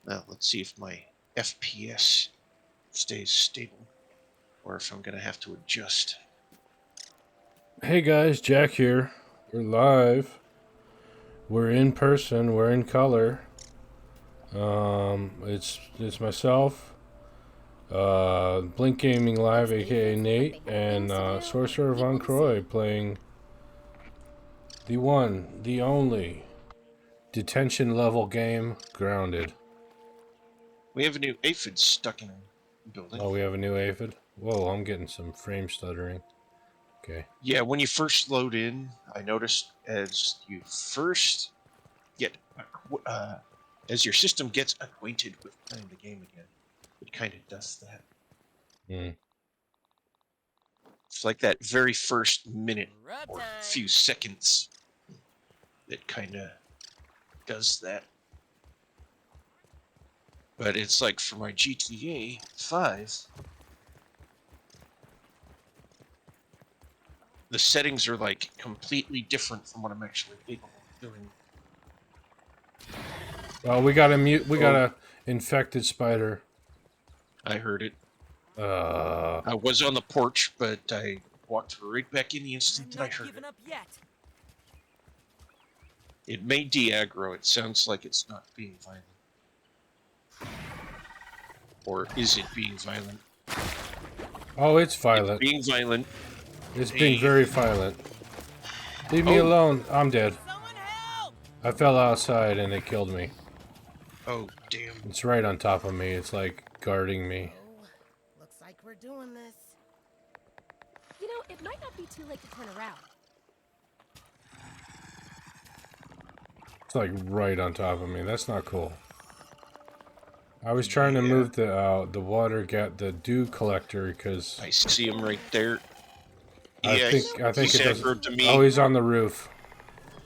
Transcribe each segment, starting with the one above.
Well, let's see if my FPS stays stable, or if I'm gonna have to adjust. Hey guys, Jack here. We're live. We're in person. We're in color. It's myself, Blink Gaming Live, aka Nate, and Sorcerer Von Croy playing the one, the only detention level game, Grounded. We have a new aphid stuck in a building. Oh, we have a new aphid. Whoa, I'm getting some frame stuttering. Okay. Yeah, when you first load in, I noticed as you first get as your system gets acquainted with playing the game again, it kind of does that. Mm. It's like that very first minute or few seconds that kind of does that. But it's like for my GTA 5, the settings are like completely different from what I'm actually capable of doing. Well, we got a infected spider. I heard it. Uh, I was on the porch, but I walked right back in the instant that I heard it. Up yet. It may de-aggro. It sounds like it's not being violent. Or is it being violent? oh, it's violent. It's being violent. It's being very violent. Leave me alone. I'm dead. Someone help! I fell outside and it killed me. Oh, damn. It's right on top of me. It's like guarding me. Oh, looks like we're doing this. You know, it might not be too late to turn around. It's like right on top of me. That's not cool. I was trying to move the the dew collector because I see him right there. I Yeah, think he's it does. aggroed to me. Oh, he's on the roof.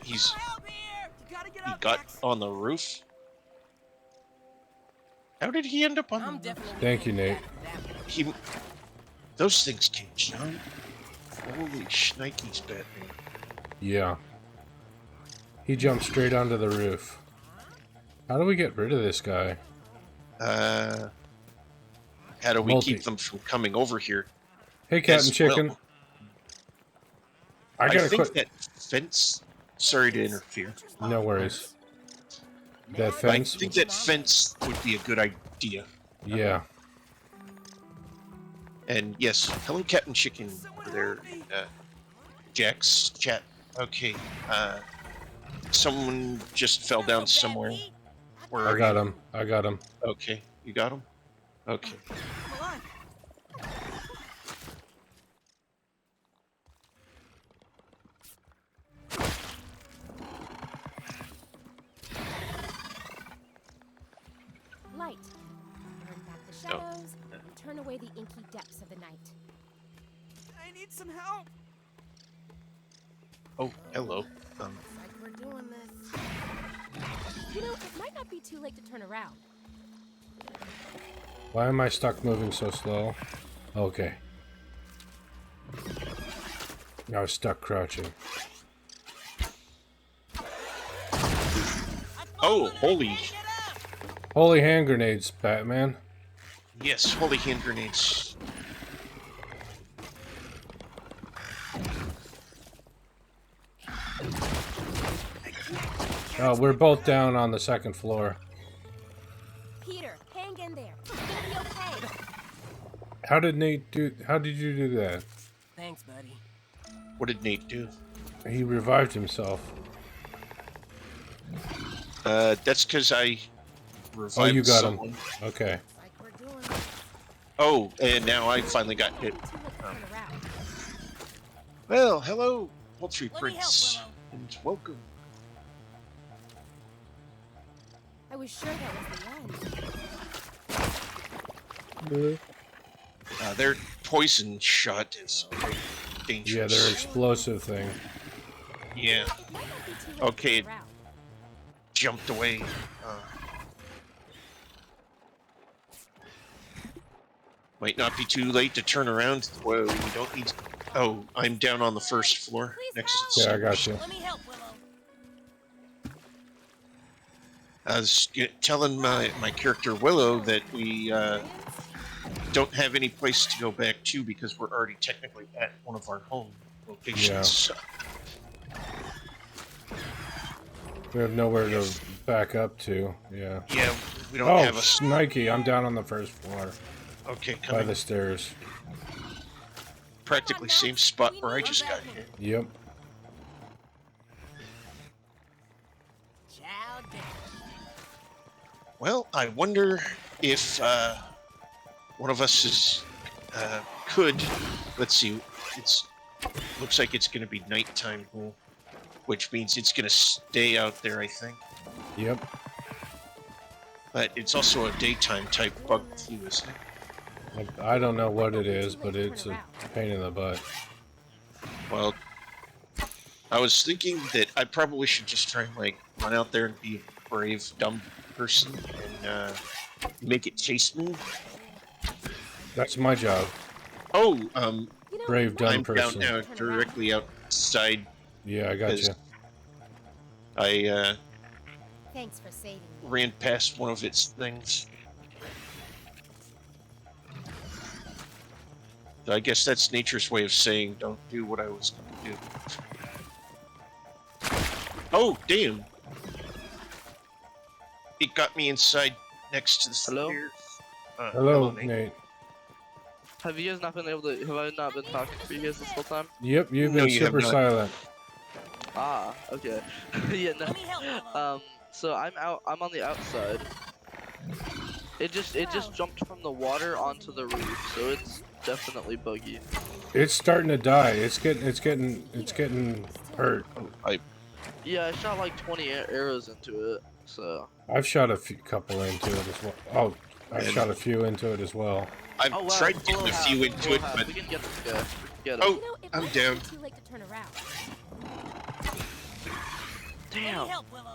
He's Help here! You gotta get he up, got Max. on the roof. How did he end up on I'm the roof? definitely Thank you, Nate. He, those things can jump. Holy shnikes, Batman. Yeah. He jumped straight onto the roof. How do we get rid of this guy? How do we keep them from coming over here? Hey, Captain Chicken. Well, I I gotta think quit. that fence. Sorry to interfere. No worries. That I fence? think that fence would be a good idea. Yeah. And yes, hello, Captain Chicken over there. Jack's chat. Okay. Someone just fell down somewhere. Where I are got you? him. I got him. Okay, you got him. Okay. Come on. Light. Burn back the shadows and turn away the inky depths of the night. I need some help. Oh, hello. Looks like we're doing this. You know, it might not be too late to turn around. Why am I stuck moving so slow? Okay. I was stuck crouching. Oh, holy. Holy hand grenades, Batman. Yes, holy hand grenades. Oh, we're both down on the second floor. Peter, hang in there. It's gonna be okay. How did you do that? Thanks, buddy. What did Nate do? He revived himself. That's because I revived Oh, you got someone. him. Okay. Like we're doing this. Oh, and now I finally got hit. Too late to turn around. Well, hello, Poultry Let me help, Prince, Willow. and welcome. I was sure that was the end. Their poison shot is very Yeah, dangerous. their explosive thing. Yeah, It might not be too late to Okay. turn around. jumped away. Might not be too late to turn around. Whoa, we don't need. Oh, I'm down on the first floor Please next to the Yeah, I got stairs. you. Let me help, Willow. I was telling my character Willow that we don't have any place to go back to because we're already technically at one of our home locations. Yeah. So, We have nowhere to back up to. Yeah. yeah, we don't Oh, have a. Nike! I'm down on the first floor Okay, by coming. the stairs. Practically same spot where I just got hit. Yep. Well, I wonder if one of us is could. Let's see. It's looks like it's going to be nighttime here, which means it's going to stay out there, I think. Yep. But it's also a daytime type bug too, isn't it? I don't know what it is, but it's a pain in the butt. Well, I was thinking that I probably should just try and like run out there and be a brave, dumb person and make it chase me. That's my job. Oh, You know, Brave, dumb I'm person. down now, directly outside. Yeah, I got you. I Thanks for saving me. ran past one of its things. So I guess that's nature's way of saying don't do what I was going to do. Oh, damn! It got me inside next to the Hello? stairs. Hello, Nate. Nate. Have you guys not been able to? Have I not been talking for you guys this whole time? Yep, you've No, been you have super not. silent. Ah, okay. Yeah, no. So I'm on the outside. It just jumped from the water onto the roof, so it's definitely buggy. It's starting to die. It's getting hurt. Yeah, I shot like 20 arrows into it, so. I've shot a couple into it as well. Oh, I've And- shot a few into it as well. I've Oh wow, tried it's getting below a half, few it's into below it, half. but We can get this guy. We can get him. Oh, You know, it I'm might down. be too late to turn around. Damn.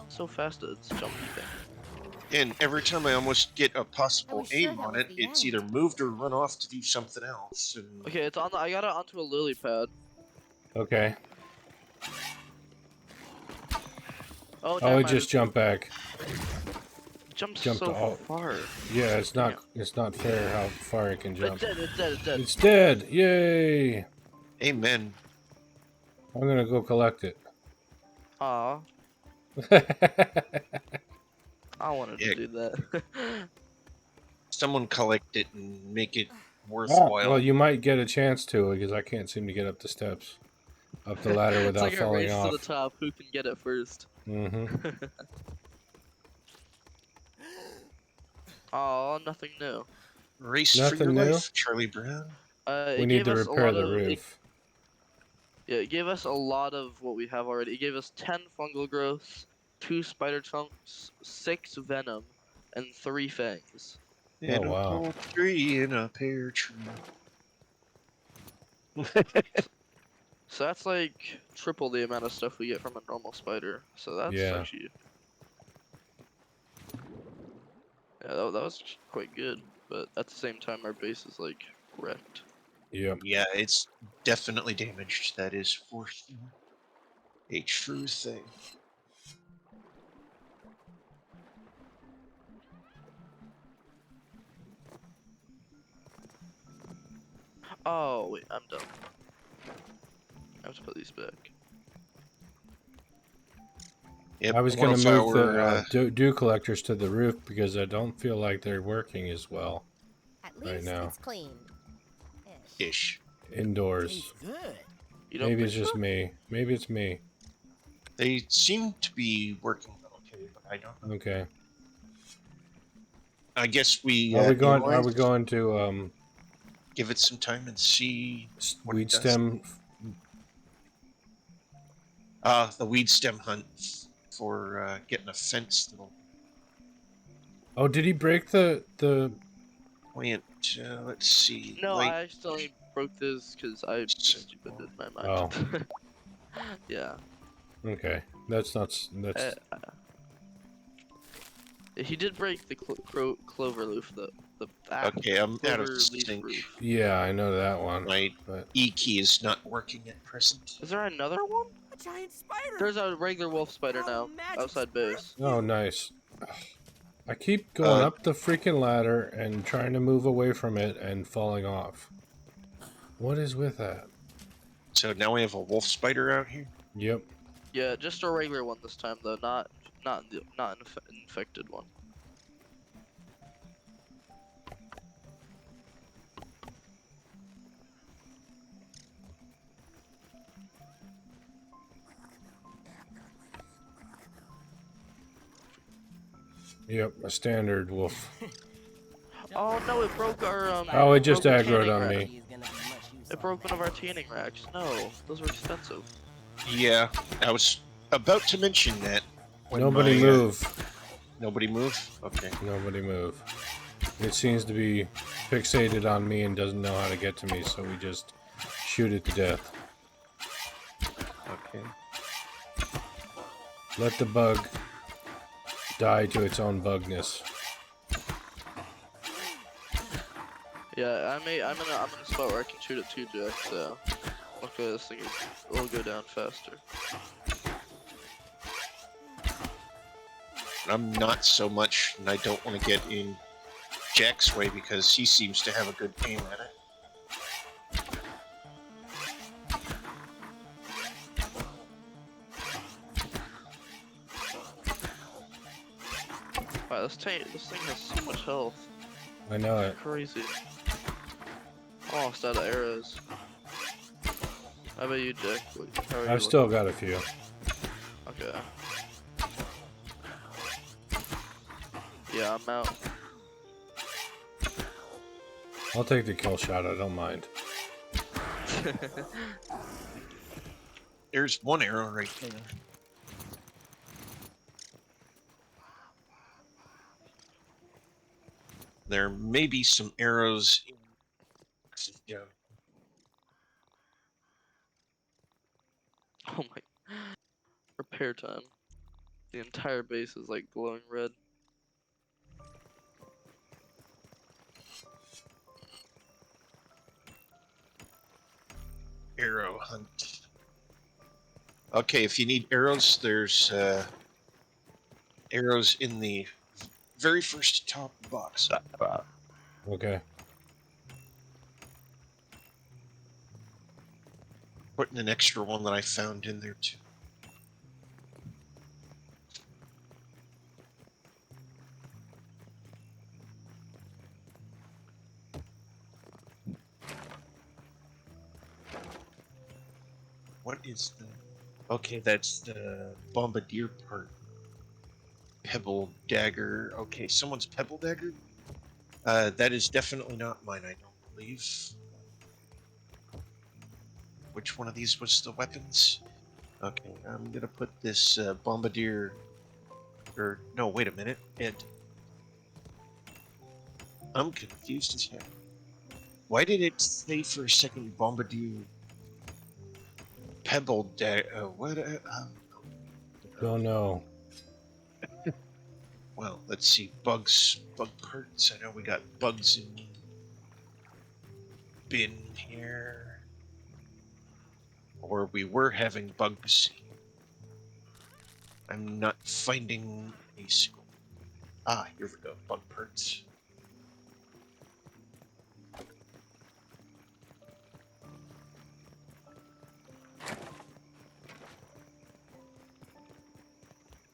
So fast it's jumping thing. and every time I almost get a I possible was sure aim that on was it, the it's end. either moved or run off to do something else. And Okay, it's on. I got it onto a lily pad. Okay. Oh, Oh, never it mind, just jumped back. it jumped jumped so out. far. Yeah, it's not fair how far it can It's jump. dead. It's dead. It's dead. It's dead. Yay! amen. I'm gonna go collect it. Aw, I wanted Yeah. to do that. Someone collect it and make it Ah, worthwhile. well, you might get a chance to because I can't seem to get up the steps, up the ladder It's without like a falling race off. to the top. Who can get it first? Mm-hmm. Aw, nothing new. Race for Nothing your new? life, Charlie Brown. It We need gave to us a repair lot the of- roof. It gave us a lot of what we have already. It gave us 10 fungal growths, 2 spider chunks, 6 venom, and 3 fangs. And wow. a poultry in a pear tree. So that's like triple the amount of stuff we get from a normal spider. So that's Yeah. actually... Yeah, that was quite good. But at the same time, our base is like wrecked. Yep. Yeah, it's definitely damaged. That is for sure a true thing. Oh, wait, I'm done. I have to put these back. Yep, I was one gonna of move our, the dew collectors to the roof because I don't feel like they're working as well At Right least now. it's clean. ish. indoors. You don't Maybe it's think just so? me. Maybe it's me. They seem to be working okay, but I don't know. Okay. I guess we Are we going? Are analyze, we going to give it some time and see what weed it does. stem? The weed stem hunt for getting a fence that'll Oh, did he break the? plant. Let's see. No, light- I accidentally broke this because I stupid in my Oh. mind. Yeah. Okay, that's not. That's He did break the clover leaf, the back Okay, I'm out of clover leaf sync. roof. yeah, I know that one. My But E key is not working at present. Is there another one? A giant spider. There's a regular wolf spider How now magic outside spider. base. oh, nice. I keep going Uh, up the freaking ladder and trying to move away from it and falling off. What is with that? So now we have a wolf spider out here. Yep. Yeah, just a regular one this time though, not an infected one. Yep, a standard wolf. Oh no, it broke our Oh, it just broke a aggroed tanning on rack. me. It broke one of our tanning racks. No, those were expensive. Yeah, I was about to mention that. When Nobody my, move. Nobody move? Okay. Nobody move. It seems to be fixated on me and doesn't know how to get to me, so we just shoot it to death. Okay. Let the bug die to its own bugness. Yeah, I'm in a spot where I can shoot it too, Jack. So okay, this thing will go down faster. I'm not so much, and I don't want to get in Jack's way because he seems to have a good aim at it. Wow, this thing has so much health. I know it. Crazy. Almost out of arrows. How about you, Jack? How are you I've still looking? got a few. Okay. Yeah, I'm out. I'll take the kill shot, I don't mind. There's one arrow right there. There may be some arrows in... Yeah. Oh my. Repair time. The entire base is like glowing red. Arrow hunt. Okay, if you need arrows, there's arrows in the very first top box. Okay. Putting an extra one that I found in there too. What is the... Okay, that's the bombardier part. Pebble dagger. Okay, someone's pebble dagger? That is definitely not mine, I don't believe. Which one of these was the weapons? Okay, I'm gonna put this bombardier... Or, no, wait a minute. I'm confused as heck. Why did it say for a second bombardier... Pebble dagger... what? Don't know. Well, let's see. Bug parts. I know we got bugs in bin here. Or we were having bugs. I'm not finding a single. Ah, here we go. Bug parts.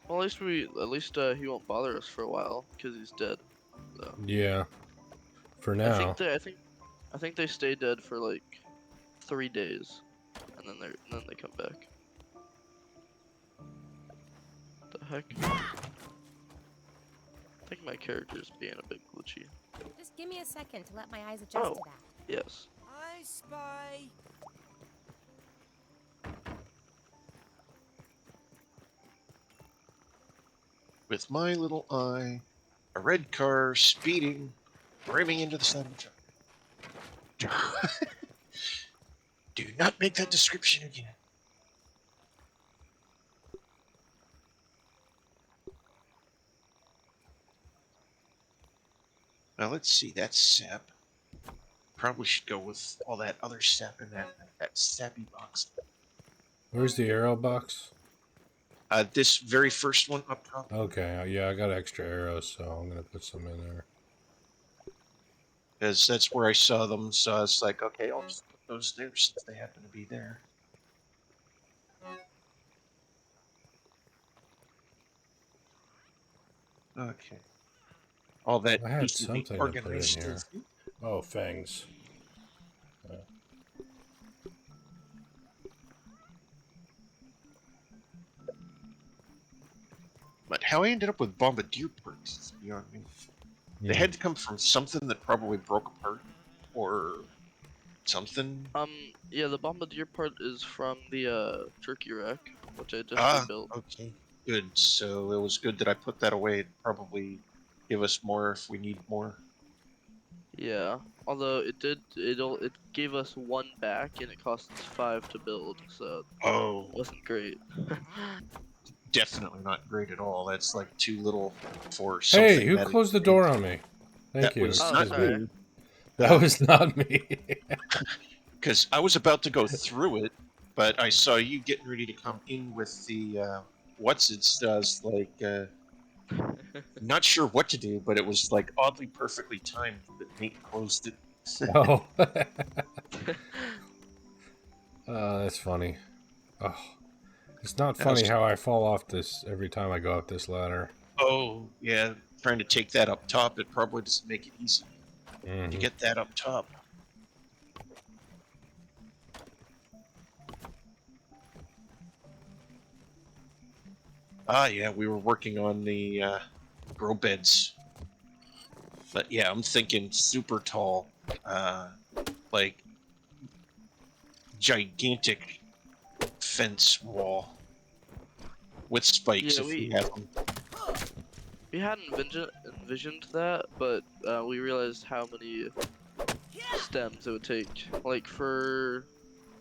Well, at least he won't bother us for a while because he's dead. So. Yeah. For I now. think they stay dead for like 3 days, and then they come back. The heck? I think my character's being a bit glitchy. Just give me a second to let my eyes adjust Oh. to that. Yes. I spy. With my little eye, a red car speeding, ramming into the side of the truck. Do not make that description again. Now let's see, that's sap. Probably should go with all that other sap in that sappy box. Where's the arrow box? This very first one up top. Okay, yeah, I got extra arrows, so I'm gonna put some in there. Because that's where I saw them, so I was like, okay, I'll just put those there since they happen to be there. Okay. All that I had decently something to put in organized here. stuff. Oh, fangs. But how I ended up with bombardier perks is beyond me. They had to come from something that probably broke apart, or something. Yeah, the bombardier part is from the turkey rack, which I just Ah, rebuilt. okay, good. So it was good that I put that away. It'd probably give us more if we need more. Yeah, although it gave us 1 back and it costs 5 to build, so Oh, it wasn't great. definitely not great at all. That's like too little for Hey, something who that closed the door on me? Thank that you. was Oh, not Excuse me. sorry. me. That was not me. Because I was about to go through it, but I saw you getting ready to come in with the what's it does. Like, not sure what to do, but it was like oddly perfectly timed that Nate closed it. Oh. That's funny. Oh, it's not I funny was, how I fall off this every time I go up this ladder. oh yeah, trying to take that up top. It probably doesn't make it easy to Hmm. get that up top. Ah, yeah, we were working on the grow beds. But yeah, I'm thinking super tall, like gigantic fence wall with spikes Yeah, if we we have them. we hadn't envisioned that, but we realized how many stems it would take. Like for,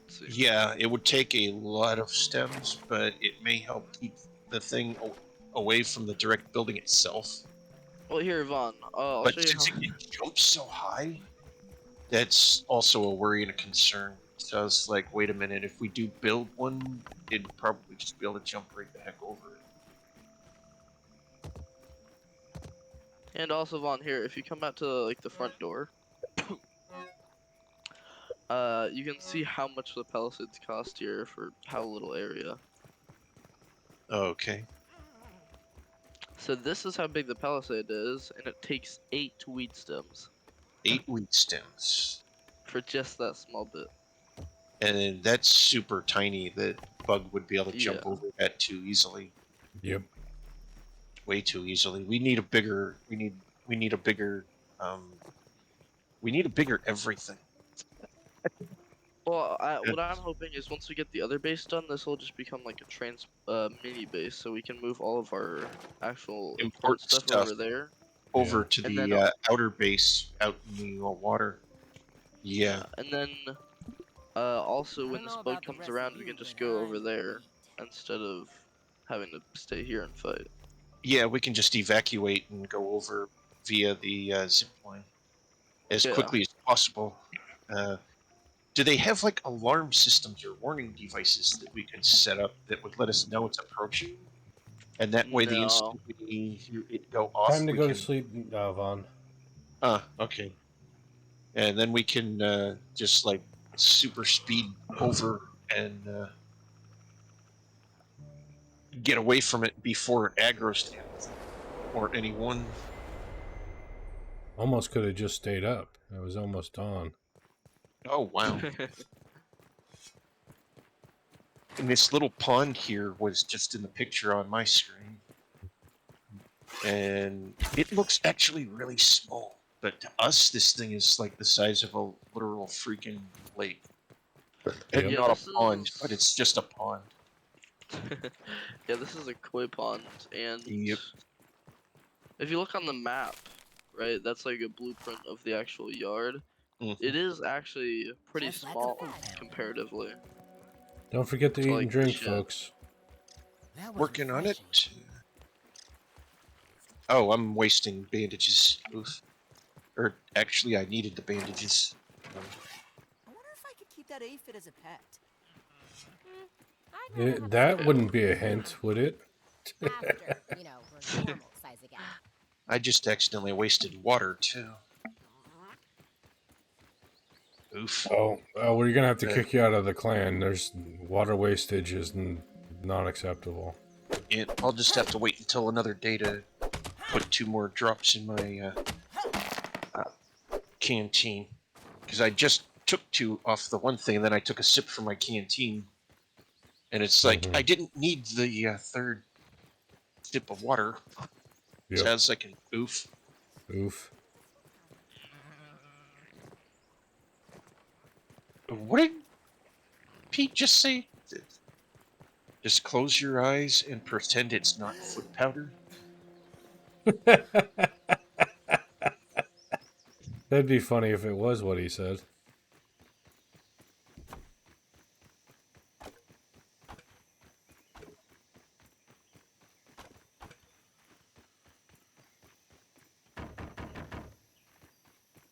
let's see. Yeah, it would take a lot of stems, but it may help keep the thing away from the direct building itself. Well, here, Vaughn. I'll But show you how. since it can jump so high, that's also a worry and a concern. So I was like, wait a minute, if we do build one, it'd probably just be able to jump right the heck over it. And also, Vaughn, here, if you come out to like the front door, you can see how much the palisades cost here for how little area. Okay. So this is how big the palisade is, and it takes 8 weed stems 8 wheat stems. for just that small bit. And then that's super tiny that Bug would be able to jump Yeah. over that too easily. Yep. Way too easily. We need a bigger um we need a bigger everything. Well, what I'm hoping is once we get the other base done, this will just become like a mini base, so we can move all of our actual important stuff over there. Over Yeah. to And the then outer base out in the water. Yeah. And then also when this bug comes around, we can just go over there instead of having to stay here and fight. Yeah, we can just evacuate and go over via the zip line as Yeah. quickly as possible. Do they have like alarm systems or warning devices that we can set up that would let us know it's approaching? And that way, the No. instant we hear it go off, Time to we go can. to sleep, Vaughn. Okay. And then we can just like super speed over and get away from it before it aggroes to anything or anyone. Almost could have just stayed up. I was almost on. Oh, wow. And this little pond here was just in the picture on my screen. And it looks actually really small. But to us, this thing is like the size of a literal freaking lake. And Yep. not this a pond, but is- it's just a pond. Yeah, this is a koi pond, and Yep. if you look on the map, right, that's like a blueprint of the actual yard. Mhm. It is actually pretty Just like a small food pal. comparatively. Don't forget to To, eat like, and the drink, shed. folks. That was Working on it. refreshing. Oh, I'm wasting bandages. Oof. Or actually, I needed the bandages. I wonder if I could keep that aphid as a pet. I'd rather have That some wouldn't be a hint, would it? after, we're normal size again. I just accidentally wasted water too. Oof. Oh, well, you're gonna have to Yeah. kick you out of the clan. There's water wastage is not acceptable. I'll just have to wait until another day to put 2 more drops in my canteen. Because I just took 2 off the one thing, and then I took a sip from my canteen. And it's like, Mhm. I didn't need the 3rd sip of water. Yep. Sounds like an oof. Oof. What did Pete just say? Just close your eyes and pretend it's not foot powder? That'd be funny if it was what he said.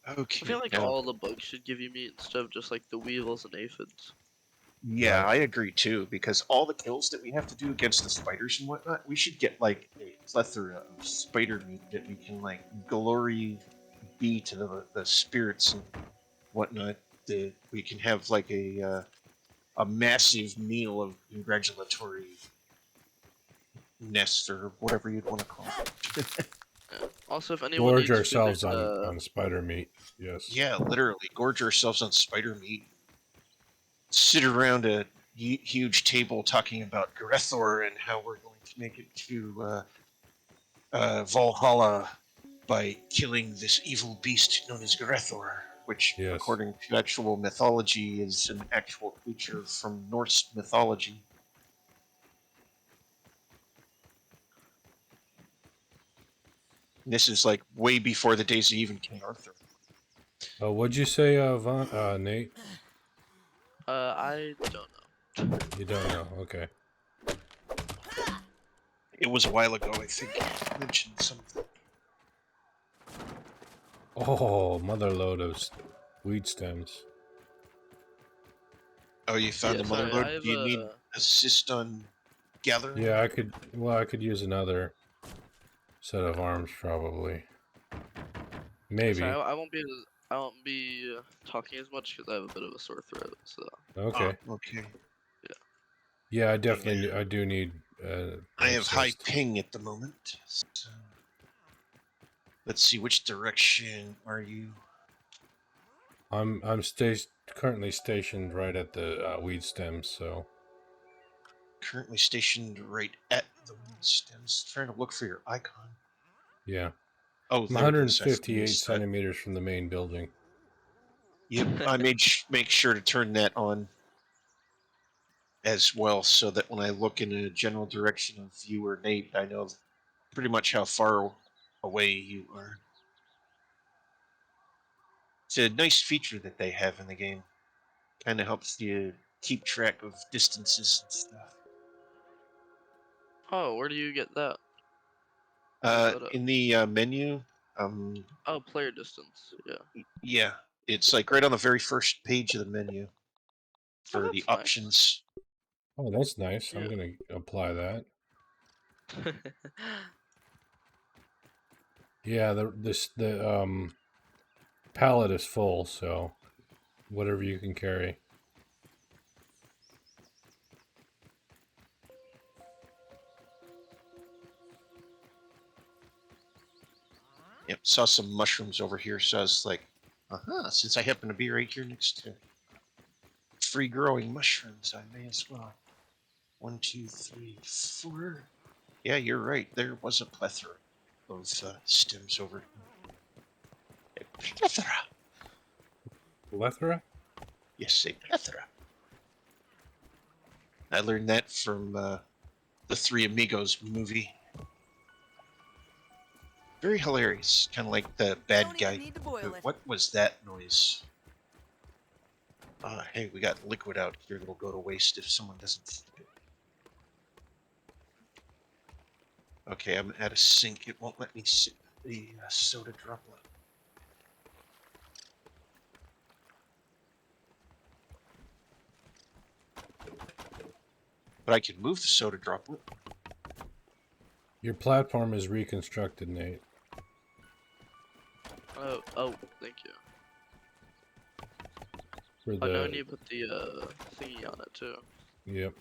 Okay. I feel like now- all the bugs should give you meat instead of just like the weevils and aphids. Yeah, Right. I agree too, because all the kills that we have to do against the spiders and whatnot, we should get like a plethora of spider meat that we can like glory be to the spirits and whatnot. That we can have like a massive meal of congratulatory nest or whatever you'd want to call it. Also, if anyone Gorge needs food, ourselves there's, on spider meat. Yes. Yeah, literally gorge ourselves on spider meat. Sit around a huge table talking about Grethor and how we're going to make it to Valhalla by killing this evil beast known as Grethor, which, Yes. according to actual mythology, is an actual creature from Norse mythology. And this is like way before the days of even King Arthur. What'd you say, Nate? I don't know. You don't know. Okay. It was a while ago, I think. I mentioned something. Oh, mother load of weed stems. Oh, you found Yeah, the mother sorry, lode? Do you need assist on gathering? Yeah, I could. Well, I could use another set of arms probably. Maybe. Sorry, I won't be. I won't be talking as much because I have a bit of a sore throat. So Okay. Oh, okay. Yeah, I definitely. I do need. I have high assist. ping at the moment. So let's see, which direction are you? I'm currently stationed right at the weed stems. So Currently stationed right at the wind stems. Trying to look for your icon. yeah, Oh, I'm there it is. I 158 see. centimeters from the main building. Yep, I make sure to turn that on as well, so that when I look in a general direction of you or Nate, I know pretty much how far away you are. It's a nice feature that they have in the game. Kind of helps you keep track of distances and stuff. Oh, where do you get that? Where's that at? In the menu, Oh, player distance. Yeah. yeah, it's like right on the very first page of the menu for the that's nice. options. Oh, that's nice. Yeah. I'm gonna apply that. Yeah, the pallet is full, so whatever you can carry. Yep, saw some mushrooms over here, so I was like, since I happen to be right here next to free growing mushrooms, I may as well. 1, 2, 3, 4. Yeah, you're right. There was a plethora of stems over here. A plethora. Plethora? Yes, a plethora. I learned that from the Three Amigos movie. Very hilarious. Kind of like the bad guy. What was that noise? Hey, we got liquid out here that'll go to waste if someone doesn't keep it. Okay, I'm at a sink. It won't let me sip the soda droplet. But I can move the soda droplet. Your platform is reconstructed, Nate. Oh, thank you. For I know the you need to put the thingy on it too. yep.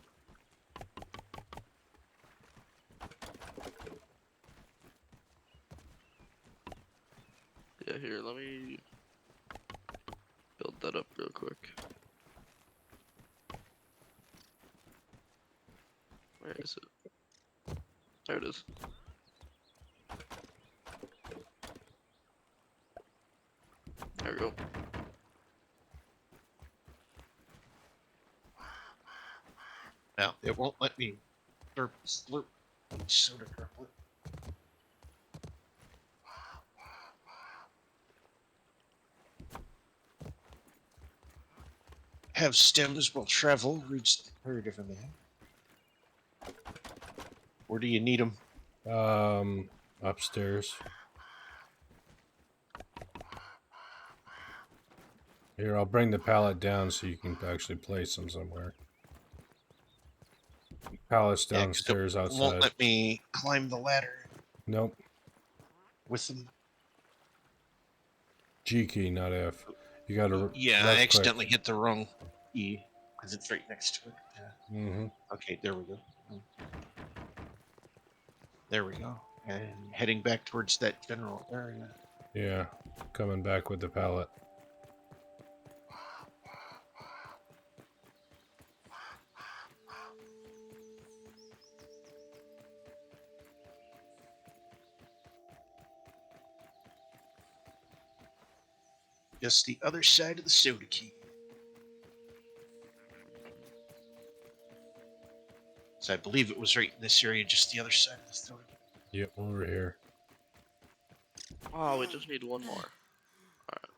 Yeah, here, let me build that up real quick. Where is it? There it is. There we go. Now it won't let me slurp soda droplet. Have stems will travel, reach the herd of a man. Where do you need them? Upstairs. Here, I'll bring the pallet down so you can actually place them somewhere. Pallet's Yeah, 'cause downstairs it won't outside. let me climb the ladder Nope. with them. G key, not F. You gotta Yeah, I left accidentally click. hit the wrong E because it's right next to it. Yeah. Mm-hmm. Okay, there we go. There we go. And heading back towards that general area. Yeah. Coming back with the pallet. Just the other side of the soda key. So I believe it was right in this area, just the other side of the soda key. Yep, over here. Oh, we just need one more. Alright.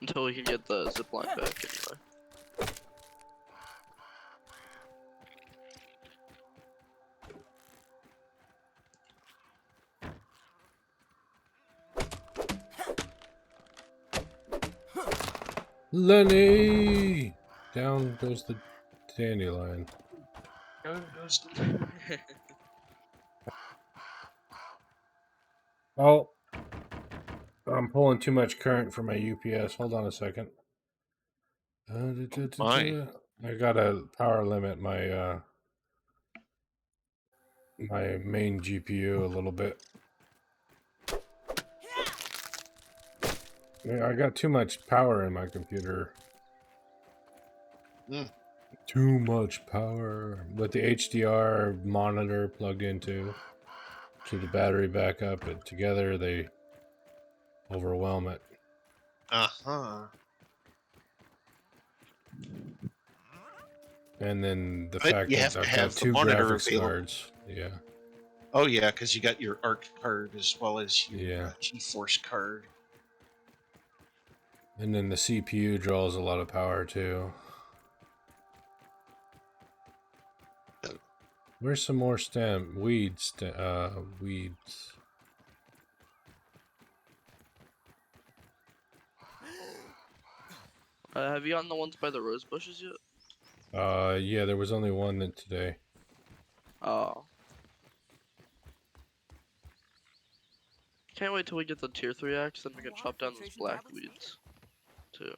Until we can get the zipline back anyway. Lenny! Down goes the dandelion. Oh, I'm pulling too much current for my UPS. Hold on a second. Why? I gotta power limit my my main GPU a little bit. Yeah, I got too much power in my computer. Mm. Too much power. With the HDR monitor plugged into to the battery backup, and together they overwhelm it. Uh-huh. And then the But fact you that have to I've have got the two monitor graphics available. cards. Yeah. Oh yeah, because you got your ARC card as well as your Yeah. GeForce card. And then the CPU draws a lot of power too. Where's some more weeds? Weeds. Have you gotten the ones by the rose bushes yet? Yeah, there was only one that today. Oh. Can't wait till we get the tier 3 axe, then we can chop down those black weeds. Too.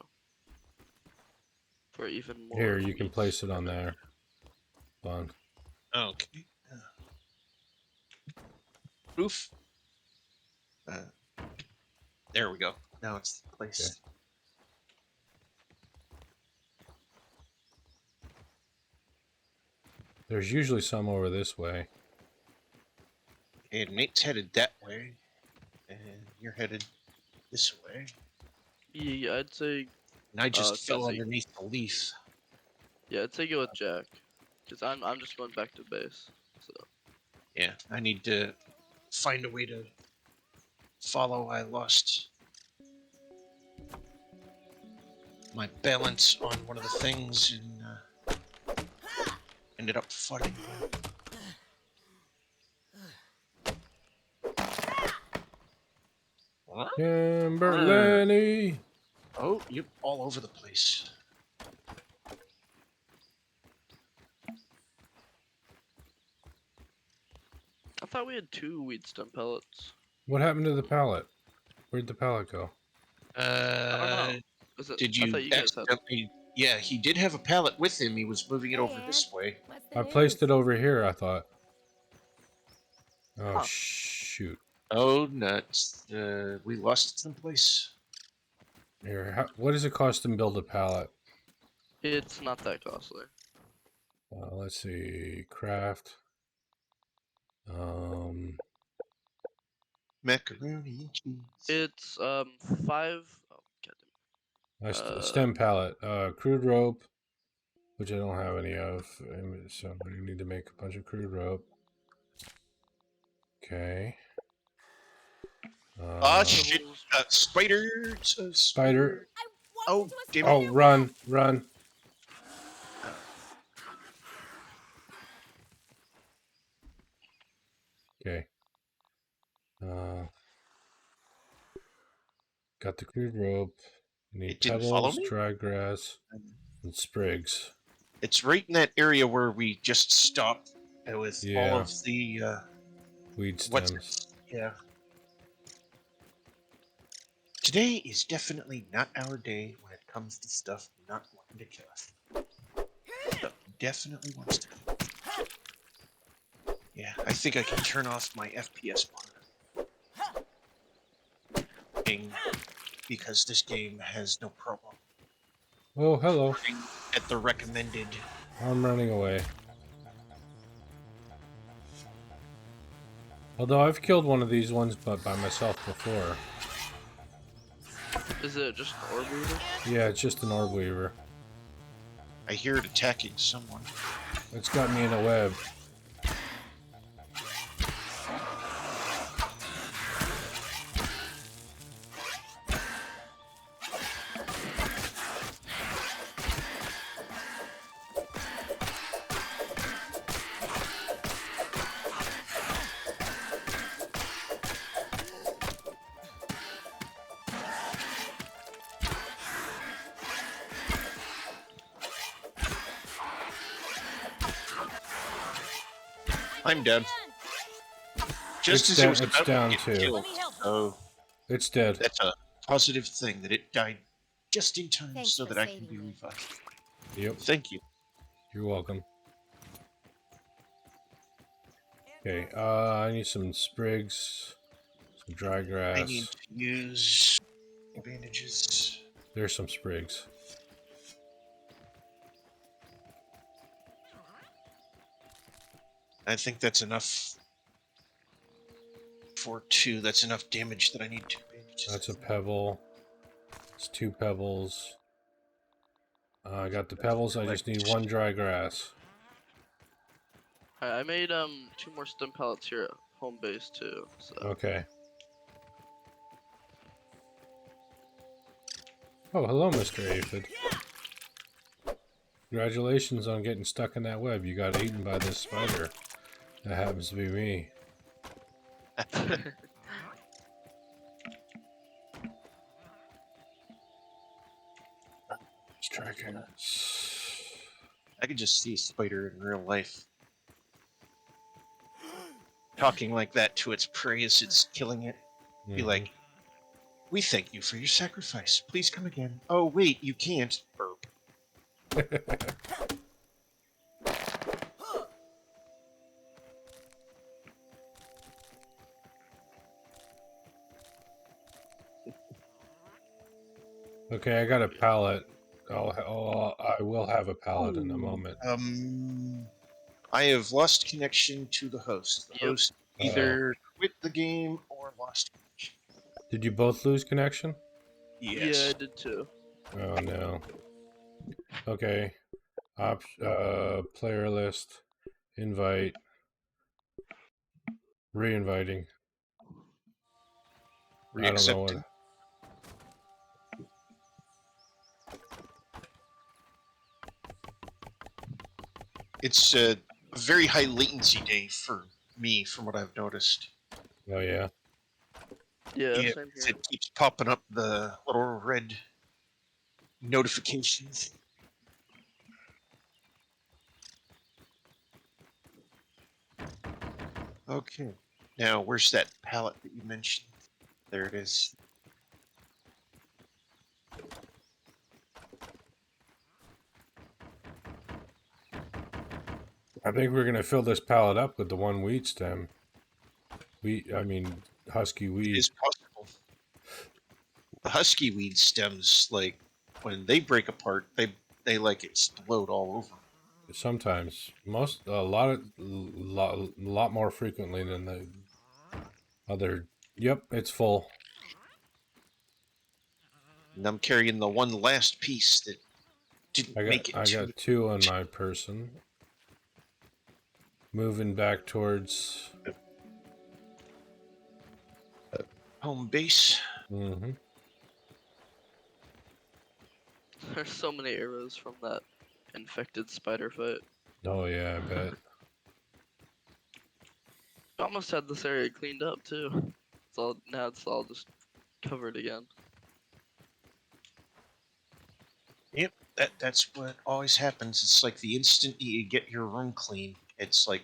For even more. Here, you can weeds. place it on there. Fun. Okay. Proof. There we go. Now it's the place. Okay. There's usually some over this way. And Nate's headed that way, and you're headed this way. Yeah, I'd say. And I just fell Jesse. underneath the leaf. Yeah, I'd say go with Jack, cause I'm just going back to base. So. Yeah, I need to find a way to follow. I lost my balance on one of the things and ended up flooding. What? Kimberly! Oh, you're all over the place. I thought we had 2 weed stem pellets. What happened to the pallet? Where'd the pallet go? I don't know. Is it? Did I you thought you guys had. accidentally? Yeah, he did have a pallet with him. He was moving it Hey, over this Ed. way. What's the I news? placed it over here, I thought. Oh, Huh. shoot. Oh, nuts. We lost it someplace. Here, what does it cost to build a pallet? It's not that costly. Let's see. Craft. Macaroni and cheese. It's 5. Oh, goddamn. Stem pallet. Crude rope, which I don't have any of. So we need to make a bunch of crude rope. Okay. Shit. Spiders. Spider. I Oh, walked into a damn it. Oh, spider run, run. Okay. Got the crude rope. Need It didn't follow pebbles, me? dry grass, and sprigs. It's right in that area where we just stopped with all Yeah. of the Weed what's stems. yeah. Today is definitely not our day when it comes to stuff not wanting to kill us. Stuff definitely wants to kill us. Yeah, I think I can turn off my FPS monitor. Because this game has no problem Oh, hello. running at the recommended. I'm running away. Although I've killed one of these ones, but by myself before. Is it just an orb weaver? Yeah, it's just an orb weaver. I hear it attacking someone. It's got me in a web. I'm dead. Just It's as it down- was it's about down to get too. killed. Oh, It's dead. that's a positive thing that it died just in time Thanks so for that I can saving be me. revived. Yep, Thank you. you're welcome. Okay, I need some sprigs, some dry I grass. need to use bandages. There's some sprigs. I think that's enough for 2. That's enough damage that I need 2 bandages. That's a pebble. It's 2 pebbles. I got the pebbles. I just need 1 dry grass. I made 2 more stem pellets here at home base too. So Okay. Oh, hello, Mr. Aphid. Congratulations on getting stuck in that web. You got eaten by this spider. That happens to be me. It's tracking us. I could just see a spider in real life. Talking like that to its prey as it's killing it. Be Mhm. like, we thank you for your sacrifice. Please come again. Oh, wait, you can't. Burp. Okay, I got a pallet. I will have a pallet in a moment. I have lost connection to the host. The Yep. host either quit the game or lost connection. Did you both lose connection? Yes. yeah, I did too. Oh no. Okay. Player list. Invite. Re-inviting. I don't know what. Reaccepting. It's a very high latency day for me, from what I've noticed. Oh yeah. Yeah, Yeah, same here. it keeps popping up the little red notifications. Okay. Now, where's that pallet that you mentioned? There it is. I think we're gonna fill this pallet up with the one wheat stem. I mean, husky It wheat. is possible. The husky weed stems, like when they break apart, they like explode all over. Sometimes, lot more frequently than the other. Yep, it's full. And I'm carrying the one last piece that didn't make it I to got 2 on my person. Moving back towards. home base. Mm-hmm. There's so many arrows from that infected spider fight. Oh yeah, I bet. I almost had this area cleaned up too. Now it's all just covered again. Yep, that's what always happens. It's like the instant you get your room clean, it's like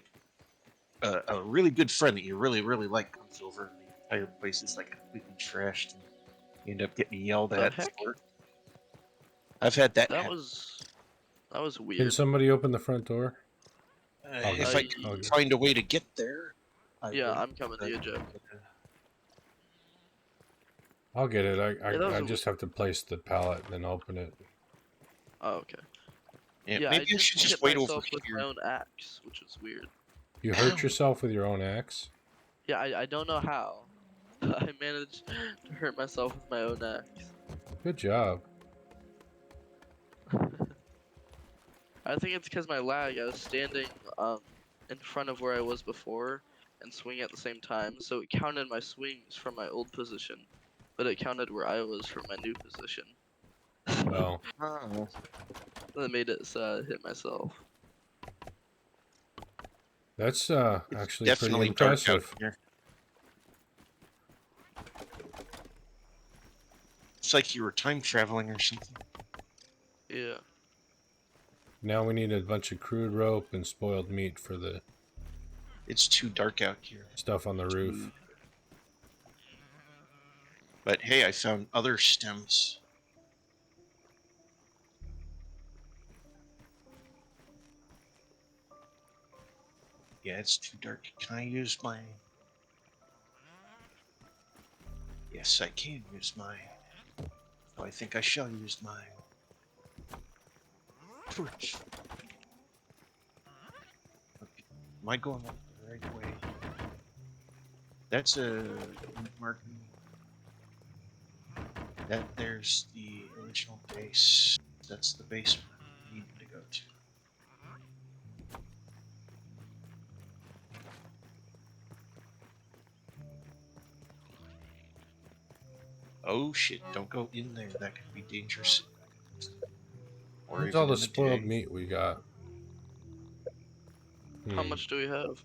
a really good friend that you really like comes over, and the entire place is like completely trashed, and you end up getting yelled The at heck? for it. I've had that That happen. was Can weird. somebody open the front door? I'll If get I it. can I'll get it. find a way to get there, I Yeah, will. I'm coming to you, Joe. I'll get it. Yeah, that was I a just have to place the pallet and then open it. Oh, okay. Yeah, Yeah, maybe I just should just hit wait over myself with here. my own axe, which is weird. You hurt yourself with your own axe? Yeah, I don't know how. I managed to hurt myself with my own axe. Good job. I think it's because my lag. I was standing in front of where I was before and swinging at the same time, so it counted my swings from my old position, but it counted where I was from my new position. Well, Oh, That made it so I hit myself. that's it's actually pretty definitely dark out impressive. here. It's like you were time traveling or something. Yeah. Now we need a bunch of crude rope and spoiled meat for the It's too dark out here. stuff on the roof. But hey, I found other stems. Yeah, it's too dark. Can I use my... Yes, I can use mine. Oh, I think I shall use mine. Torch. Okay. Am I going up the right way? That's a marking. That there's the original base. That's the base we need to go to. Oh shit, don't go in there. That could be dangerous. Or Where's even all the in the spoiled day. meat we got? How much do we have?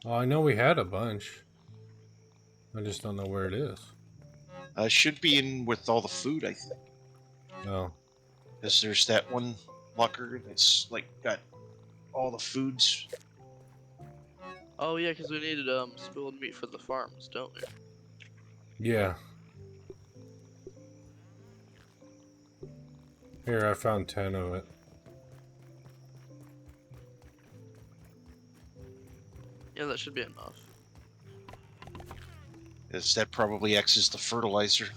Oh, I know we had a bunch. I just don't know where it is. Should be in with all the food, I think. Oh, Because there's that one locker that's like got all the foods. Oh yeah, because we needed spoiled meat for the farms, don't we? yeah. Here, I found 10 of it. Yeah, that should be enough. Because that probably acts as the fertilizer.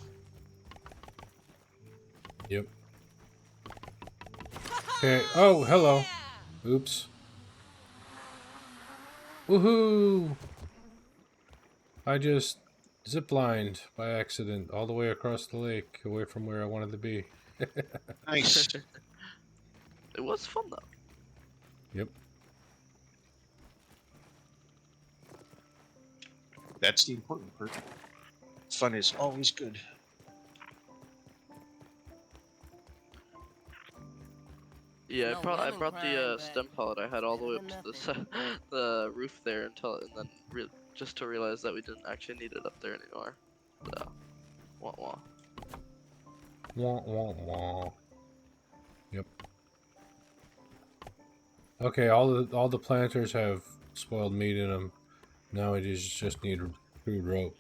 Yep. Okay. Oh, hello. Oops. Woohoo! I just ziplined by accident all the way across the lake, away from where I wanted to be. Nice. It was fun though. Yep. That's the important part. Fun is always good. Yeah, No I lemon brought the crime, but stem pellet I had all the way up better to the roof there and then just to realize that we didn't actually need it up there anymore. So, wah wah. Wah, wah, wah. Yep. Okay, all the planters have spoiled meat in them. Now we just need crude rope.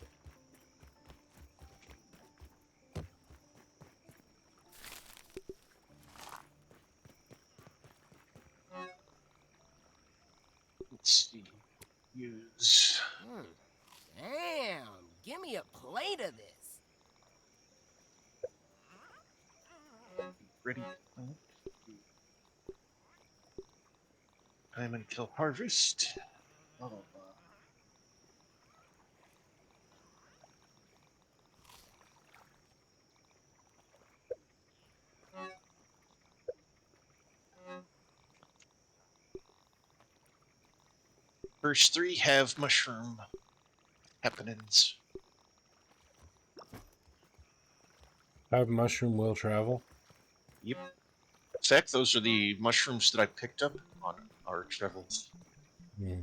Let's see. Use. Damn, give me a plate of this. Ready. Time until harvest. Blah, blah, blah. First 3 have mushroom happenings. Have mushroom will travel. Yep. In fact, those are the mushrooms that I picked up on our travels. Hmm.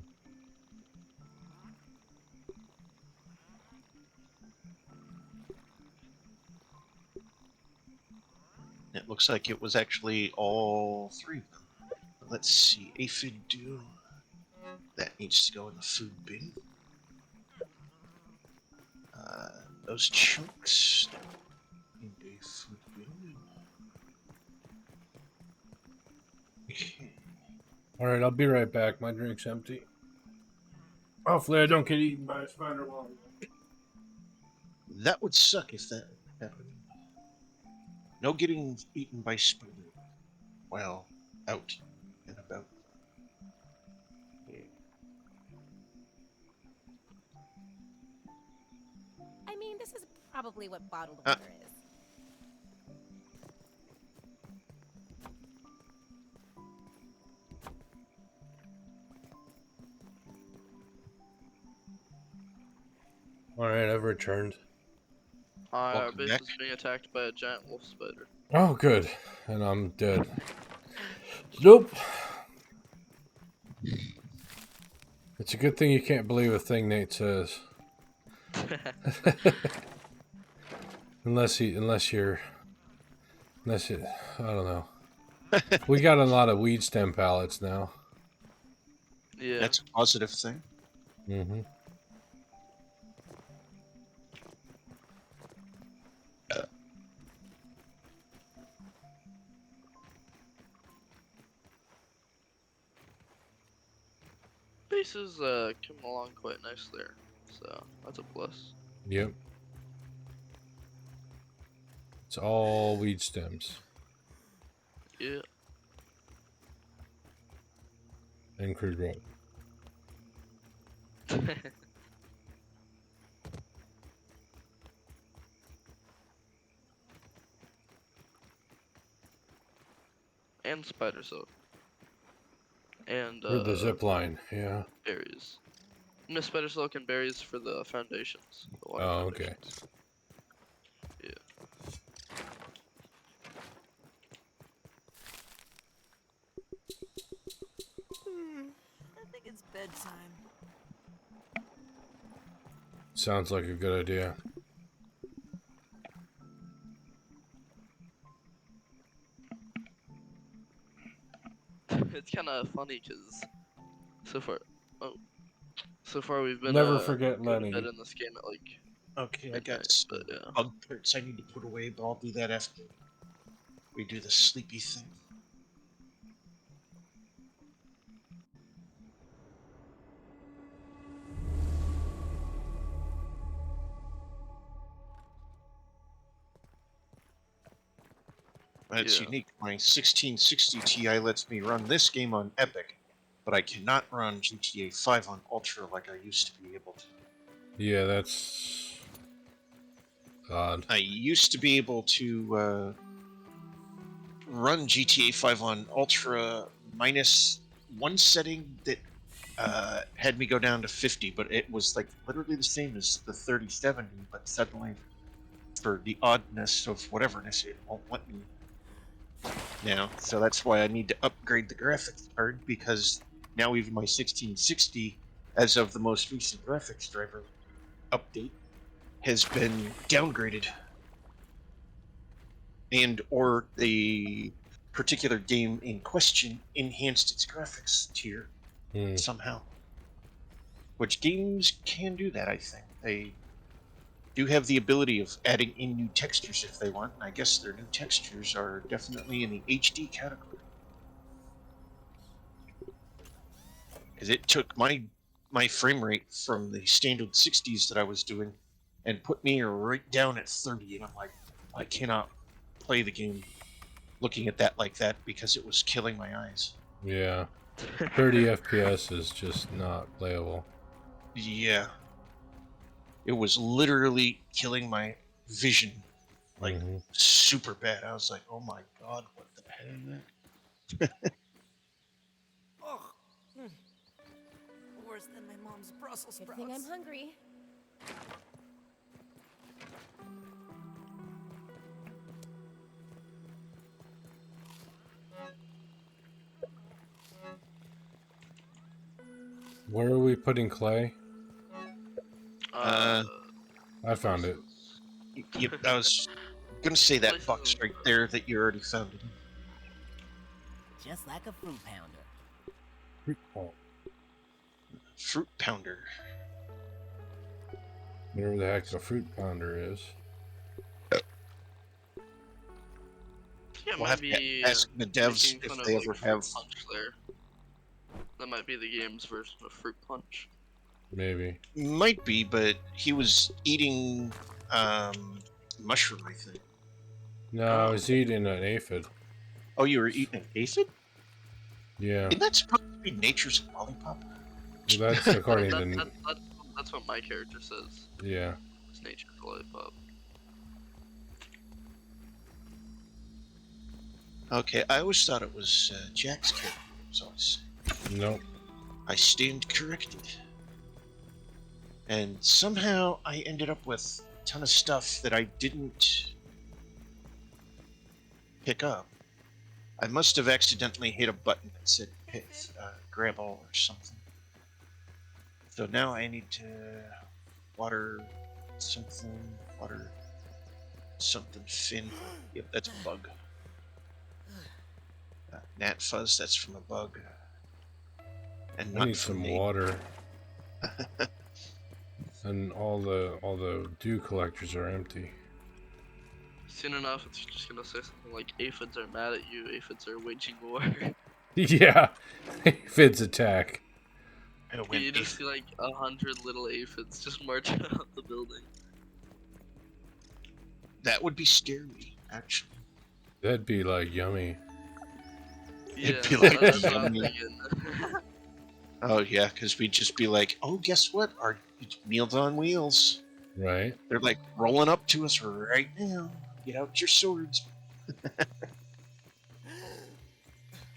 It looks like it was actually all 3 of them. Let's see. Aphid dew. That needs to go in the food bin. Those chunks in a food bin. Okay. All right, I'll be right back. My drink's empty. Hopefully, I don't get eaten by a spider while That would suck if that happened. No getting eaten by spider. Well, out and about. Yeah. I mean, this is probably what bottled water is. All right, I've returned. Our Welcome base back. is being attacked by a giant wolf spider. Oh, good. And I'm dead. Nope. It's a good thing you can't believe a thing Nate says. unless you, I don't know. We got a lot of weed stem pallets now. Yeah. That's a positive thing. Mm-hmm. Bases come along quite nice there, so that's a plus. Yep. It's all weed stems Yeah. and crude rope. And spider silk. And For the zip line, yeah. berries. No, spider silk and berries for the foundations. The water Oh, okay. foundations. Yeah. I think it's bedtime. Sounds like a good idea. It's kind of funny because so far we've been Never forget going to Lenny. bed in this game at like Okay, I midnight, got some but yeah. bug parts I need to put away, but I'll do that after we do the sleepy thing. It's Yeah. unique. My 1660 Ti lets me run this game on Epic, but I cannot run GTA 5 on Ultra like I used to be able to. Yeah, that's odd. I used to be able to run GTA 5 on Ultra minus one setting that had me go down to 50, but it was like literally the same as the 3070, but suddenly for the oddness of whateverness, it won't let me now. So that's why I need to upgrade the graphics card, because now even my 1660, as of the most recent graphics driver update, has been downgraded, and or the particular game in question enhanced its graphics tier Hmm. somehow. Which games can do that, I think. They do have the ability of adding in new textures if they want, and I guess their new textures are definitely in the HD category. Because it took my frame rate from the standard 60s that I was doing and put me right down at 30, and I'm like, I cannot play the game looking at that like that because it was killing my eyes. Yeah. 30 FPS is just not playable. Yeah. It was literally killing my vision, like, Mhm. super bad. I was like, oh my god, what the hell? Oh, worse than my mom's Brussels Good sprouts. thing I'm hungry. Where are we putting clay? Uh, I found it. Yep, I was gonna say that Places box in- right there that you already found it in. Just like a fruit pounder. Oh, Fruit pounder. whatever the heck a fruit pounder is. Yeah, We'll have to ask the devs making fun if of, they like, ever Fruit have. Punch there. That might be the game's version of Fruit Punch. Maybe. Might be, but he was eating mushroom, I think. No, I was eating an aphid. Oh, you were eating an aphid? Yeah. Isn't that supposed to be nature's lollipop? Well, that's according to. That's what my character says. Yeah. It's nature's lollipop. Okay, I always thought it was Jack's kid. So Nope. I stand corrected. And somehow I ended up with a ton of stuff that I didn't pick up. I must have accidentally hit a button that said hit, grab all or something. So now I need to water something fin. Yep, that's a bug. Gnat fuzz, that's from a bug. And I not need from some me. water. And all the dew collectors are empty. Soon enough, it's just gonna say something like aphids are mad at you, aphids are waging war. Yeah. Aphids attack. And when You just see like 100 little aphids just marching out the building. that would be scary, actually. That'd be like yummy. It'd Yeah, be like that's what I'm yummy. thinking. Oh yeah, because we'd just be like, oh, guess what? Our Meals on Wheels. Right? They're like rolling up to us right now. Get out your swords.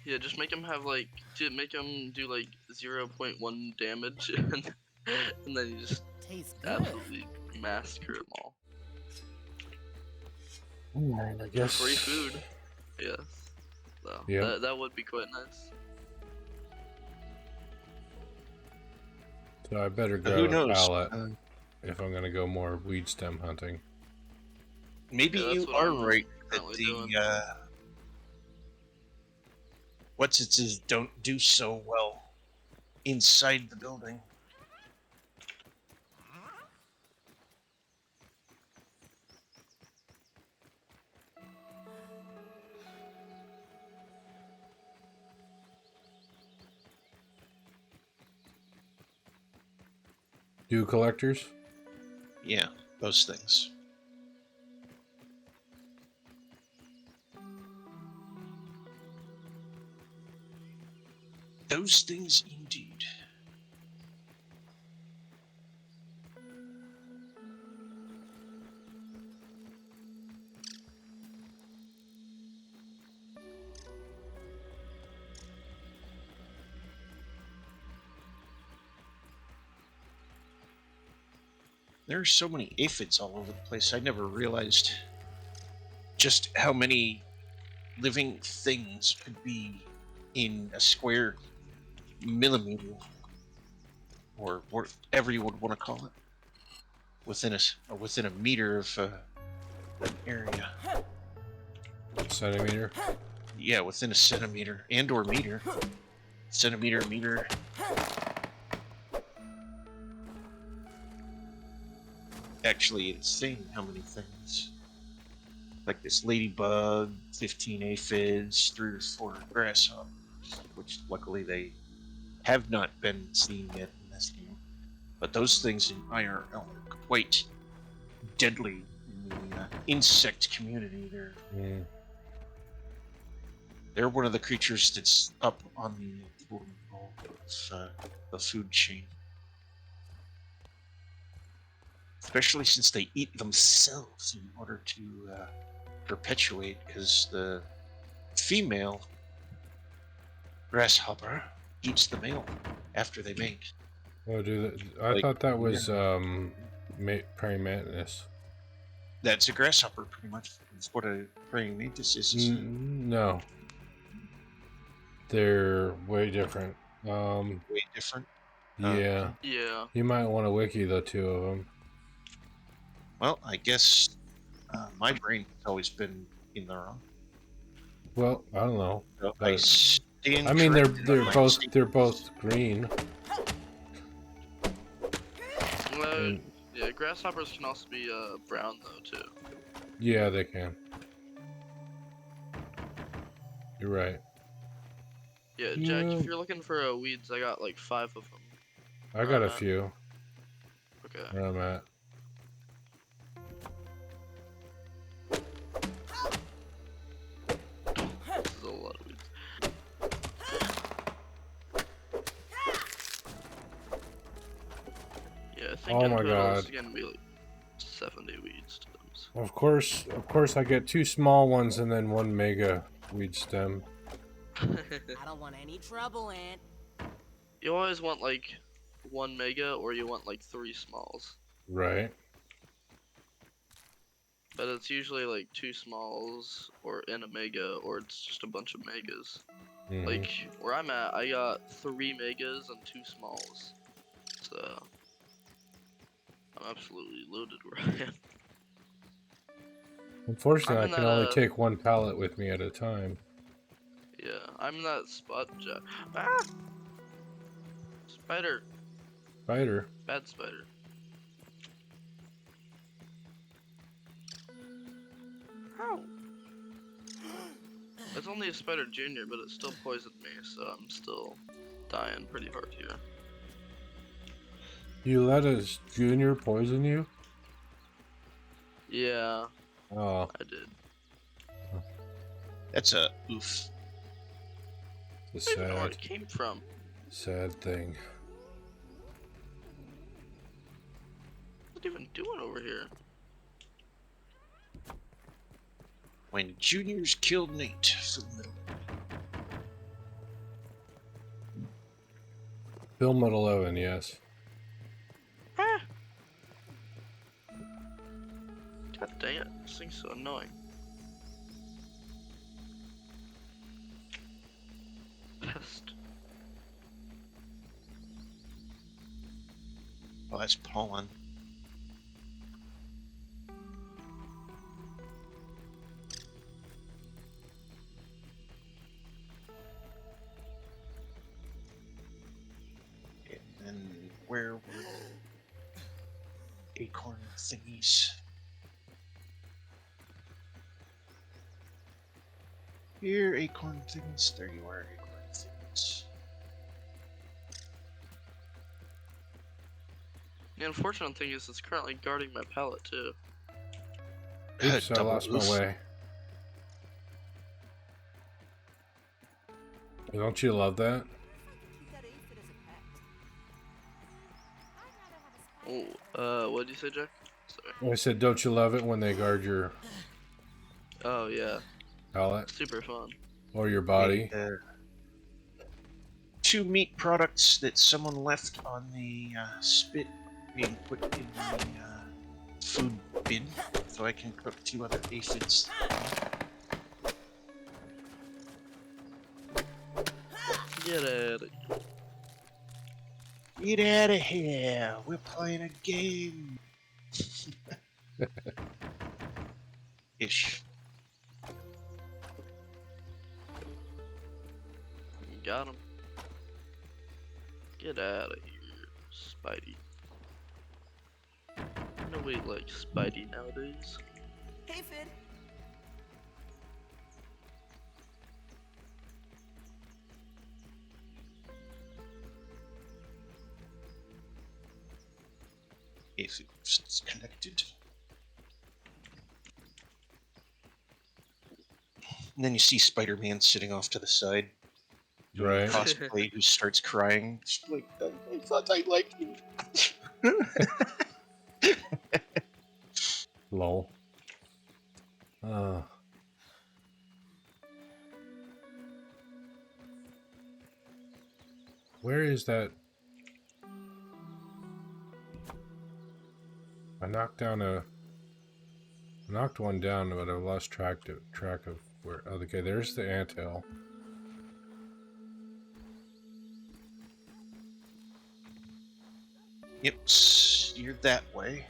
Yeah, just make them have like, make them do like 0.1 damage, and then you just Tastes good. absolutely massacre them all. I guess. Free food, yes. So Yeah. that would be quite nice. So I better Who grab a knows? pallet if I'm gonna go more weed stem hunting. Maybe Yeah, that's you what are I'm right that currently doing. the what's it says don't do so well inside the building. Dew collectors? Yeah, those things. Those things indeed. There are so many aphids all over the place. I never realized just how many living things could be in a square millimeter, or whatever you would want to call it, within a meter of an area. Centimeter? Yeah, within a centimeter and or meter. Centimeter, meter. actually insane how many things. Like this ladybug, 15 aphids, 3 or 4 grasshoppers, which luckily they have not been seen yet in this game. But those things in IRL are quite deadly in the insect community. They're one of the creatures that's up on the totem pole of the food chain. Especially since they eat themselves in order to perpetuate, because the female grasshopper eats the male after they mate. Oh, I Like, thought that was praying mantis. That's a grasshopper, pretty much. That's what a praying mantis is. Isn't it? No, they're way different. Way different. Yeah. Yeah. You might want to wiki the two of them. Well, I guess my brain has always been in the wrong. Well, I don't know. So But- I stand I mean, corrected on my mistake. they're both green. Well, yeah, grasshoppers can also be brown though too. Yeah, they can. You're right. Yeah, Jack, Yeah. if you're looking for weeds, I got like 5 of them. I got a Uh-huh. few Okay. where I'm at. This is a lot of weeds. Yeah, I think Oh in my total it's God. gonna be like 70 weed stems. Of course, I get 2 small ones and then 1 mega weed stem. I don't want any trouble, Aunt. You always want like 1 mega or you want like 3 smalls. Right. But it's usually like 2 smalls or in a mega or it's just a bunch of megas. Mhm. Like where I'm at, I got 3 megas and 2 smalls. So I'm absolutely loaded where I am. Unfortunately, I'm I in can only the- take 1 pallet with me at a time. Yeah, I'm in that spot, Jack. Ah! Spider! Spider. Bad spider. Ow! It's only a spider junior, but it still poisoned me, so I'm still dying pretty hard here. You let a junior poison you? Yeah, Oh, I did. That's a oof. it's I a don't even know where sad, it came from. sad thing. What's it even doing over here? When juniors killed Nate for the middle. Film at 11, yes. Ah! God dang it, this thing's so annoying. Pest. Oh, that's pollen. And then where were the acorn thingies? Here, acorn things. There you are, acorn things. The unfortunate thing is it's currently guarding my pallet too. Oops, I Double lost my oof. way. Don't you love that? Keep that aphid as a pet. Oh, what'd you say, Jack? Sorry. I said, don't you love it when they guard your Oh yeah, pallet super fun. or your body? Two meat products that someone left on the spit being put in the food bin, so I can cook 2 other aphids. Get out of here. Get out of here! We're playing a game. Ish. Got him. Get out of here, Spidey. kind of weight like Spidey nowadays. Hey, Fid. If it's connected. And then you see Spider-Man sitting off to the side. Doing Right. cosplay, who starts crying. Just like, I thought I liked you. Lol. Where is that? I knocked one down, but I lost track of where. Okay, there's the anthill. Yep, steer that way.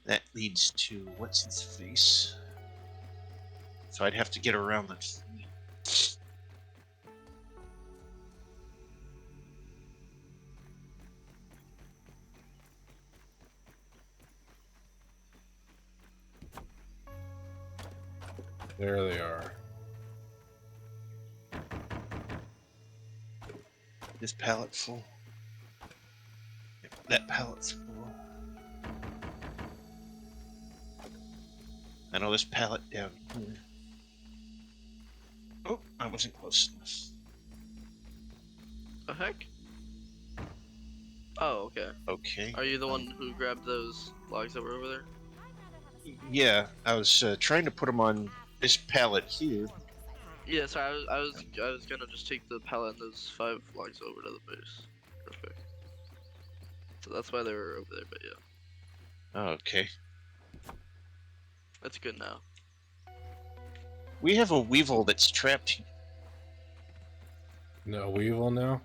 That leads to what's his face. So I'd have to get around the tree. There they are. This pallet full. Yep, that pallet's full. I know this pallet down here. Oh, I wasn't close enough. The heck? Oh, okay. Okay. Are you the one who grabbed those logs that were over there? Yeah, I was trying to put them on this pallet here. Yeah, sorry, I was gonna just take the pallet and those 5 logs over to the base. Perfect. So that's why they were over there, but yeah. Oh, okay. That's good now. We have a weevil that's trapped here. No weevil now.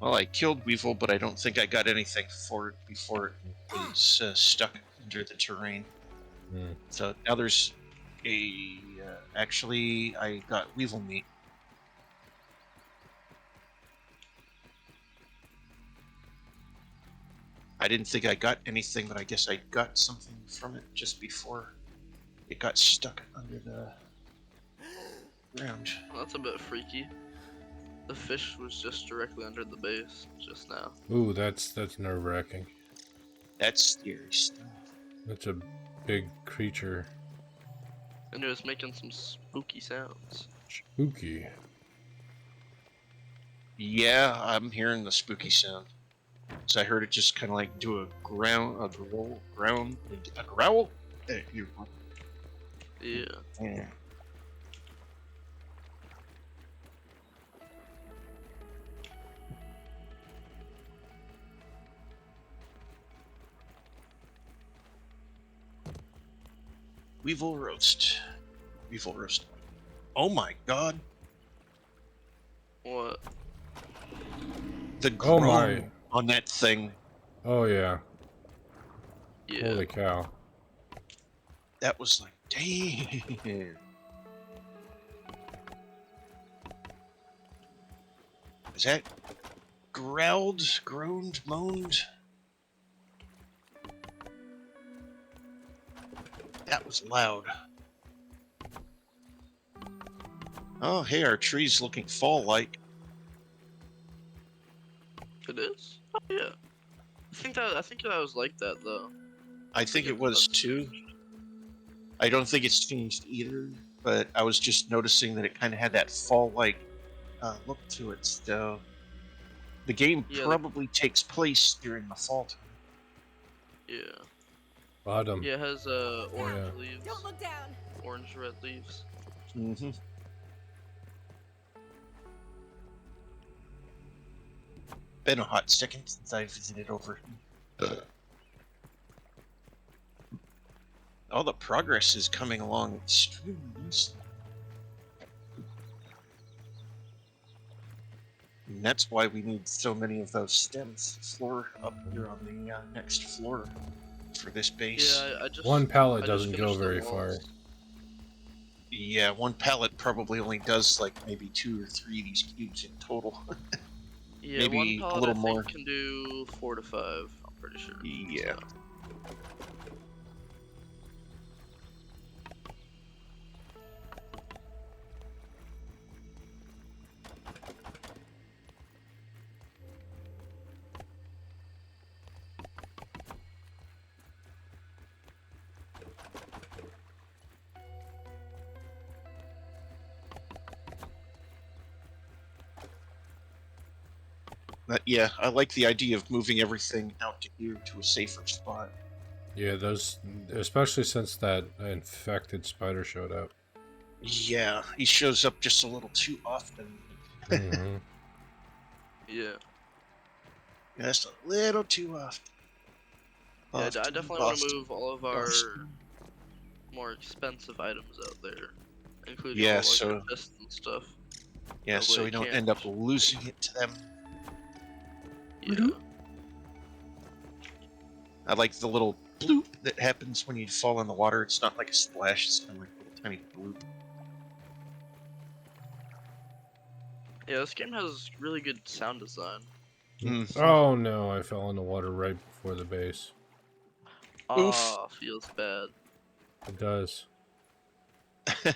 Well, I killed weevil, but I don't think I got anything for it before it was stuck under the terrain. Hmm. So now there's a... actually, I got weevil meat. I didn't think I got anything, but I guess I got something from it just before it got stuck under the ground. Well, that's a bit freaky. The fish was just directly under the base just now. Ooh, that's nerve-wracking. That's scary stuff. That's a big creature. And it was making some spooky sounds. Spooky. Yeah, I'm hearing the spooky sound. So I heard it just kind of like do a growl. There you go. Yeah. Yeah. Weevil roast. Weevil roast. Oh my god. What? The Oh groan my. on that thing. Oh yeah. Yeah. Holy cow. That was like, dang. Is that growled, groaned, moaned? That was loud. Oh, hey, our tree's looking fall-like. It is? Oh yeah. I think that was like that though. I think it was too. I don't think it's changed either, but I was just noticing that it kind of had that fall-like look to it. So the game Yeah, probably takes place during the fall time. Yeah. Bottom. Yeah, it has orange Yeah. leaves. Don't look down. Orange red leaves. Mm-hmm. Been a hot second since I visited over here. All the progress is coming along extremely nicely. And that's why we need so many of those stems. Floor up here on the next floor for this base. Yeah, I just One pallet I just doesn't go finished the very far. walls. Yeah, one pallet probably only does like maybe 2 or 3 of these cubes in total. Yeah, one Maybe a pallet little I more. think can do 4 to 5. I'm pretty sure. Yeah. So. But yeah, I like the idea of moving everything out to here to a safer spot. Yeah, those, especially since that infected spider showed up. Yeah, he shows up just a little too often. Hmm. Yeah. Just a little too often. Yeah, I Often, definitely want to Boston, move all of our Boston. more expensive items out there, including Yeah, all of like so our chests and stuff. yeah, That so way we it don't can't. end up losing it to them. Yeah. I like the little bloop that happens when you fall in the water. It's not like a splash; it's kind of like a little tiny bloop. Yeah, this game has really good sound design. Mm. Oh no, I fell in the water right before the base. Oof. Ah, feels bad. It does. I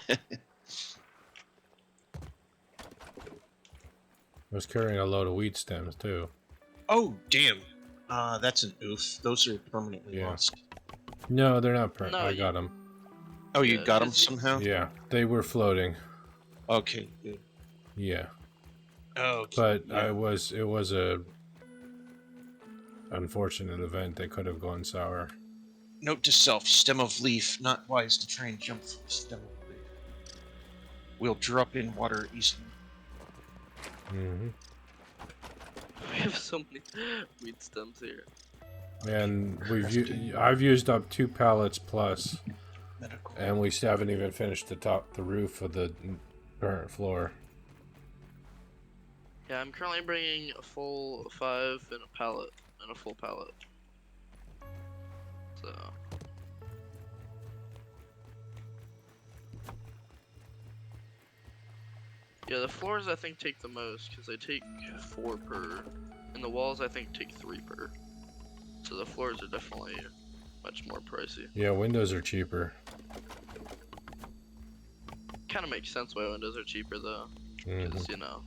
was carrying a load of wheat stems too. Oh damn! That's an oof. Those are permanently Yeah. lost. No, they're not. No, I you- got them. Oh, you Yeah, got them 'cause you- somehow. Yeah, they were floating. Okay, good. Yeah, Okay. but yeah. It was a unfortunate event. They could have gone sour. Note to self: stem of leaf. Not wise to try and jump from stem of leaf. We'll drop in water easily. Hmm. We have so many weed stems here. And I've used up 2 pallets plus, Medical. and we still haven't even finished the roof of the current floor. Yeah, I'm currently bringing a full 5 and a pallet and a full pallet. So. Yeah, the floors I think take the most because they take 4 per, and the walls I think take 3 per. So the floors are definitely much more pricey. Yeah, windows are cheaper. Kind of makes sense why windows are cheaper though, Hmm. because you know,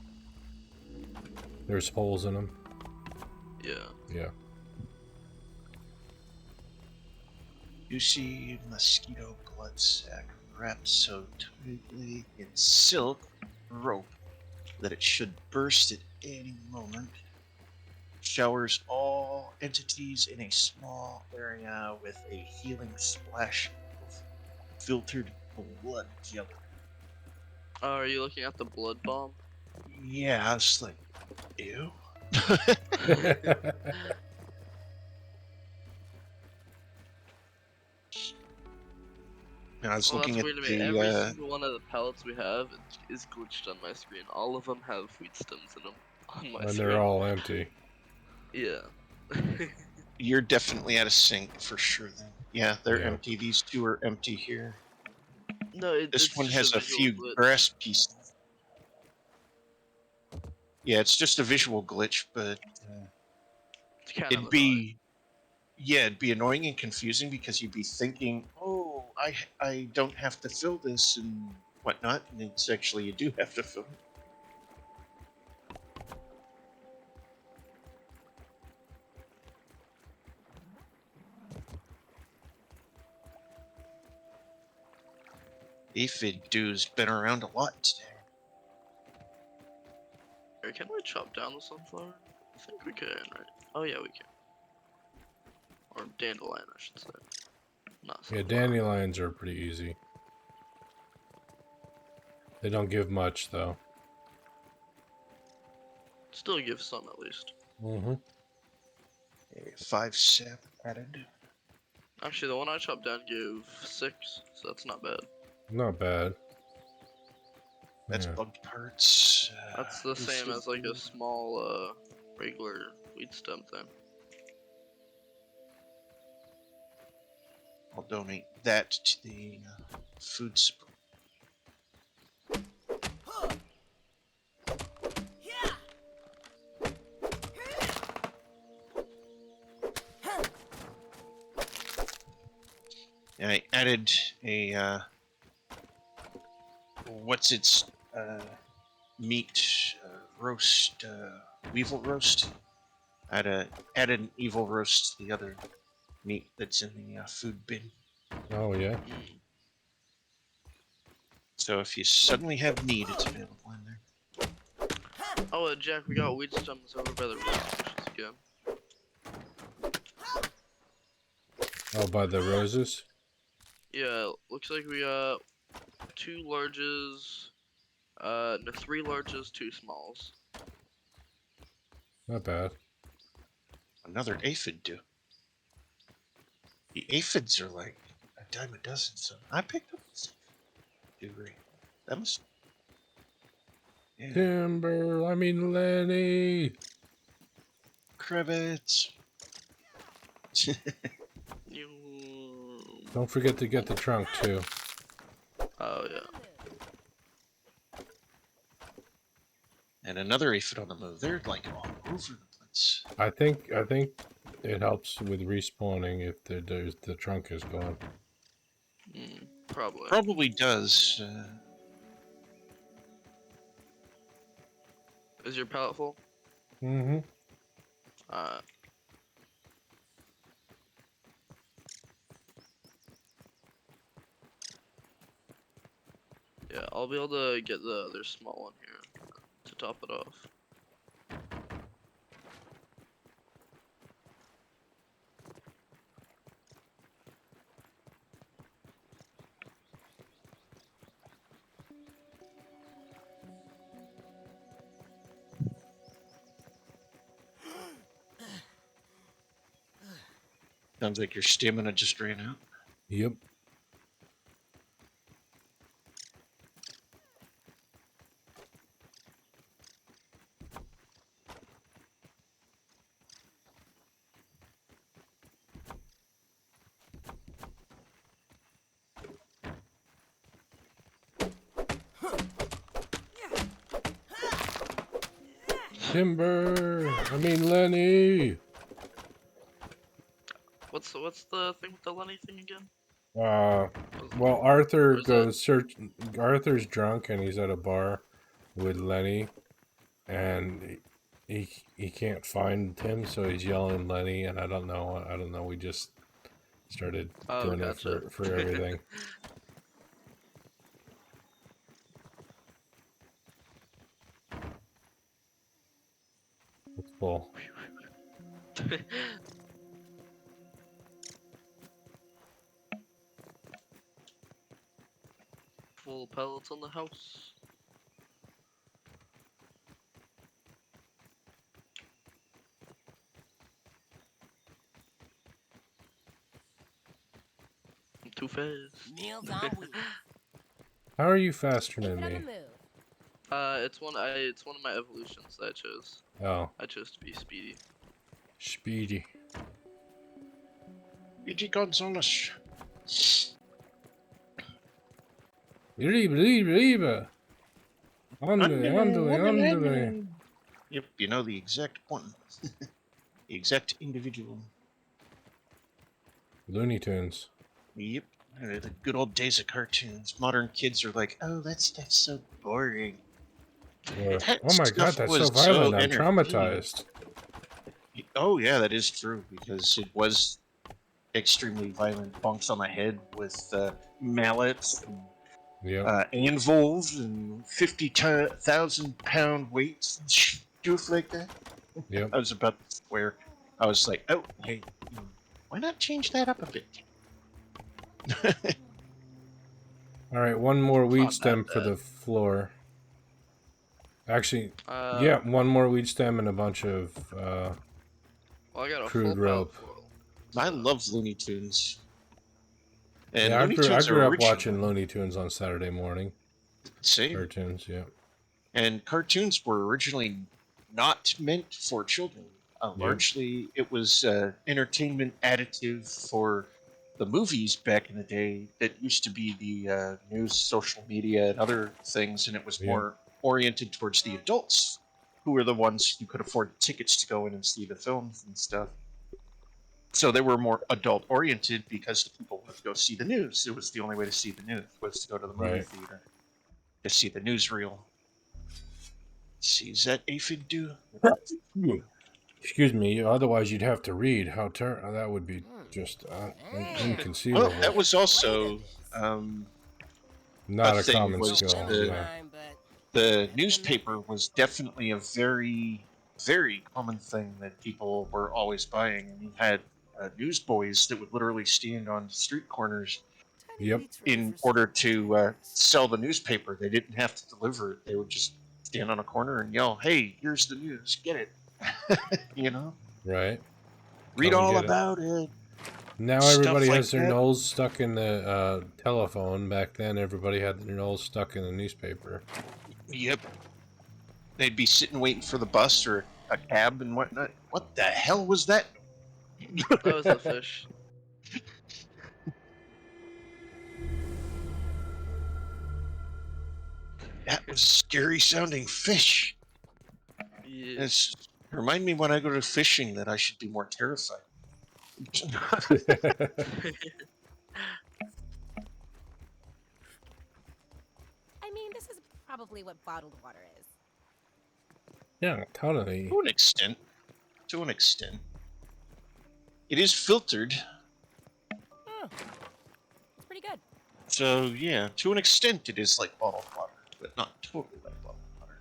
There's holes in them. yeah. Yeah. You see mosquito blood sac wrapped so tightly in silk rope that it should burst at any moment. Showers all entities in a small area with a healing splash of filtered blood jelly. Oh, are you looking at the blood bomb? Yeah, I was like, ew. And I was Well, looking that's at weird to me. Every single one of the pellets we have is glitched on my screen. All of them have wheat stems in them on my And screen. they're all empty. Yeah. You're definitely out of sync for sure then. Yeah, they're Yeah. empty. These 2 are empty here. No, This it's one just has a visual few glitch. grass pieces. Yeah, it's just a visual glitch, but It's kind of it'd annoying. be it'd be annoying and confusing because you'd be thinking, "Oh, I don't have to fill this and whatnot," and it's actually you do have to fill it. Aphid dude's been around a lot today. Or can we chop down the sunflower? I think we can, right? Oh yeah, we can. Or dandelion, I should say. Not Yeah, sunflower. dandelions are pretty easy. They don't give much though. Still give some at least. Mm-hmm. 5 sap added. Actually, the one I chopped down gave 6, so that's not bad. Not bad. That's Yeah. bugged parts. That's the this same is as like a the- small, regular wheat stem thing. I'll donate that to the food supply. And I added a what's its meat roast, weevil roast. Added an evil roast to the other meat that's in the food bin. Oh yeah. Mm. So if you suddenly have need, it's available in there. Oh, Jack, we got weed stems over by the roof, which is good. Oh, by the roses. Yeah, looks like we got 2 larges, no, 3 larges, 2 smalls. Not bad. Another aphid do. The aphids are like a dime a dozen, so I picked up this aphid. That must. Yeah. Timber. I mean Lenny. Cravats. You... Don't forget to get the trunk too. Oh, yeah. And another aphid on the move. They're like all over the place. I think it helps with respawning if the trunk is gone. Probably. Probably does. Is your pallet full? Mm-hmm. Yeah, I'll be able to get the other small one here to top it off. Sounds like your stamina just ran out. Yep. Timber. I mean Lenny. What's the thing with the Lenny thing again? Well, Arthur Or is goes search. Arthur's drunk and he's at a bar with Lenny, and he can't find him, so he's yelling Lenny. And I don't know. We just started doing gotcha. it for everything. It's full. Full pellets on the house. I'm too fast. Meals on wheels. How are you faster Make than it on the me? move. It's one of my evolutions that I chose. Oh, I chose to be speedy. speedy. E.G. Gonzalez. Riba. Andale. Yep, you know the exact one. The exact individual. Looney Tunes. Yep. The good old days of cartoons. Modern kids are like, oh, that stuff's so boring. Or, That oh my god, stuff that's was so violent. I'm entertaining. traumatized. Oh, yeah, that is true, because it was extremely violent. Bonks on the head with mallets and Yep. anvils and 50,000 pound weights and stuff like that. Yep. I was about to swear. I was like, oh, hey, why not change that up a bit? All right, one more weed Not stem that for bad. the floor. Actually, Uh, yeah, one more weed stem and a bunch of Well, I got a crude full rope. pallet full. I love Looney Tunes. And Yeah, I Looney grew Tunes are up original. watching Looney Tunes on Saturday morning. Same. Cartoons, yeah. And cartoons were originally not meant for children. Largely, it was entertainment additive for the movies back in the day that used to be the news, social media, and other things, and it was Yeah. more oriented towards the adults who were the ones who could afford tickets to go in and see the films and stuff. So they were more adult oriented because the people would go see the news. It was the only way to see the news was to go to the movie Right. theater to see the newsreel. Let's see, is that aphid do? Excuse me. Otherwise, you'd have to read. That would be just inconceivable. Well, that was also Not a a thing common was skill. the- Yeah. the newspaper was definitely a very, very common thing that people were always buying. And you had newsboys that would literally stand on street corners Yep. in order to sell the newspaper. They didn't have to deliver it. They would just stand on a corner and yell, "Hey, here's the news. Get it." You know? Right. Read Come and all get it. about it. Now Stuff everybody like has their that. nose stuck in the telephone. Back then, everybody had their nose stuck in the newspaper. Yep. They'd be sitting waiting for the bus or a cab and whatnot. What the hell was that? That was a fish. That was a scary sounding fish. Yeah. It's, remind me when I go to fishing that I should be more terrified. I mean, this is probably what bottled water is. Yeah, totally. To an extent. To an extent. It is filtered. Oh, it's pretty good. So, yeah, to an extent it is like bottled water, but not totally like bottled water.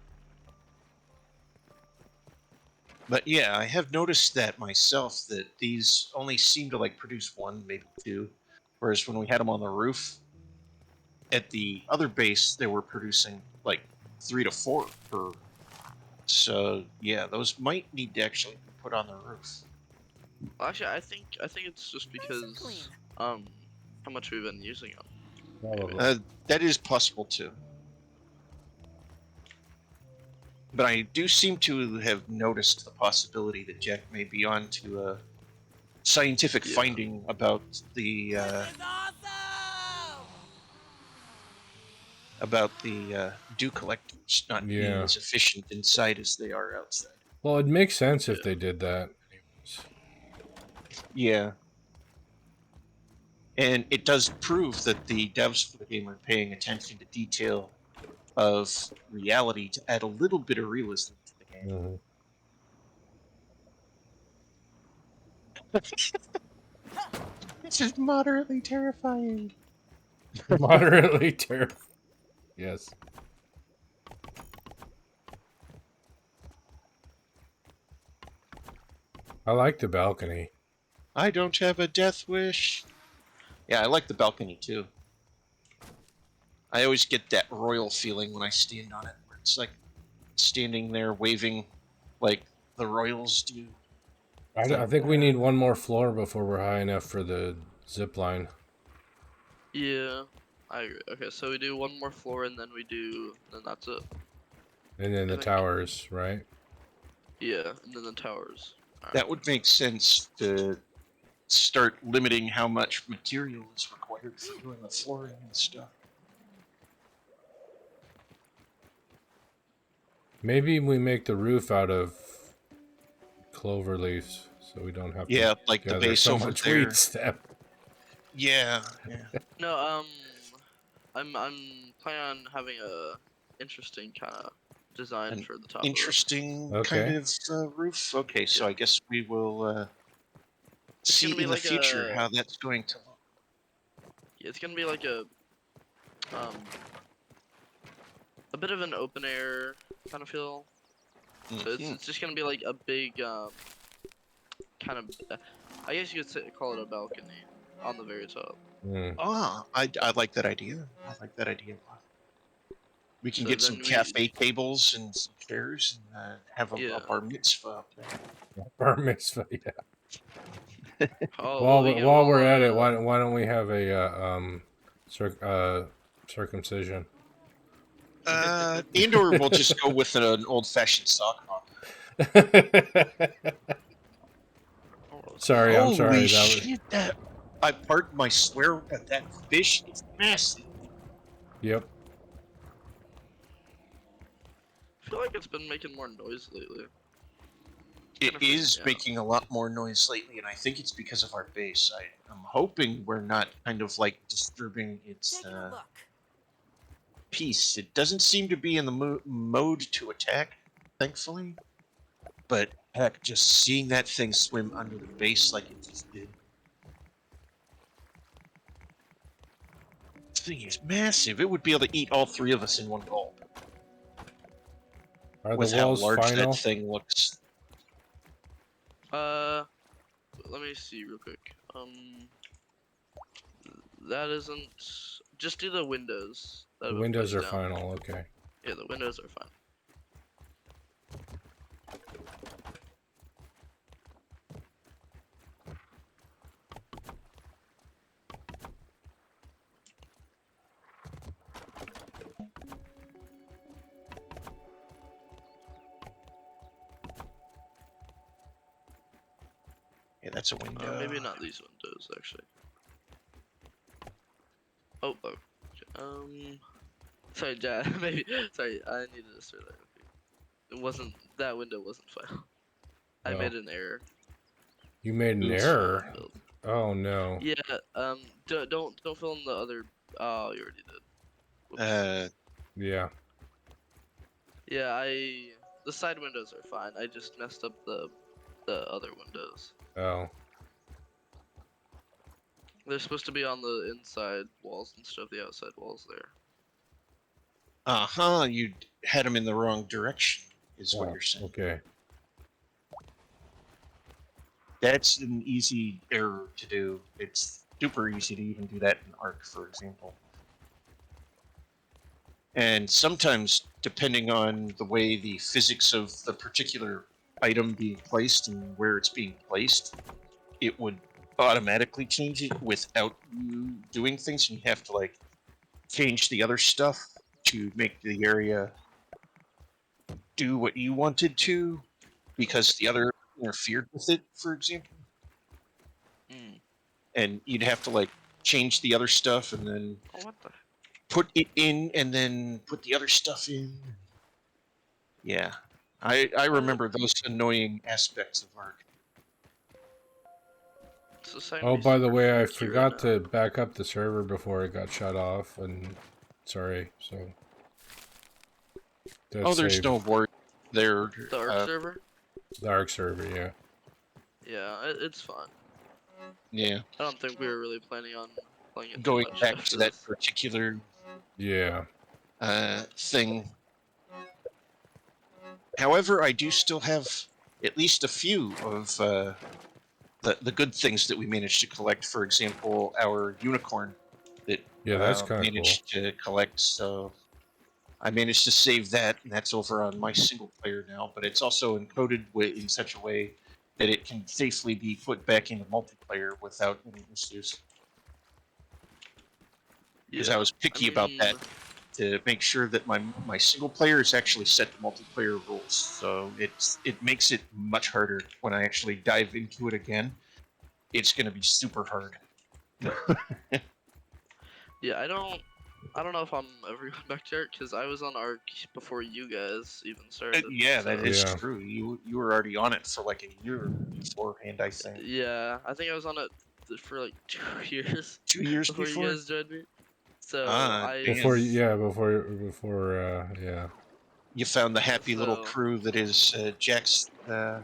But yeah, I have noticed that myself, that these only seem to like produce one, maybe two. Whereas when we had them on the roof, at the other base, they were producing like 3 to 4 per. So yeah, those might need to actually be put on the roof. Well, actually, I think it's just because how much we've been using them. Probably. That is possible too. But I do seem to have noticed the possibility that Jack may be on to a scientific Yeah. finding about the This is awesome! dew collectors not being Yeah. as efficient inside as they are outside. Well, it makes sense if they did that. Yeah. And it does prove that the devs for the game are paying attention to detail of reality to add a little bit of realism to the game. This is moderately terrifying. Moderately terrible. Yes. I like the balcony. I don't have a death wish. Yeah, I like the balcony too. I always get that royal feeling when I stand on it, where it's like standing there waving like the royals do. I think we need one more floor before we're high enough for the zip line. Yeah, I agree. Okay, so we do one more floor and then that's it. And then the I think- towers, right? Yeah, and then the towers. Alright. That would make sense to start limiting how much material is required for doing the flooring and stuff. Maybe we make the roof out of clover leaves so we don't have to Yeah, like the gather base so over much there. weed step. Yeah, yeah. No, I'm planning on having a interesting kind of design An for the top. Interesting Okay. kind of roof. Okay, so I guess we will see gonna be in the like future a- how that's going to look. Yeah, it's gonna be like a bit of an open air kind of feel. So Mhm. it's just gonna be like a big kind of, I guess you could call it a balcony on the very top. Mm. Ah, I like that idea. I like that idea a lot. We can So get some then we- cafe tables and some chairs and have a Yeah. bar mitzvah up there. Bar mitzvah, yeah. Oh, While, we we- can- while we're at it, why don't we have a circumcision? And/or we'll just go with an old-fashioned sock hop. Sorry, I'm sorry. Holy That was, shit! I pardon my swear, but that fish is massive. yep. I feel like it's been making more noise lately. It Kinda freaking is me out. making a lot more noise lately, and I think it's because of our base. I'm hoping we're not kind of like disturbing its Taking a look. peace. It doesn't seem to be in the mode to attack, thankfully. But heck, just seeing that thing swim under the base like it just did. This thing is massive. It would be able to eat all three of us in one gulp. Are the With how walls large that final? thing looks. Let me see real quick. That isn't. Just do the windows. The That'll windows put are it down. final. Okay. Yeah, the windows are fine. Yeah, that's a window. Maybe not these windows actually. Oh, okay. Sorry, Jad. Maybe. Sorry, I needed to start that. Okay. It wasn't. That window wasn't final. I Oh. made an error. You made an Oof. error. Build. Oh no. Yeah. Don't fill in the other. Oh, you already did. Whoops. Yeah. Yeah, the side windows are fine. I just messed up the other windows. Oh. They're supposed to be on the inside walls instead of the outside walls there. Uh-huh, you had them in the wrong direction, is what Oh, you're saying. okay. That's an easy error to do. It's super easy to even do that in Arc, for example. And sometimes, depending on the way the physics of the particular item being placed and where it's being placed, it would automatically change it without you doing things, and you have to like change the other stuff to make the area do what you wanted to, because the other interfered with it, for example. Mm. And you'd have to like change the other stuff and then Oh, what the? put it in and then put the other stuff in. Yeah. I remember those annoying aspects of Arc. Oh, by the way, I Right forgot now. to back up the server before it got shut off, and sorry. So. Oh, there's no worry there. The Arc server? The Arc server, yeah. Yeah, it's fine. Yeah. I don't think we were really planning on playing it too Going much back after to that this. particular Yeah. thing. However, I do still have at least a few of the good things that we managed to collect. For example, our unicorn that Yeah, that's kind of cool. managed to collect. So I managed to save that, and that's over on my single player now. But it's also encoded in such a way that it can safely be put back into multiplayer without any issues. Because I was picky about that, to make sure that my single player is actually set to multiplayer rules. So it makes it much harder when I actually dive into it again. It's going to be super hard. Yeah, I don't know if I'm ever going back to Arc because I was on Arc before you guys even started. Yeah, that is Yeah. true. You were already on it for like a year beforehand, I think. Yeah, I think I was on it for like 2 years 2 years before you guys joined me. So damn. Before, yeah, yeah. You found the happy little So- crew that is Jack's. How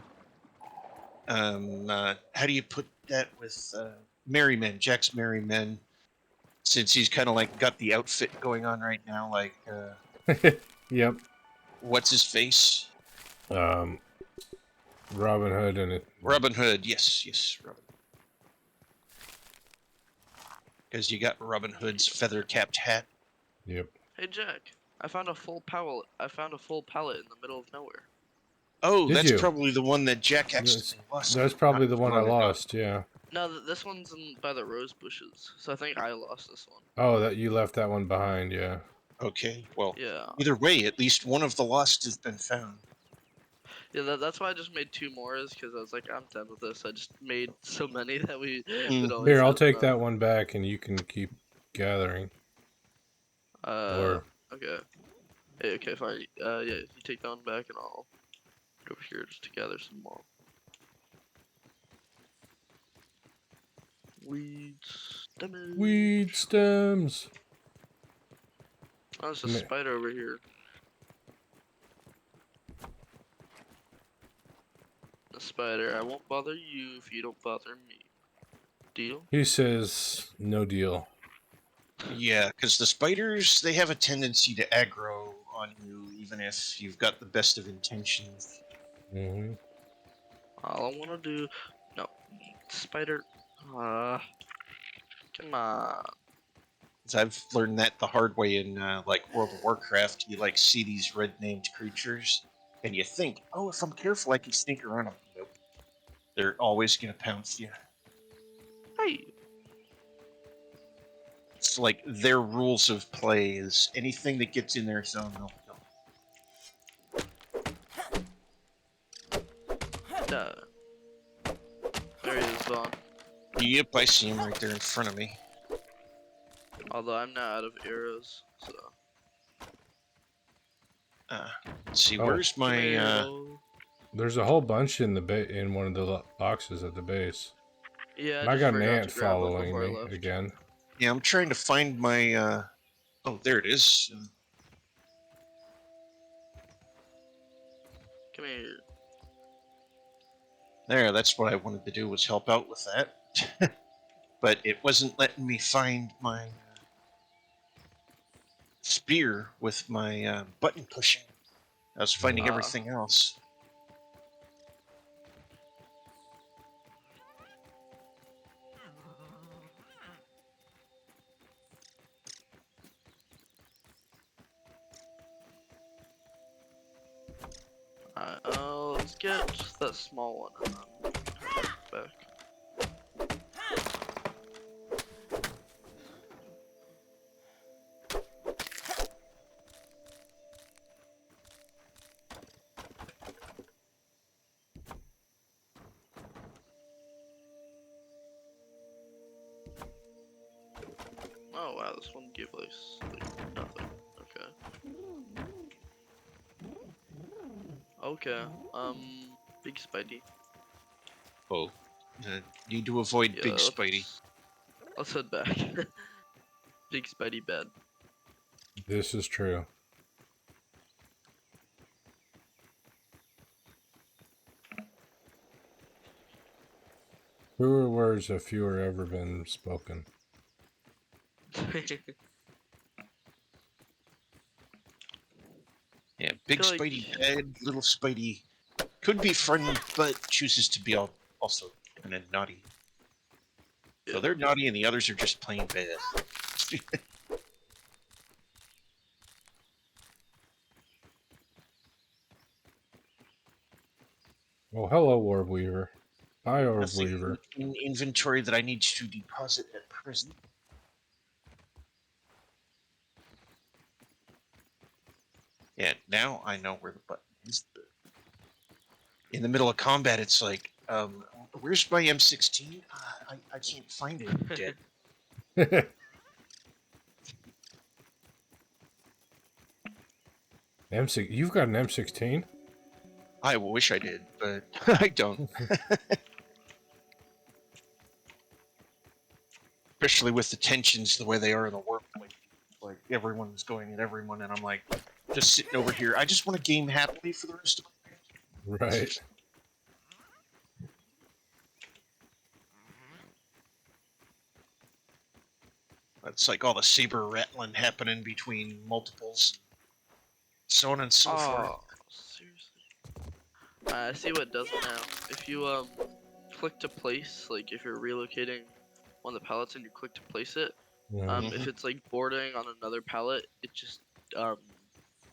do you put that with merry men? Jack's merry men. Since he's kind of like got the outfit going on right now, like Yep. what's his face? Robin Hood and it. Robin Hood. Yes, Robin. Because you got Robin Hood's feather-capped hat. Yep. Hey Jack, I found a full pallet. I found a full pallet in the middle of nowhere. Oh, Did that's you? probably the one that Jack accidentally lost. That's probably the Not one I that got- lost. Yeah. No, this one's by the rose bushes. So I think I lost this one. Oh, that you left that one behind. Yeah. Okay, well, Yeah. either way, at least one of the lost has been found. Yeah, that's why I just made 2 more, is because I was like, I'm done with this. I just made so many that we Mm. would always Here, I'll have take enough. that one back, and you can keep gathering. Or Okay. Hey, okay, fine. Yeah, you take that one back, and I'll go over here just to gather some more. Weeds. Damage. Weed stems. Oh, there's a Ma- spider over here. A spider. I won't bother you if you don't bother me. Deal? He says, no deal. Yeah, because the spiders, they have a tendency to aggro on you, even if you've got the best of intentions. Hmm. All I wanna do. No. Spider. Come on. 'Cause I've learned that the hard way in like World of Warcraft. You like see these red named creatures, and you think, oh, if I'm careful, I can sneak around them. Nope. They're always gonna pounce you. Hey. It's like their rules of play is anything that gets in their zone, they'll kill. Duh. There he is, Vaughn. Yep, I see him right there in front of me. Although I'm now out of arrows, so. Let's see, Oh. where's my There's a whole bunch in in one of the boxes at the base. Yeah, And I just got an forgot ant to grab one following before I me left. again. Yeah, I'm trying to find my oh, there it is. Come here. There, that's what I wanted to do, was help out with that. But it wasn't letting me find my spear with my button pushing. I was finding Ah. everything else. Alright, let's get that small one and then back. Oh wow, this one gave us like nothing. Okay. Okay, Big Spidey. Oh, need to avoid Yeah, Big Spidey. Let's head back. Big Spidey bad. This is true. Truer words have fewer ever been spoken. Yeah, Big feel like- Spidey bad, little Spidey could be friendly, but chooses to be also kind of naughty. So Yeah. they're naughty, and the others are just plain bad. Oh, hello, Orb Weaver. Hi, Orb Nothing Weaver. in inventory that I need to deposit at present. Yeah, now I know where the button is. In the middle of combat, it's like, where's my M16? I can't find it. Dead. M6. You've got an M16? I wish I did, but I don't. Especially with the tensions the way they are in the world. Like everyone's going at everyone, and I'm like, just sitting over here. I just want to game happily for the rest of my life. Right. It's like all the saber rattling happening between multiples, so on and so forth. Oh, seriously. I see what does it now. If you click to place, like if you're relocating one of the pallets and you click to place it, Mhm. if it's like boarding on another pallet, it just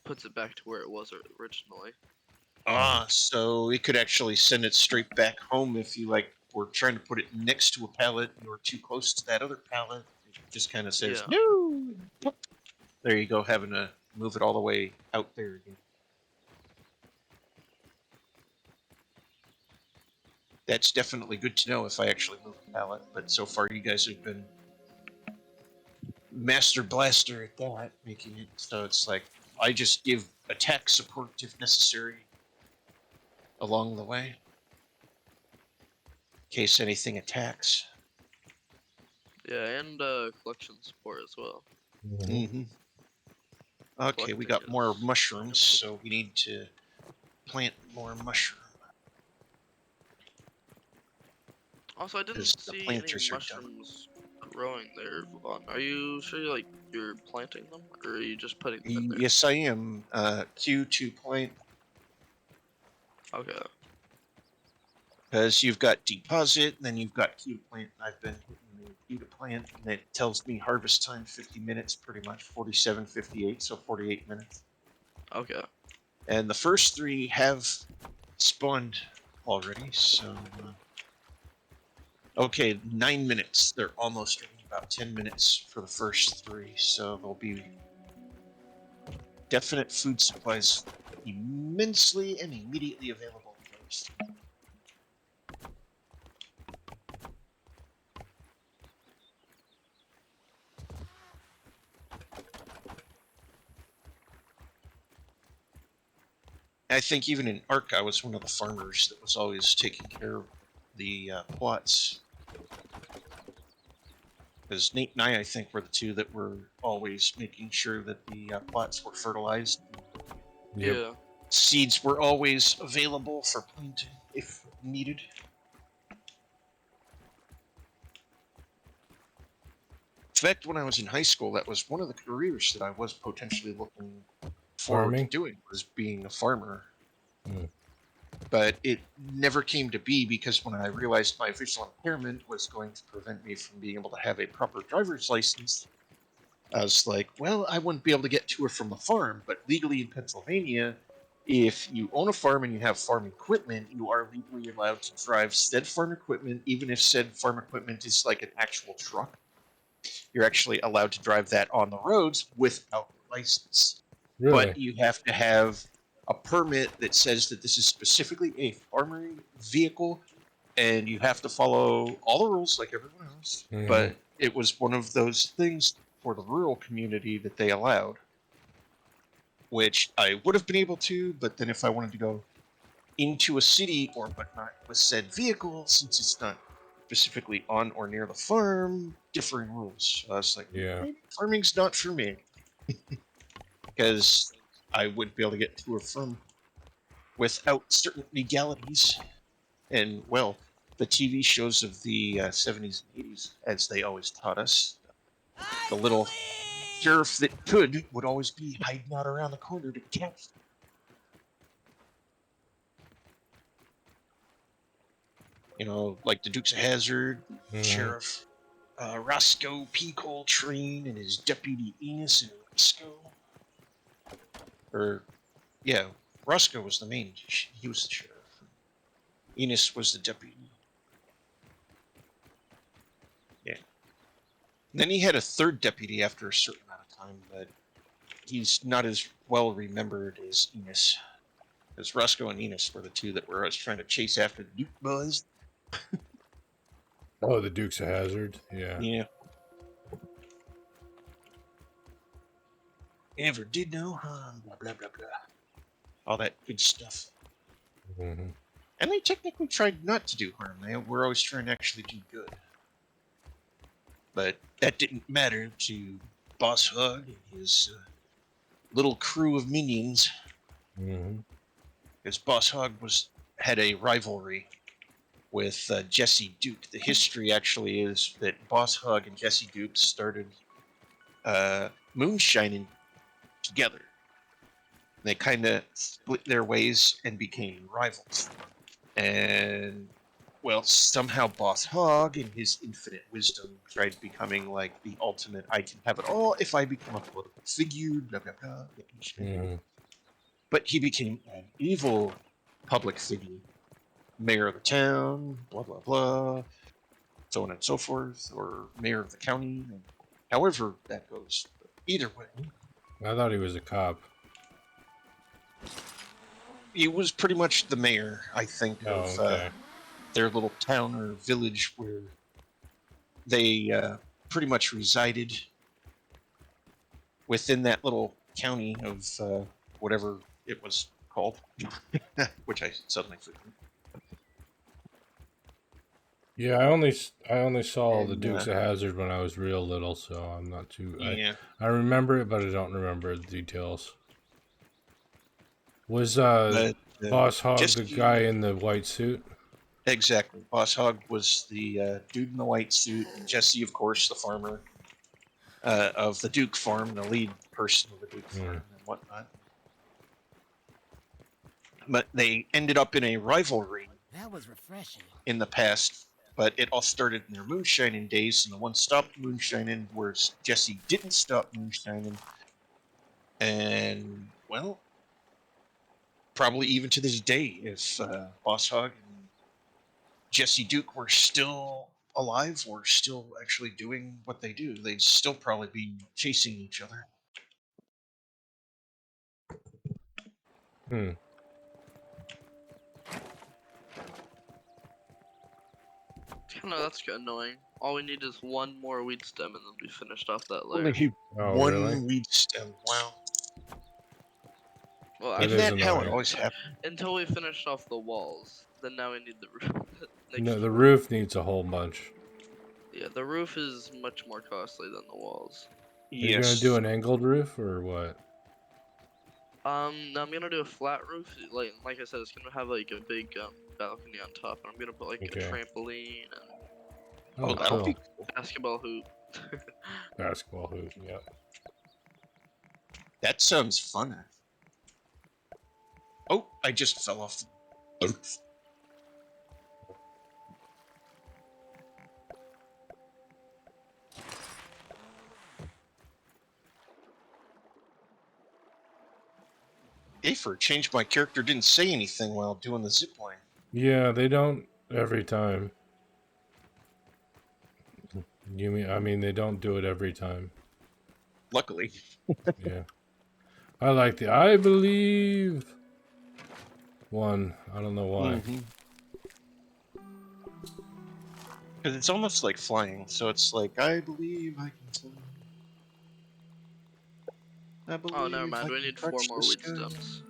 puts it back to where it was originally. So it could actually send it straight back home if you like were trying to put it next to a pallet and you were too close to that other pallet. It just kind of says Yeah. no. There you go, having to move it all the way out there again. That's definitely good to know if I actually move the pallet. But so far, you guys have been master blaster at that, making it so it's like I just give attack support if necessary along the way, in case anything attacks. Yeah, and collection support as well. Mhm. Okay, we got Collecting more is mushrooms, wonderful. so we need to plant more mushroom. Also, I Because didn't the see any planters are done. mushrooms growing there, Vaughn. Are you sure you're planting them, or are you just putting them in there? Yes, I am. Q to plant. Okay. Because you've got deposit, and then you've got Q to plant. I've been hitting the Q to plant, and it tells me harvest time 50 minutes, pretty much 47:58, so 48 minutes. Okay. And the first 3 have spawned already, so okay, 9 minutes. They're almost ready. About 10 minutes for the first 3, so there'll be definite food supplies immensely and immediately available first. I think even in Ark, I was one of the farmers that was always taking care of the plots. Because Nate and I think, were the 2 that were always making sure that the plots were fertilized. Yep. Yeah. Seeds were always available for planting if needed. In fact, when I was in high school, that was one of the careers that I was potentially looking forward to Farming? doing, was being a farmer. Hmm. But it never came to be, because when I realized my visual impairment was going to prevent me from being able to have a proper driver's license, I was like, well, I wouldn't be able to get to or from the farm. But legally in Pennsylvania, if you own a farm and you have farm equipment, you are legally allowed to drive said farm equipment, even if said farm equipment is like an actual truck. You're actually allowed to drive that on the roads without a license. Really? But you have to have a permit that says that this is specifically a farming vehicle, and you have to follow all the rules like everyone else. Mhm. But it was one of those things for the rural community that they allowed, which I would have been able to, but then if I wanted to go into a city or whatnot with said vehicle, since it's not specifically on or near the farm, differing rules. So I was like, Yeah. maybe farming's not for me, because I wouldn't be able to get to or from without certain legalities. And, well, the TV shows of the 70s and 80s, as they always taught us, the little sheriff that could would always be hiding out around the corner to catch them. You know, like the Dukes of Hazzard, Mhm. Sheriff Roscoe P. Coltrane and his deputy Enos and Roscoe. Or, yeah, Roscoe was the main, he was the sheriff. Enos was the deputy. Yeah. And then he had a third deputy after a certain amount of time, but he's not as well remembered as Enos. Because Roscoe and Enos were the 2 that were always trying to chase after the Duke boys. Oh, the Dukes of Hazzard. Yeah. Yeah. Ever did no harm, blah, blah, blah, blah. All that good stuff. Mhm. And they technically tried not to do harm. They were always trying to actually do good. But that didn't matter to Boss Hug and his little crew of minions. Mhm. Because Boss Hog had a rivalry with Jesse Duke. The history actually is that Boss Hog and Jesse Duke started moonshining together. They kind of split their ways and became rivals. And, well, somehow Boss Hog, in his infinite wisdom, tried becoming like the ultimate, I can have it all if I become a political figure, blah, blah, blah. Mhm. But he became an evil public figure. Mayor of the town, blah, blah, blah, so on and so forth, or mayor of the county, however that goes. But either way, I thought he was a cop. he was pretty much the mayor, I think, Oh, of okay. their little town or village where they pretty much resided within that little county of whatever it was called, which I suddenly forgot. Yeah, I only saw the And, Dukes of Hazard when I was real little, so I'm not too. yeah. I remember it, but I don't remember the details. Was But Boss Hog the Jesse, guy in the white suit? exactly. Boss Hog was the dude in the white suit, and Jesse, of course, the farmer of the Duke farm, the lead person of the Duke farm, and whatnot. But they ended up in a rivalry That was refreshing. in the past. But it all started in their moonshining days, and the one stopped moonshining, whereas Jesse didn't stop moonshining. And, well, probably even to this day, if Boss Hog and Jesse Duke were still alive or still actually doing what they do, they'd still probably be chasing each other. Hmm. That's kind of annoying. All we need is one more weed stem and then we finished off that layer. Only Oh, one really? weed stem. Wow. Well, That Isn't is that how it annoying. always happens? until we finished off the walls. Then now we need the roof. No, the roof needs a whole bunch. Yeah, the roof is much more costly than the walls. Are you gonna Yes. do an angled roof or what? No, I'm gonna do a flat roof. Like I said, it's gonna have like a big balcony on top, and I'm gonna put like Okay. a trampoline and Oh, that'll cool. be cool. basketball hoop. Basketball hoop. Yeah. That sounds fun. Oh, I just fell off. Oops. Afer changed my character, didn't say anything while doing the zip line. Yeah, they don't every time. You mean? I mean, they don't do it every time. Luckily. Yeah. I like the I believe one. I don't know why. Because it's almost like flying, so it's like, I believe I can fly. I believe Oh, never mind. I We can need 4 touch more the weed sky. stems.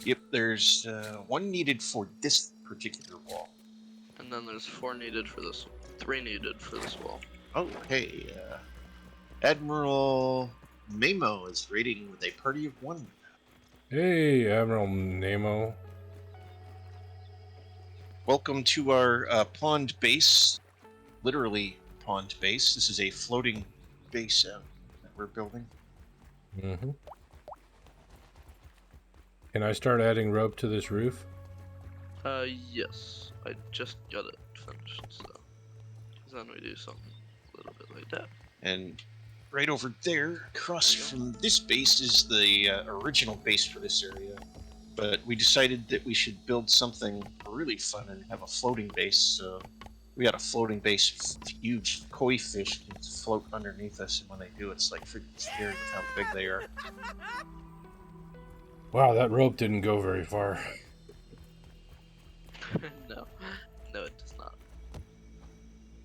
Yep, there's one needed for this particular wall. And then there's 4 needed for this 3 needed for this wall. Oh, hey, Admiral Mamo is raiding with a party of 1. Hey, Admiral Nemo. Welcome to our pond base. Literally pond base. This is a floating base that we're building. Mm-hmm. Can I start adding rope to this roof? Yes. I just got it finished, so. Because then we do something a little bit like that. And right over there, across from this base, is the original base for this area. But we decided that we should build something really fun and have a floating base. So we got a floating base. Huge koi fish can float underneath us, and when they do, it's like freaking scary with how big they are. Wow, that rope didn't go very far. No, it does not.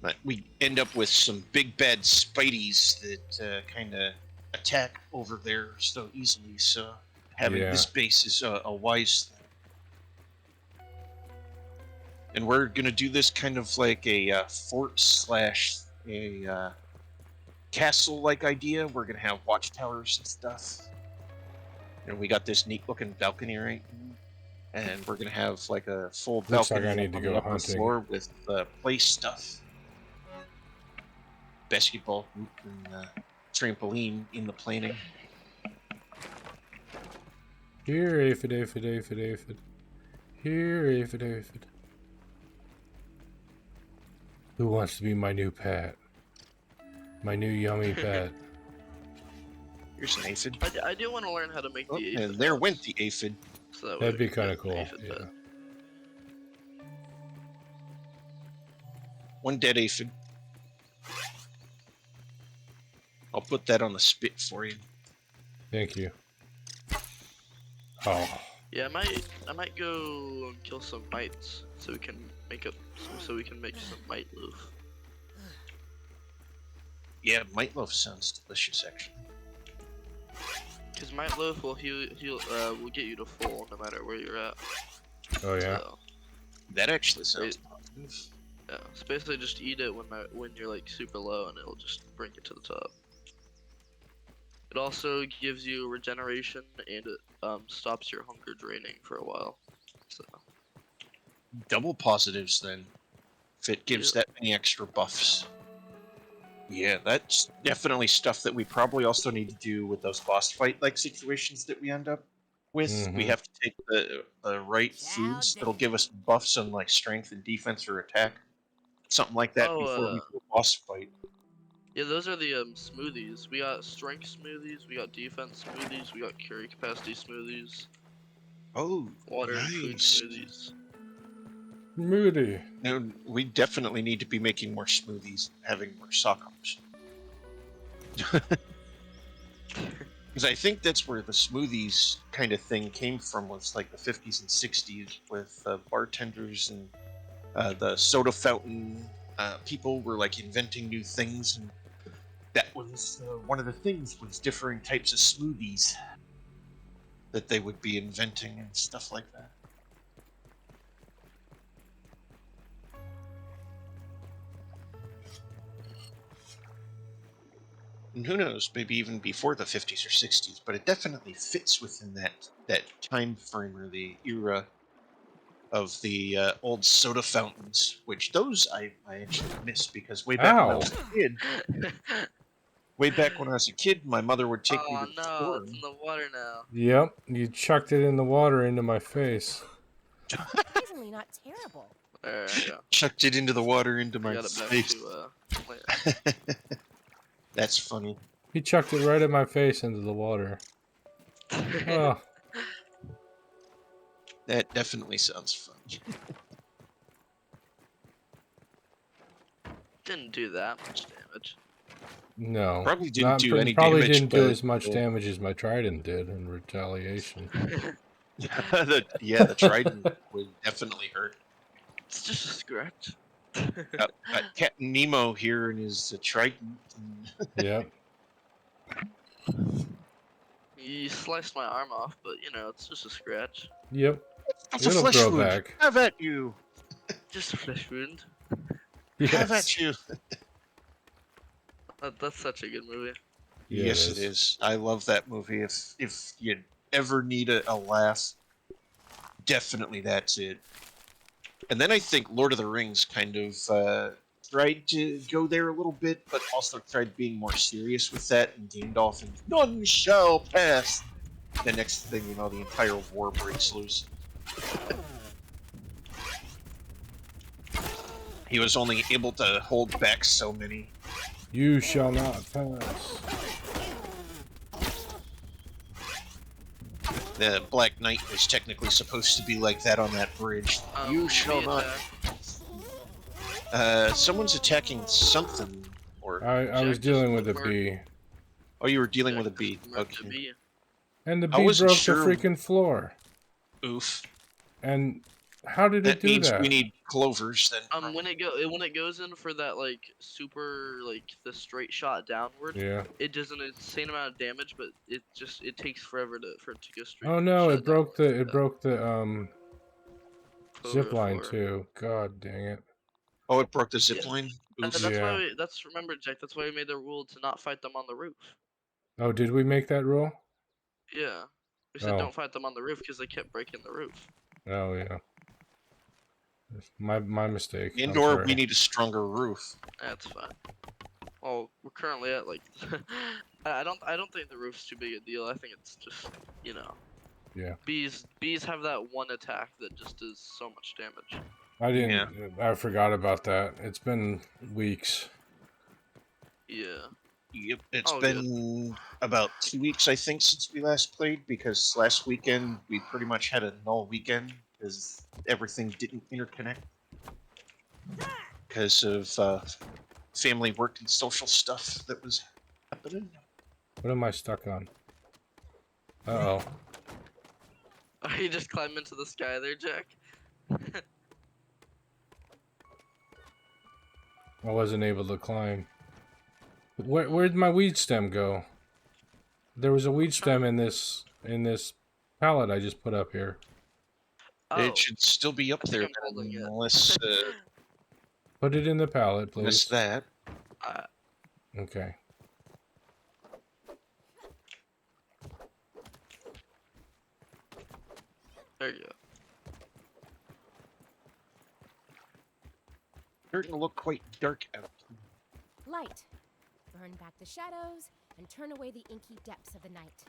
But we end up with some big bad spideys that kind of attack over there so easily. So having this base is a wise thing. And we're gonna do this kind of like a fort slash a castle-like idea. We're gonna have watchtowers and stuff. And we got this neat-looking balcony right here. And we're gonna have like a full Looks like balcony I need to on go the upper hunting. floor with play stuff. Basketball hoop and trampoline in the planning. Here, aphid. Here, aphid. Who wants to be my new pet? My new yummy pet. Here's an aphid. I do want to learn how to make Oh, the aphid. and there house, went the aphid. so that way That'd we be can kind of get an cool. aphid Yeah. pet. One dead aphid. I'll put that on the spit for you. Thank you. Oh, Yeah, I might go and kill some mites so we can make some mite loaf. Yeah, mite loaf sounds delicious, actually. Cause mite loaf will will get you to full no matter where you're at. oh yeah. So, That actually sounds positive. Yeah, so basically just eat it when you're like super low, and it'll just bring you to the top. It also gives you regeneration, and it stops your hunger draining for a while. So Double positives then. If it gives yeah. that many extra buffs. Yeah, that's definitely stuff that we probably also need to do with those boss fight like situations that we end up with. We Mhm. have to take the right foods that'll give us buffs on like strength and defense or attack. Something like that Oh, before we do a boss fight. yeah, those are the smoothies. We got strength smoothies, we got defense smoothies, we got carry capacity smoothies, Oh, water and food nice. smoothies. Moody. No, we definitely need to be making more smoothies, having more sock hops. Because I think that's where the smoothies kind of thing came from, was like the 50s and 60s with bartenders and the soda fountain. People were like inventing new things, and that was one of the things was different types of smoothies that they would be inventing and stuff like that. And who knows, maybe even before the 50s or 60s, but it definitely fits within that time frame or the era of the old soda fountains, which those I actually miss because way back when I Ow. was a kid, my mother would take me Oh to the no, store. it's in the water now. Yep, you chucked it in the water into my face. Surprisingly not terrible. There you go. Chucked it into the water into I my got it back face. to plant. That's funny. He chucked it right in my face into the water. Oh, That definitely sounds fun. Didn't do that much damage. no. Probably didn't do any probably damage, didn't do but as much damage as my trident did in retaliation. the trident would definitely hurt. It's just a scratch. Got Captain Nemo here and his trident. Yep. You sliced my arm off, but you know, it's just a scratch. Yep. That's a It'll flesh grow wound. back. Have at you. Just a flesh wound. Have Yes. at you. That's such a good movie. Yeah, Yes, it is. I love that movie. If you ever need a laugh, definitely that's it. And then I think Lord of the Rings kind of tried to go there a little bit, but also tried being more serious with that, and Gandalf and none shall pass. The next thing you know, the entire war breaks loose. He was only able to hold back so many. You shall not pass. The Black Knight was technically supposed to be like that on that bridge. You shall me not. attack. Someone's attacking something, or I was Jack dealing just with a murdered- bee. oh, you were dealing Jack with a bee. just murdered a Okay. bee. And the I bee wasn't broke sure. the freaking floor. Oof. And how did it That do means that? we need clovers then. When it goes in for that like super like the straight shot downward, Yeah. it does an insane amount of damage, but it takes forever for it to go straight. Oh no, shot it broke downward. the Clover zip line floor. too. God dang it. Oh, it broke the zip Yeah. line. And Oof. that's Yeah. why remember, Jack. That's why we made the rule to not fight them on the roof. Oh, did we make that rule? Yeah, we said Oh. don't fight them on the roof because they kept breaking the roof. Oh yeah. My mistake. I'm Indoor, sorry. we need a stronger roof. That's fine. Well, we're currently at like I don't think the roof's too big a deal. I think it's just, you know. Yeah. Bees have that one attack that just does so much damage. I didn't. I forgot about that. It's been weeks. Yeah. Yep, it's Oh, been about 2 weeks, I think, since we last played, because last weekend we pretty much had a null weekend because everything didn't interconnect because of family work and social stuff that was happening. What am I stuck on? Uh-oh. Oh, you just climb into the sky there, Jack? I wasn't able to climb. Where'd my weed stem go? There was a weed stem in this pallet I just put up here. Oh, It should still be up I think there I'm holding it. unless Put it in the pallet, Miss please. that. Okay. There you go. Starting to look quite dark out. Light. Burn back the shadows and turn away the inky depths of the night.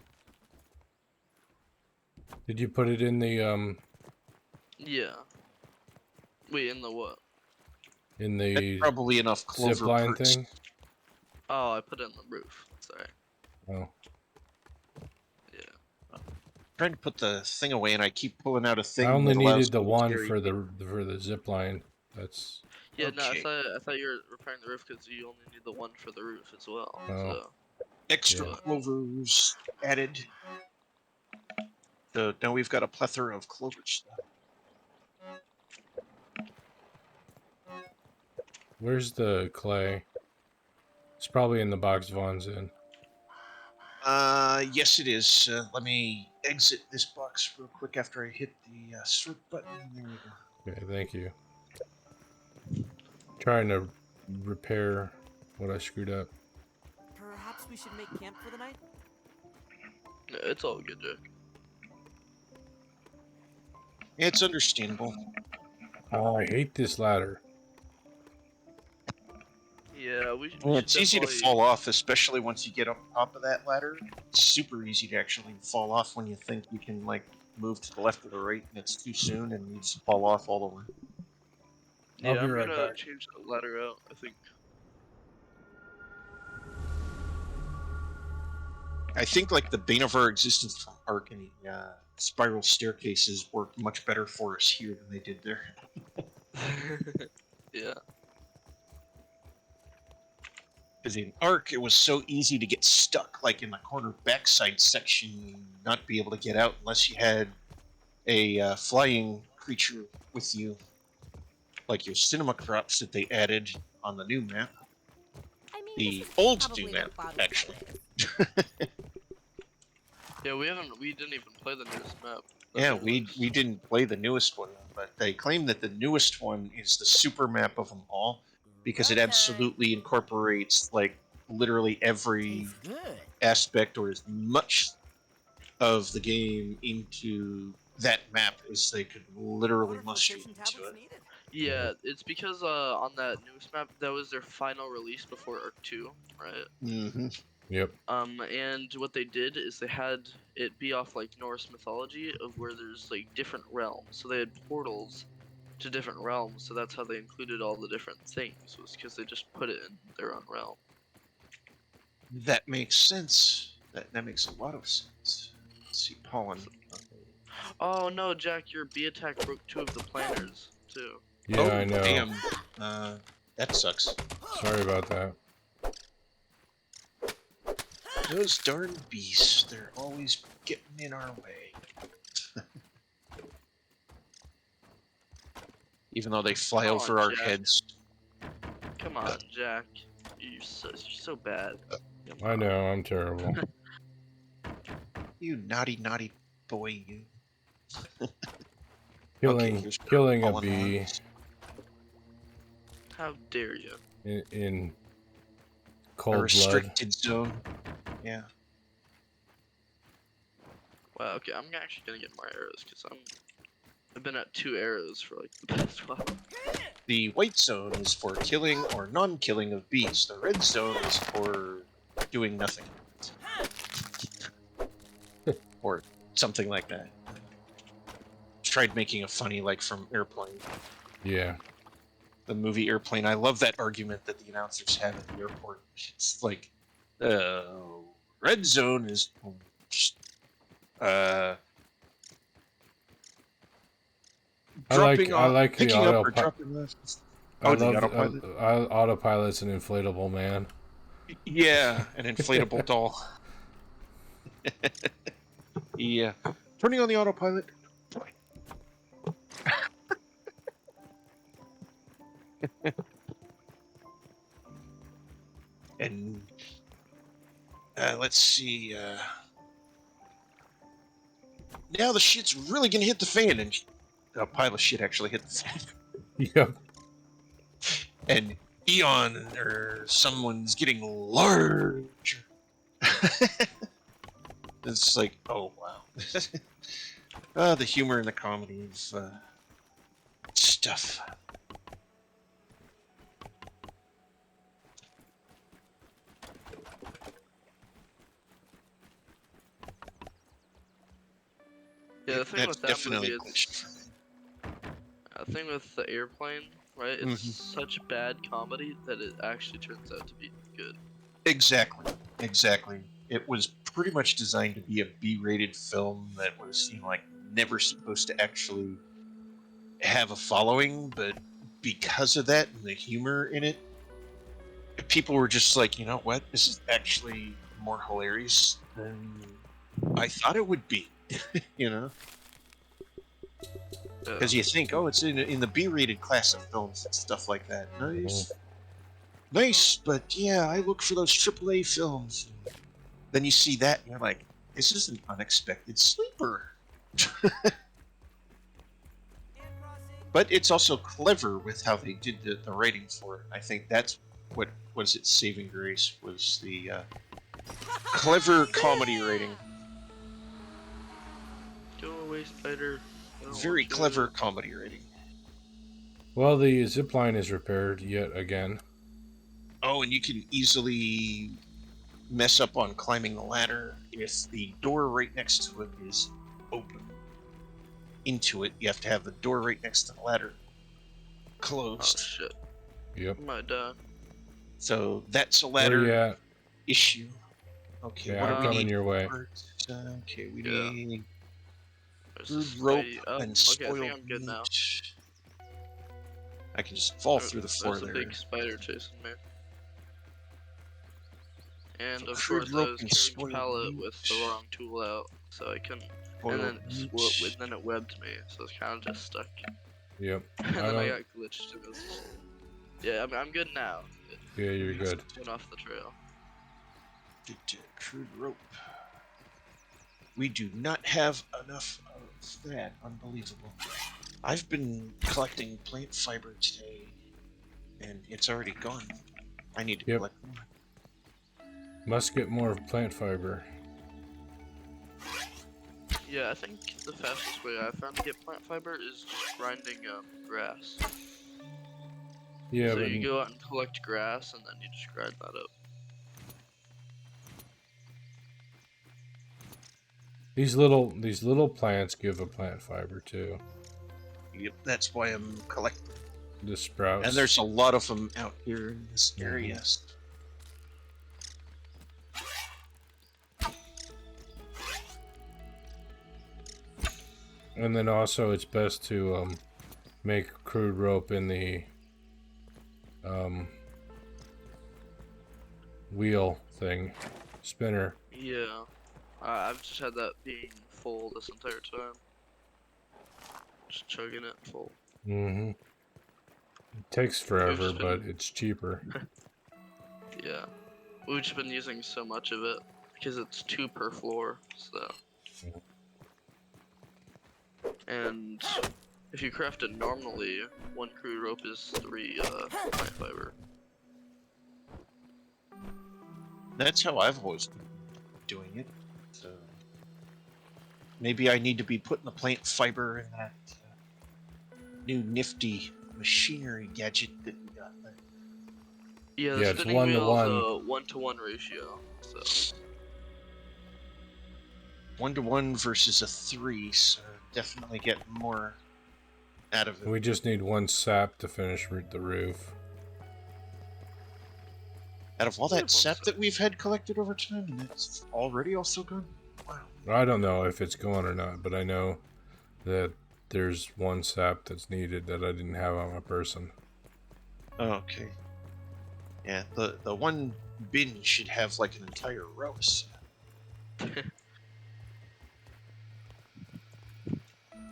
Did you put it in the Yeah. Wait, in the what? in That's the probably enough clover zip line perks. thing? Oh, I put it in the roof. Sorry. Oh. Yeah. Trying to put the thing away, and I keep pulling out a thing. I only that allows needed the me to one carry for it. the zip line. That's Yeah, no, Okay. I thought you were repairing the roof because you only need the one for the roof as well. Oh. So Extra Yeah. clovers added. So now we've got a plethora of clovers. Where's the clay? It's probably in the box Vaughn's in. Yes, it is. Let me exit this box real quick after I hit the sort button. There we go. Okay, thank you. Trying to repair what I screwed up. Perhaps we should make camp for the night? yeah, it's all good, Jack. It's understandable. Oh, I hate this ladder. Yeah, we Well, should it's easy to definitely- fall off, especially once you get up top of that ladder. It's super easy to actually fall off when you think you can, like, move to the left or the right, and it's too soon, and you just fall off all the way. Yeah, I'll be I'm right gonna back. change the ladder out, I think. I think, like, the bane of our existence arc and the spiral staircases work much better for us here than they did there. Yeah. Because in Arc, it was so easy to get stuck, like in the corner backside section, not be able to get out unless you had a flying creature with you, like your cinema crops that they added on the new map. I mean, The this is old probably new what map, Bobby's actually. hut is. Yeah, we didn't even play the newest map. Yeah, we didn't play the newest one, but they claim that the newest one is the super map of them all, because it absolutely incorporates, like, literally every Tastes good. aspect or as much of the game into that map as they could literally Water muster filtration into tablets it. needed. Yeah, it's because on that newest map that was their final release before Arc 2, right? Mm-hmm. Yep. And what they did is they had it be off like Norse mythology of where there's like different realms. So they had portals to different realms. So that's how they included all the different things, was because they just put it in their own realm. That makes sense. That makes a lot of sense. Let's see, pollen. Oh no, Jack, your bee attack broke 2 of the planners too. Yeah, Oh, I know. damn. That sucks. Sorry about that. Those darn beasts, they're always getting in our way. Even though they fly Come over on, our Jack. heads. Come on, Jack. You're so bad. Come I on. know, I'm terrible. You naughty, naughty boy, you. Killing here's killing a pollen bee ones. How dare you? in A cold blood. restricted zone. Yeah. Wow, okay, I'm actually gonna get more arrows because I've been at 2 arrows for like the past while. The white zone is for killing or non-killing of bees. The red zone is for doing nothing. Or something like that. Tried making a funny, like, from Airplane. Yeah. The movie Airplane. I love that argument that the announcers have at the airport. It's like, red zone is just, I dropping off, like the picking up or autopilot. dropping off. I Oh, the love autopilot? autopilot's an inflatable man. Yeah, an inflatable doll. Yeah. Turning on the autopilot. And let's see. Now the shit's really gonna hit the fan, and a pile of shit actually hit the fan. Yep. and Eon or someone's getting large. It's like, oh wow. The humor and the comedy of stuff. Yeah, the thing That's with that definitely movie glitched is for me. the thing with the airplane, right? It's Mhm. such bad comedy that it actually turns out to be good. Exactly. It was pretty much designed to be a B-rated film that was, like never supposed to actually have a following, but because of that and the humor in it, people were just like, you know what, this is actually more hilarious than I thought it would be. you know, Yeah. because you think, oh, it's in the B-rated class of films and stuff like that. Nice, but yeah, I look for those AAA films. Then you see that, and you're like, this is an unexpected sleeper. But it's also clever with how they did the writing for it. I think that's what was its saving grace, was the clever comedy writing. Go away, spider. I don't Very want you. clever comedy writing. Well, the zip line is repaired yet again. Oh, and you can easily mess up on climbing the ladder if the door right next to it is open. Into it, you have to have the door right next to the ladder Oh closed. shit. Yep. I might die. So that's a Where ladder you at? issue. Okay, Yeah, what do I'm we coming need? your way. Okay, we Yeah. need There's crude this rope mighty- and okay, I spoiled think I'm good now. meat. I can just fall through the floor There's a there. big spider chasing me. And So of crude course I rope was and carrying spoiled pallet meat. with the wrong tool out, so I couldn't. Spoiled And then meat. then it webbed me, so it's kind of just stuck. Yep. And I then I don't. got glitched. And it was just... Yeah, I'm good now. Yeah, you're good. Went off the trail. Crude rope. We do not have enough of that. Unbelievable. I've been collecting plant fiber today, and it's already gone. I need to Yep. collect more. Must get more plant fiber. Yeah, I think the fastest way I found to get plant fiber is just grinding grass. Yeah, So but you go out and collect grass, and then you just grind that up. these little plants give a plant fiber too. Yep, that's why I'm collecting. The sprouts. And there's a lot of them out here in this area. And then also, it's best to make crude rope in the wheel thing, spinner. Yeah, I've just had that being full this entire time. Just chugging it full. Mm-hmm. It takes forever, just been- but it's cheaper. Yeah, we've just been using so much of it because it's 2 per floor, so. And if you craft it normally, 1 crude rope is 3 plant fiber. That's how I've always been doing it. So maybe I need to be putting the plant fiber in that new nifty machinery gadget that we got there. Yeah, the Yeah, it's spinning 1 to wheel 1. is a 1-to-1 ratio, so. 1-to-1 versus a 3, so definitely get more out of it. We just need 1 sap to finish the roof. Out of all that sap that we've had collected over time, and it's already also gone? Wow. I don't know if it's going or not, but I know that there's 1 sap that's needed that I didn't have on my person. Oh, okay. Yeah, the one bin should have like an entire row of sap.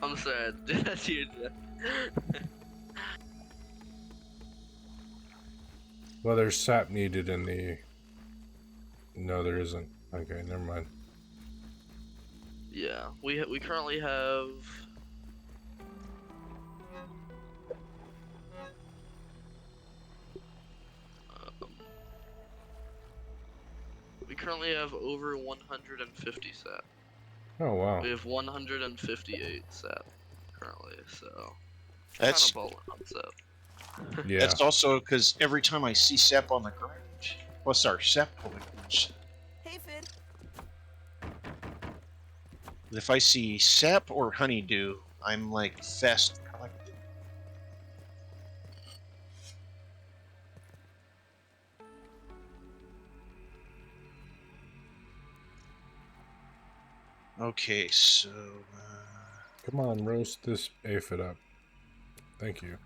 I'm sorry, dude. Well, there's sap needed in the... No, there isn't. Okay, never mind. Yeah, we currently have. We currently have over 150 sap. Oh wow. We have 158 sap currently, so That's kind of balling on sap. Yeah. that's also because every time I see sap on the ground, plus our sap collectors, Hey, Finn. if I see sap or honeydew, I'm like fast collecting. Okay, so Come on, roast this aphid up. Thank you.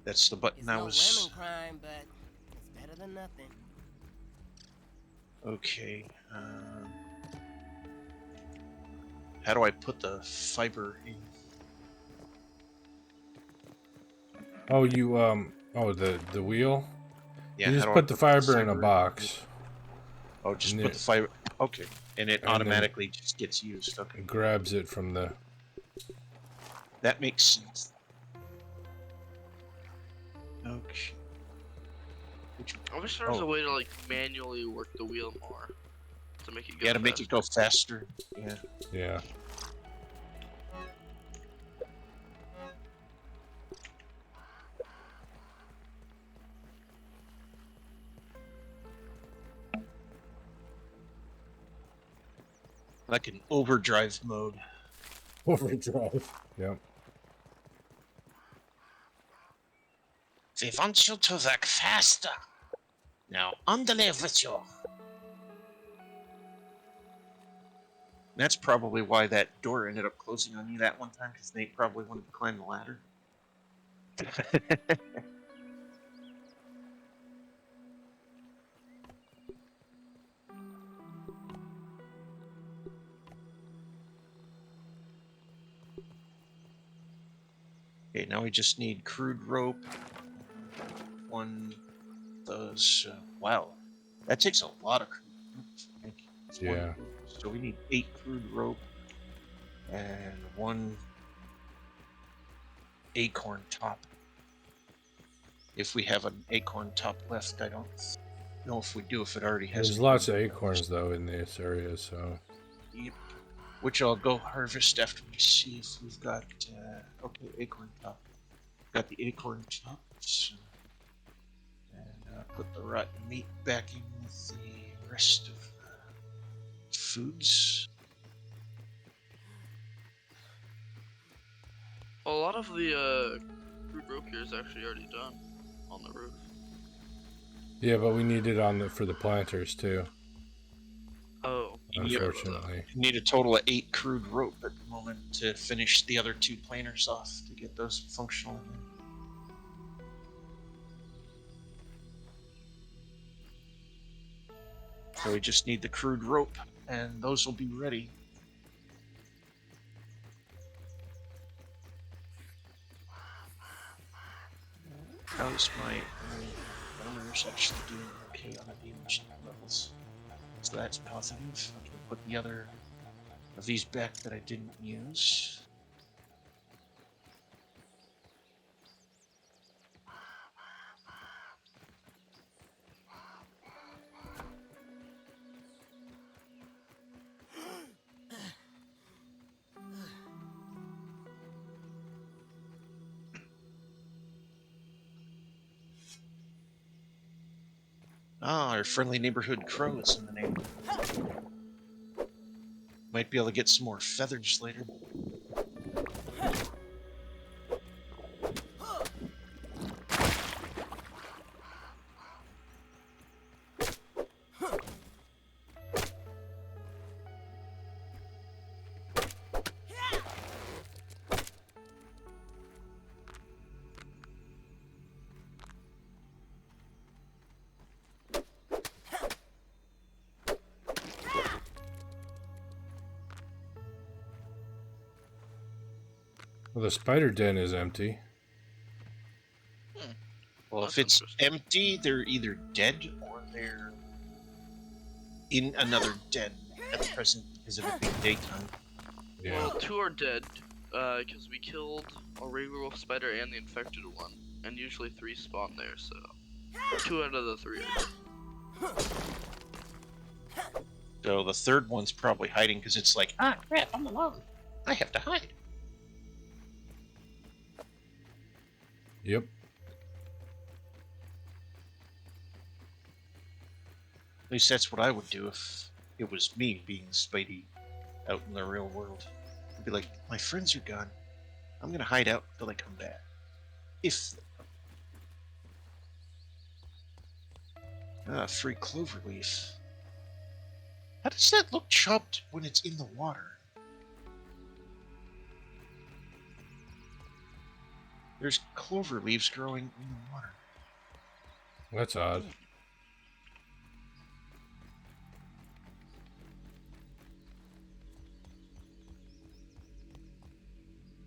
that's the button It's I no was. lemon crime, but it's better than nothing. Okay. How do I put the fiber in? Oh, you oh the wheel. Yeah, You how just do I put the put fiber in a in? box. Oh, just And put the it, fiber. Okay, and it and then automatically just gets used. Okay, it grabs it from the. that makes sense. Okay. Which, I wish there was a oh, way to like manually work the wheel more to make it go yeah, to make it go faster. Yeah. Yeah. Like an overdrive mode. Overdrive. Yep. They want you to work faster. Now, underlay with you. That's probably why that door ended up closing on you that one time, because Nate probably wanted to climb the ladder. Okay, now we just need crude rope. One of those. Wow, that takes a lot of crude rope. I think it's one Yeah. of those. So we need 8 crude rope and 1 acorn top. If we have an acorn top left, I don't know if we do. If it already has. There's lots of acorns though in this area, so. Yep. Which I'll go harvest after we see if we've got. Okay, acorn top. Got the acorn tops. And put the rotten meat back in with the rest of the foods. A lot of the crude rope here is actually already done on the roof. Yeah, but we need it on the for the planters too. Oh, Unfortunately. You need a total of 8 crude rope at the moment to finish the other 2 planers off to get those functional again. So we just need the crude rope, and those will be ready. How's my armor's actually doing okay on the damage levels? So that's positive. I can put the other of these back that I didn't use. Ah, our friendly neighborhood crow is in the neighborhood. Might be able to get some more feathers later. Well, the spider den is empty. Well, That's if it's interesting. empty, they're either dead or they're in another den at the present because of it being daytime. Yeah. Well, 2 are dead because we killed a regular wolf spider and the infected one, and usually 3 spawn there, so 2 out of the 3 are dead. So the third one's probably hiding because it's like, ah, crap, I'm alone. I have to hide. Yep. At least that's what I would do if it was me being Spidey out in the real world. I'd be like, my friends are gone. I'm gonna hide out till they come back. If free clover leaf. How does that look chopped when it's in the water? There's clover leaves growing in the water. That's odd.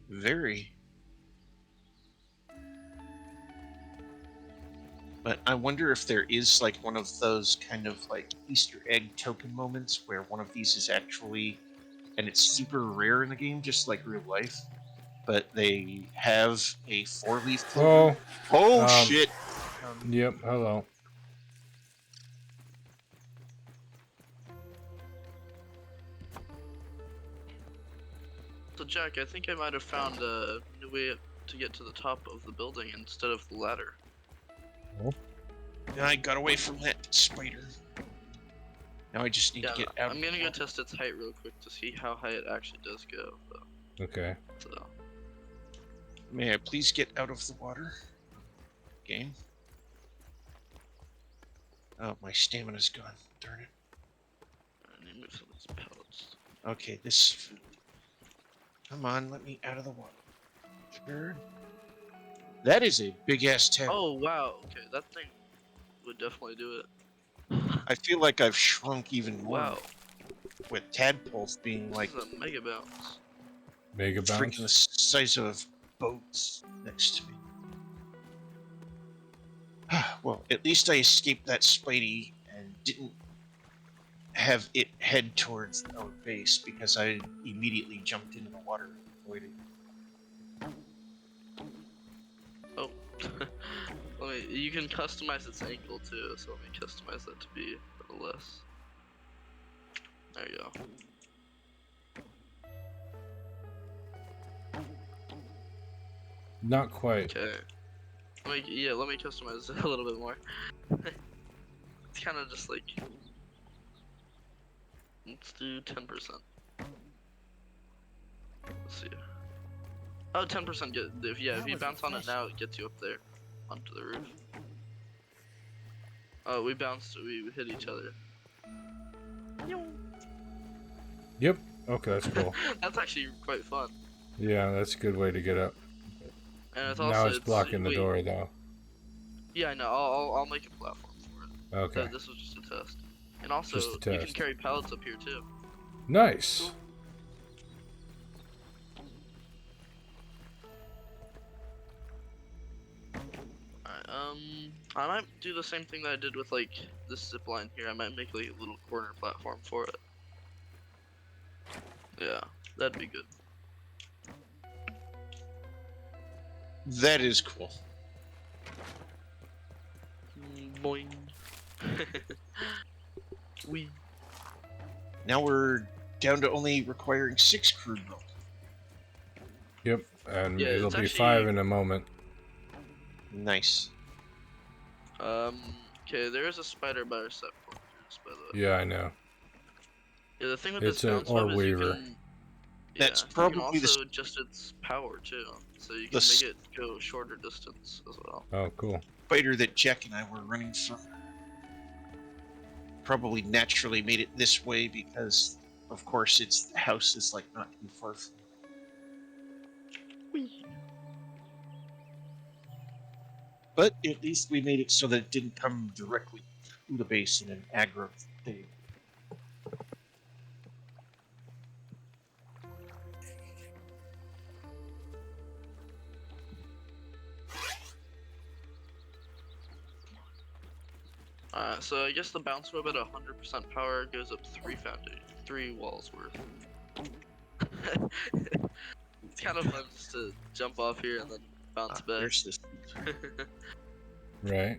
Very. But I wonder if there is like one of those kind of like Easter egg token moments where one of these is actually, and it's super rare in the game, just like real life, but they have a 4-leaf clover. Oh shit! Yep, hello. So Jack, I think I might have found a new way to get to the top of the building instead of the ladder. I got away from that spider. Now I just need to get out. I'm gonna go test its height real quick to see how high it actually does go. Okay. So. May I please get out of the water? Game. Oh, my stamina's gone. Darn it. I need to move some of these pellets. Okay, this food. Come on, let me out of the water. Sure. That is a big ass tadpole. Oh wow, okay, that thing would definitely do it. I feel like I've shrunk even more Wow, with tadpoles being like this is a mega bounce. Mega freaking the bounce. size of boats next to me. Well, at least I escaped that Spidey and didn't have it head towards our base because I immediately jumped into the water and avoided it. Oh, you can customize its angle too, so let me customize that to be a little less. There you go. Not quite. Okay. Let me customize it a little bit more. It's kind of just like, let's do 10%. Let's see. Oh, 10% get if you bounce on it now, it gets you up there onto the roof. Oh, we hit each other. Yep. Okay, that's cool. That's actually quite fun. Yeah, that's a good way to get up. And it's Now also it's blocking the wait, door, though. Yeah, I know. I'll make a platform for it. Okay. This was just a test. And also, Just a you test. can carry pallets up here too. Nice. Alright, I might do the same thing that I did with like this zip line here. I might make like a little corner platform for it. Yeah, that'd be good. That is cool. Boing. We. Now we're down to only requiring 6 crude milk. Yep. And Yeah, it'll it's be actually- 5 in a moment. Nice. Okay, there is a spider by our set point, just by the way. Yeah, I know. Yeah, the thing with It's this an bounce web is you Orb-Weaver. can. That's You can probably the also adjust its power too, so you can The make it go shorter distance as well. Oh, cool. spider that Jack and I were running from. Probably naturally made it this way because, of course, the house is like not too far from. But at least we made it so that it didn't come directly to the base in an aggro thing. So I guess the bounce web at 100% power goes up 3 walls worth. It's kind of fun just to jump off here and then bounce back. There's this. Right.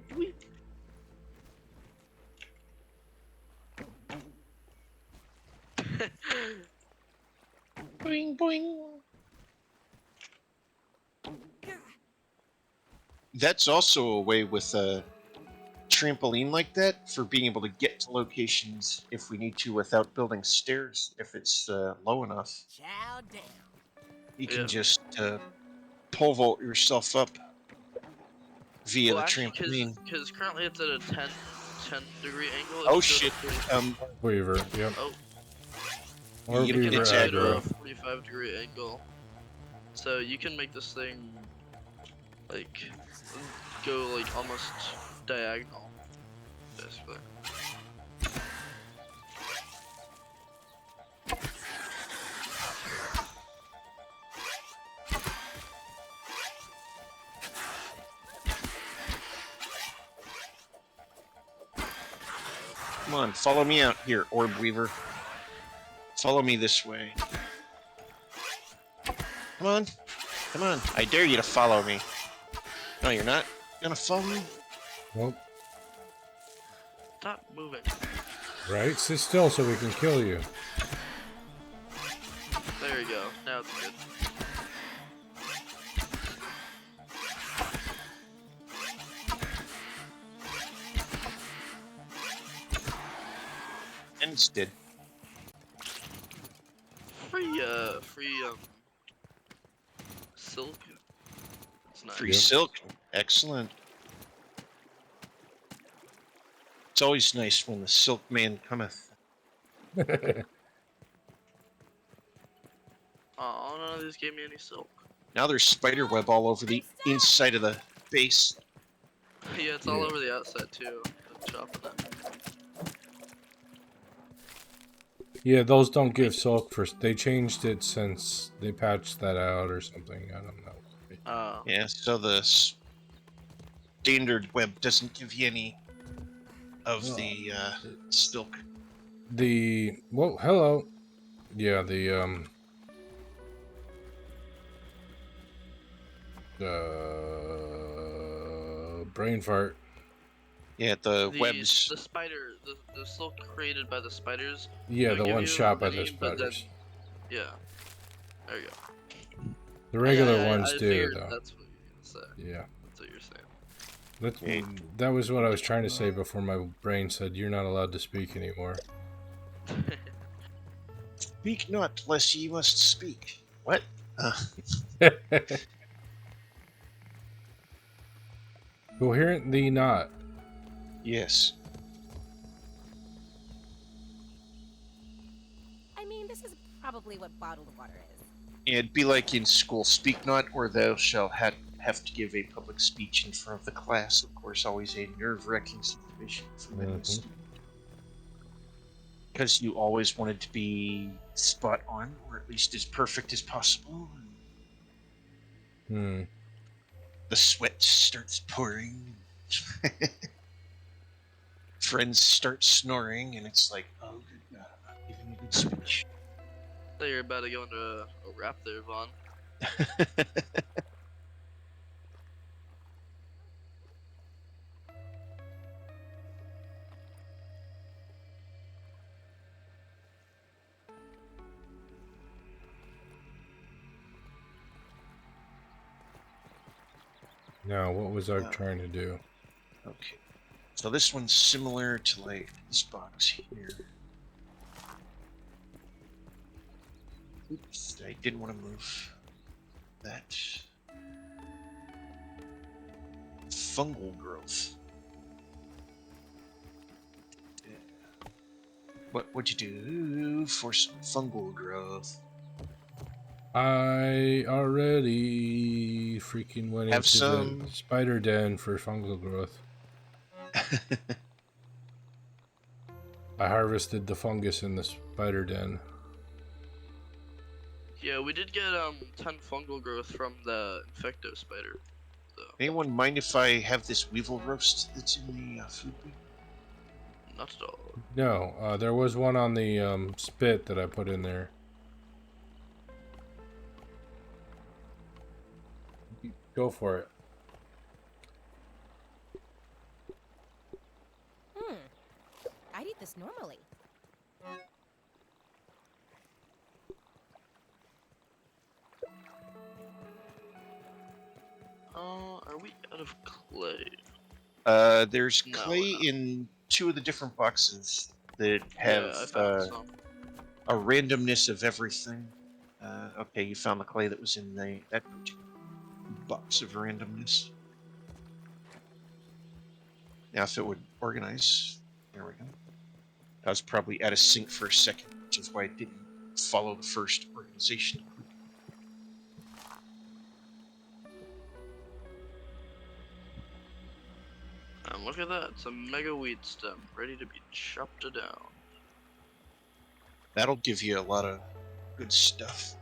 Boing, boing. That's also a way with a trampoline like that for being able to get to locations if we need to without building stairs if it's low enough. Chow down. You Yeah. can just pole vault yourself up via Well, the actually, trampoline. because currently it's at a 10-degree angle. Oh If you go shit! to 40, Weaver, yep. oh, Or Yep, you Weaver can it's make it aggro. a 45-degree angle. So you can make this thing like go like almost diagonal, basically. Come on, follow me out here, Orb Weaver. Follow me this way. Come on. Come on. I dare you to follow me. No, you're not gonna follow me? Well, Stop moving. right? Sit still so we can kill you. There you go. Now it's good. And it's dead. Free silk. It's nice. Free Yep. silk. Excellent. It's always nice when the silk man cometh. Oh, none of these gave me any silk. Now there's spider web all over the inside of the base. Yeah, it's all Yeah. over the outside too. I'm chopping it. Yeah, those don't give silk for. They changed it since they patched that out or something. I don't know. Yeah, so the standard web doesn't give you any of the silk. The whoa, hello. Yeah, the brain fart. Yeah, the webs. The spider, the silk created by the spiders. Yeah, don't the give one you shot by the any, but then- spiders. Yeah. There you go. The regular Yeah, ones I do figured though. That's what you're gonna say. Yeah. That's what you're saying. That's, Okay. that was what I was trying to say before my brain said you're not allowed to speak anymore. Speak not, lest ye must speak. What? Coherently not. Yes. I mean, this is probably what bottled water is. It'd be like in school, speak not, or thou shalt have to give a public speech in front of the class. Of course, always a nerve-wracking situation for many Mhm. students. Because you always wanted to be spot on, or at least as perfect as possible. Hmm. The sweat starts pouring. Friends start snoring, and it's like, oh, good God, I'm not giving a good speech. So you're about to go into a rap there, Vaughn. Now, what was I trying to do? Okay. So this one's similar to like this box here. Oops, I didn't want to move that. Fungal growth. What'd you do for some fungal growth? I already freaking went Have into some. the spider den for fungal growth. I harvested the fungus in the spider den. Yeah, we did get 10 fungal growth from the infecto spider. So Anyone mind if I have this weevil roast that's in the food bin? not at all. No, there was one on the spit that I put in there. Go for it. I'd eat this normally. we out of clay? There's No, clay we're not. in 2 of the different boxes that have Yeah, I found some. a randomness of everything. Okay, you found the clay that was in that particular box of randomness. Now, if it would organize, there we go. I was probably out of sync for a second, which is why I didn't follow the first organization. And look at that, it's a mega weed stem, ready to be chopped down. That'll give you a lot of good stuff.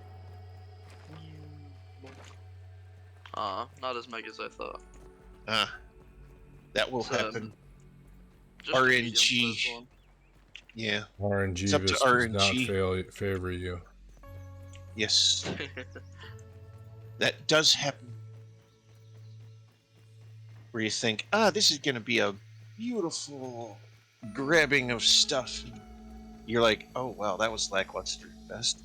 Not as mega as I thought. That will It's, happen. Just a medium RNG. sized one. Yeah, RNG It's up to does not RNG. favor you. yes. That does happen. Where you think, this is going to be a beautiful grabbing of stuff. And you're like, oh, wow, that was lackluster at best.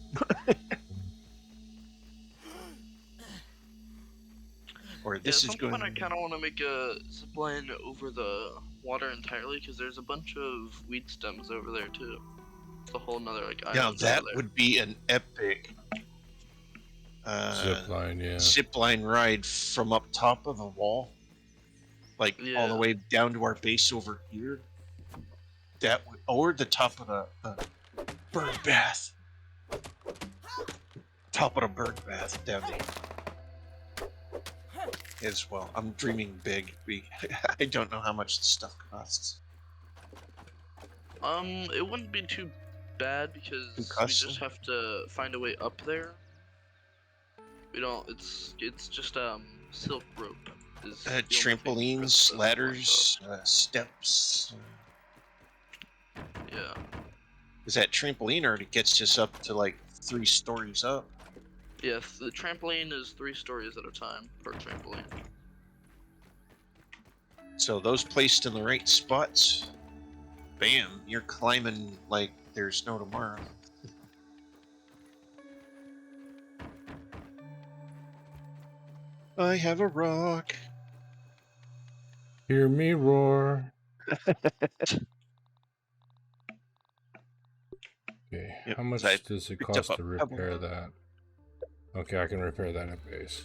Or this is At some going. point I kind of want to make a zipline over the water entirely because there's a bunch of weed stems over there too. It's a whole nother like island Now over that there. would be an epic Zip line, yeah. zip line ride from up top of the wall, like all the Yeah. way down to our base over here. That would, or the top of the bird bath. Top of the bird bath down there. As well. I'm dreaming big. I don't know how much this stuff costs. It wouldn't be too bad because we custom? just have to find a way up there. We don't. It's just silk rope. Is the only thing Trampolines, that's ladders, steps. Yeah. Because that trampoline already gets us up to like 3 stories up. Yes, the trampoline is 3 stories at a time per trampoline. So those placed in the right spots, bam, you're climbing like there's no tomorrow. I have a rock. Hear me roar. Okay, Yep, how much so I does it picked up cost a to pebble. repair that? Okay, I can repair that at base.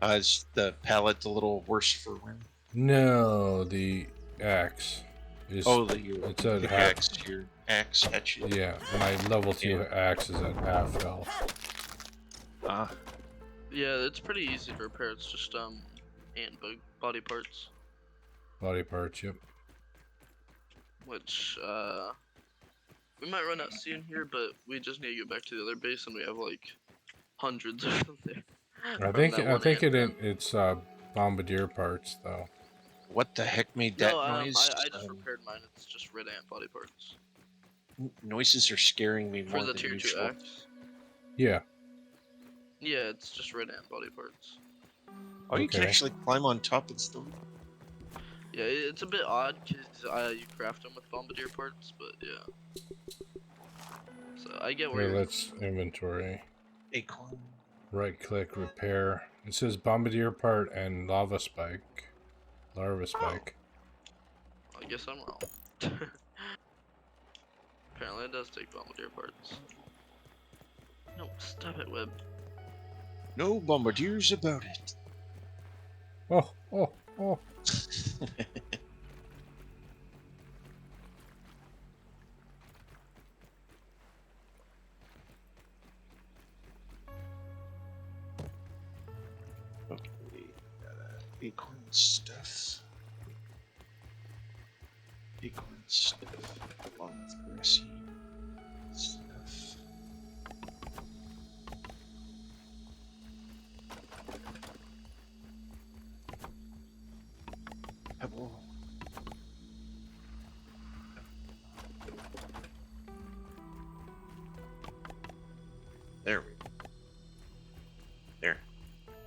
Is the pallet a little worse for wind? No, the axe is. Oh, it's at the half. axe, your axe hatchet. Yeah, my level 2 axe is at half health. Yeah, it's pretty easy to repair. It's just ant bug body parts, Body parts, yep. which we might run out soon here, but we just need to get back to the other base, and we have like hundreds of them there. I from that one ant pen. it's bombardier parts though. What the heck made that No, noise? I just repaired mine. It's just red ant body parts Noises are scaring me for more the than tier 2 usual. axe. Yeah. Yeah, it's just red ant body parts. Oh, you can Okay. actually climb on top of the stone. Yeah, it's a bit odd because you craft them with bombardier parts, but yeah. So I get where Here, you're let's inventory. Acorn. Right click, repair. It says bombardier part and larva spike. Larva spike. I guess I'm wrong. Apparently it does take bombardier parts. No, stop it, Web. No bombardiers about it. Oh, oh, oh. Okay, acorn stuff. Acorn stuff. Along with grassy stuff. Pebble. There we go. There.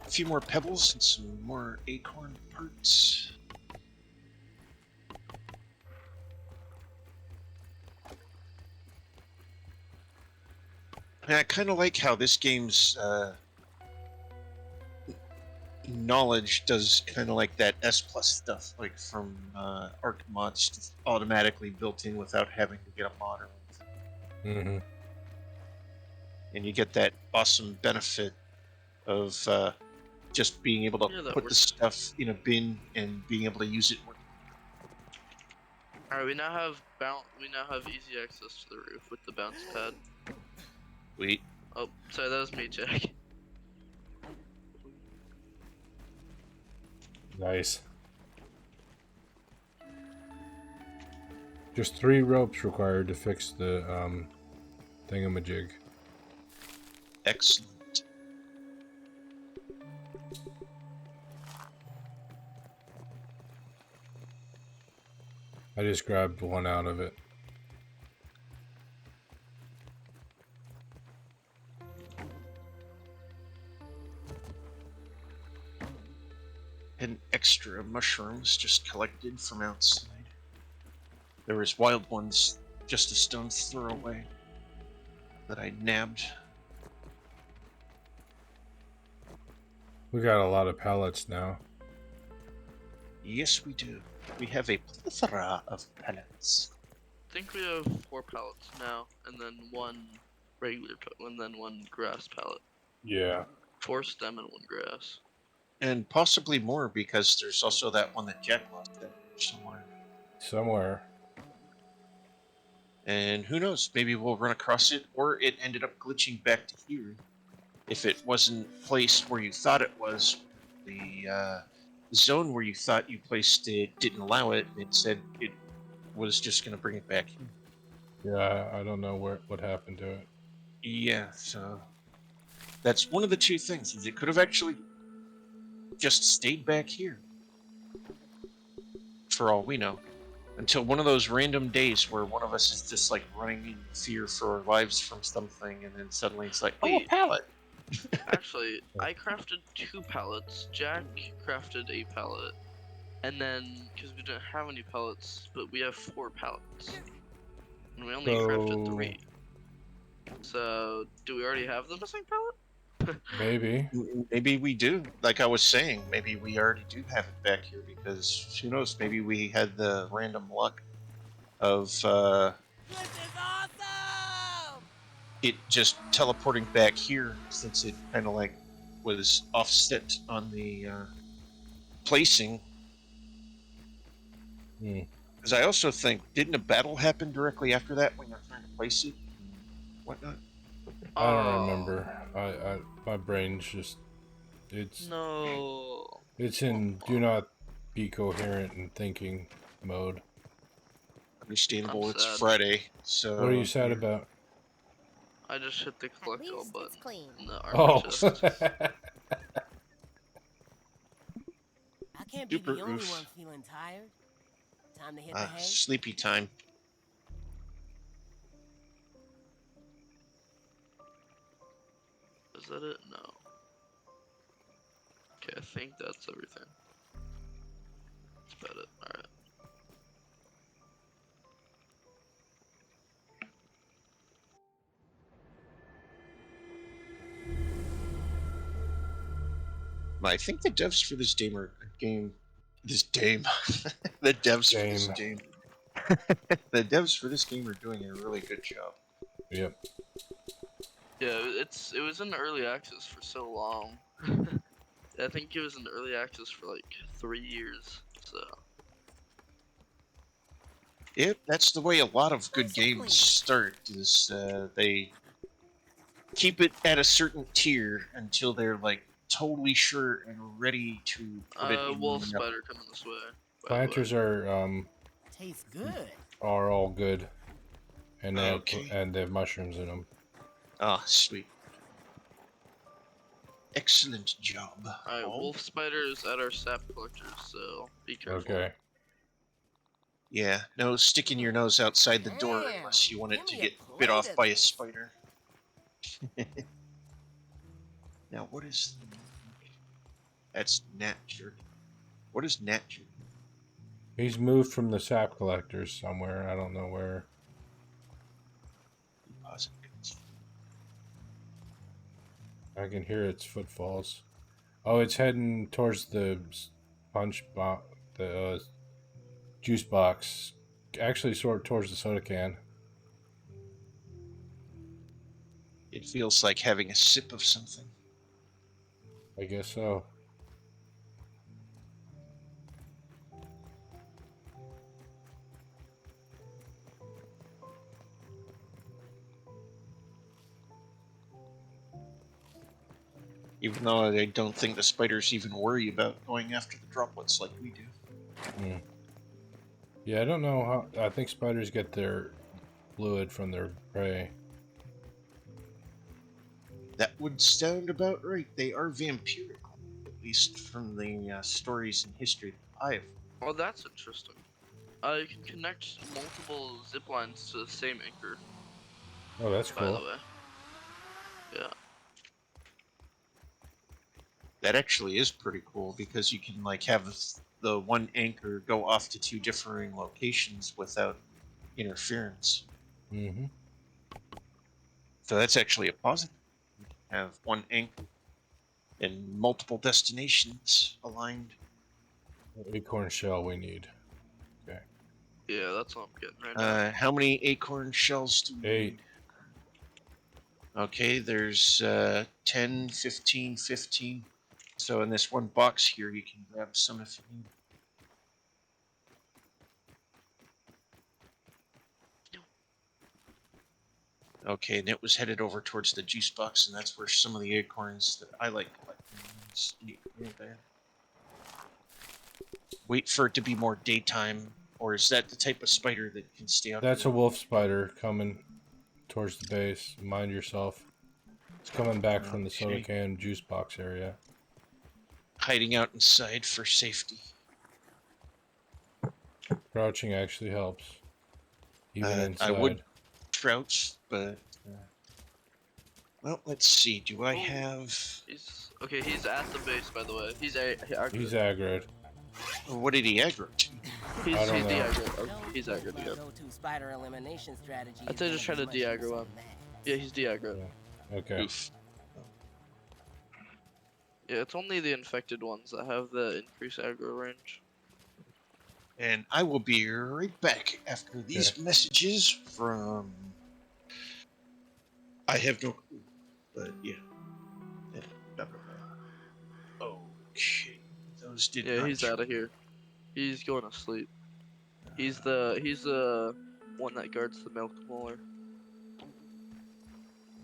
A few more pebbles and some more acorn parts. And I kind of like how this game's knowledge does kind of like that S plus stuff, like from Arc mods, just automatically built in without having to get a mod or anything. Mm-hmm. And you get that awesome benefit of just being able to Yeah, that put the works. stuff in a bin and being able to use it. Alright, we now have easy access to the roof with the bounce pad. Wait, Oh, sorry, that was me, Jack. Nice. Just 3 ropes required to fix the thingamajig. excellent. I just grabbed one out of it. And extra mushrooms just collected from outside. There was wild ones just a stone's throw away that I nabbed. We got a lot of pellets now. Yes, we do. We have a plethora of pellets. I think we have 4 pallets now, and then 1 regular and then 1 grass pallet. Yeah. 4 stem and 1 grass. And possibly more, because there's also that one that Jack lost there somewhere. Somewhere. And who knows, maybe we'll run across it, or it ended up glitching back to here. If it wasn't placed where you thought it was, the zone where you thought you placed it didn't allow it. It said it was just going to bring it back. Yeah, I don't know what happened to it. Yeah, so that's one of the 2 things. Is it could have actually just stayed back here, for all we know, until one of those random days where one of us is just like running in fear for our lives from something, and then suddenly it's like, oh, a Wait. pallet. Actually, I crafted 2 pallets, Jack crafted a pallet, and then, because we didn't have any pellets, but we have 4 pallets. And we only crafted 3. So, do we already have the missing pallet? Maybe. Maybe we do. Like I was saying, maybe we already do have it back here, because who knows? Maybe we had the random luck of This is awesome! it just teleporting back here, since it kind of like was offset on the placing. Hmm. Because I also think, didn't a battle happen directly after that when you're trying to place it and whatnot? I don't remember. I my brain's just No. it's in do not be coherent and thinking mode. Understandable. I'm It's sad. Friday, so. What are you sad about? I just hit the At collect all least button it's clean. in the armor Oh. chest. I can't be Super the only oof. one feeling tired. Time to hit the hay. Sleepy time. Is that it? No. Okay, I think that's everything. That's about it. Alright. I think the devs for this game are the devs for this game. The devs for this game are doing a really good job. Yep. Yeah, it was in early access for so long. I think it was in early access for like 3 years. So Yep, that's the way a lot of good games start. Is they keep it at a certain tier until they're like totally sure and ready to put it in. wolf spider coming this way. by the Planters way. are Tastes good. all good, and they Okay. have mushrooms in them. Ah, sweet. Excellent job. Alright, Paul. wolf spider is at our sap collectors, so be careful. Okay. Yeah, no sticking your nose outside the door Damn, unless you want it give to me a get bit off plate of by a this. spider. Now, what is... That's Nat Jerky. What is Nat Jerky? He's moved from the sap collectors somewhere. I don't know where. Pause it. I can hear its footfalls. Oh, it's heading towards the the juice box. Actually, sort of towards the soda can. It feels like having a sip of something. I guess so. Even though I don't think the spiders even worry about going after the droplets like we do. Mm. Yeah, I don't know how. I think spiders get their fluid from their prey. That would sound about right. They are vampiric, at least from the stories and history that I've. Oh, that's interesting. You can connect multiple zip lines to the same anchor, Oh, that's by the cool. way. Yeah. That actually is pretty cool because you can like have the one anchor go off to two differing locations without interference. Mm-hmm. So that's actually a positive. You can have one anchor and multiple destinations aligned. Acorn shell we need. Okay. Yeah, that's what I'm getting right now. How many acorn shells do we 8. need? Okay, there's 10, 15, 15. So in this one box here, you can grab some if you need. Okay, and it was headed over towards the juice box, and that's where some of the acorns that I like collecting. Wait for it to be more daytime, or is that the type of spider that can stay out? That's a there? wolf spider coming towards the base. Mind yourself. It's coming back from the soda Okay. can juice box area. Hiding out inside for safety. Crouching actually helps. Even inside. I would crouch, but well, let's see. Do I have? He's at the base, by the way. He's He's aggroed. What did he aggro to? He's I don't know. de-aggroed. Oh, he's aggroed again. Go-to spider elimination strategy. I'd say just try to de-aggro him. Yeah, he's de-aggroed. Okay. Oof. Yeah, it's only the infected ones that have the increased aggro range. And I will be right back after these messages from. I have no clue, but yeah. Okay, those did. Yeah, not he's out of here. He's going to sleep. He's the one that guards the milk molar.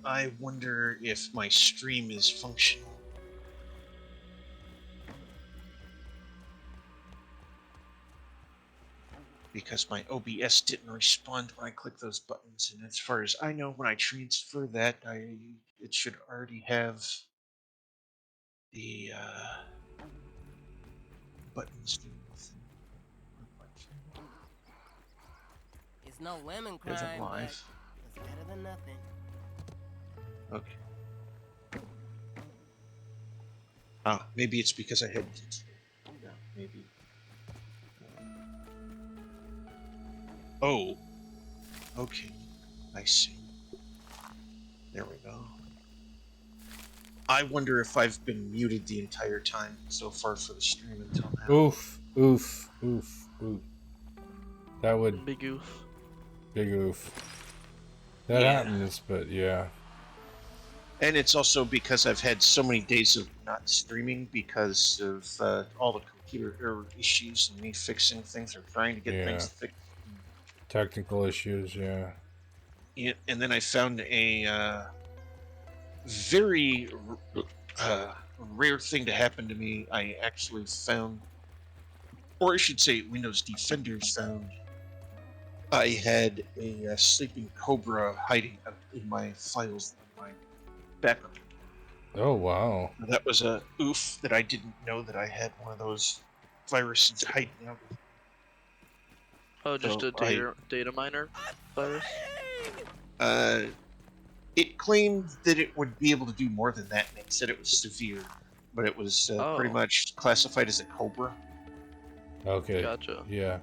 I wonder if my stream is functional. Because my OBS didn't respond when I clicked those buttons, and as far as I know, when I transfer that, it should already have the buttons. It's no lemon There's crime, a but live. it's better than nothing. Okay. Ah, maybe it's because I had. Yeah, maybe. Oh. Okay. I see. There we go. I wonder if I've been muted the entire time so far for the stream until now. Oof. Oof. Oof. Oof. That would. Big oof. Big oof. That Yeah. happens, but yeah. And it's also because I've had so many days of not streaming because of all the computer error issues and me fixing things or trying to get things fixed. Technical issues, yeah. And then I found a very rare thing to happen to me. I actually found, or I should say, Windows Defenders found, I had a sleeping cobra hiding out in my files, in my backup. Oh, wow. That was a oof that I didn't know that I had one of those viruses hiding out. Oh, just So a data miner virus? It claimed that it would be able to do more than that, and it said it was severe, but it was pretty much classified as a cobra. Okay. Gotcha. Yeah.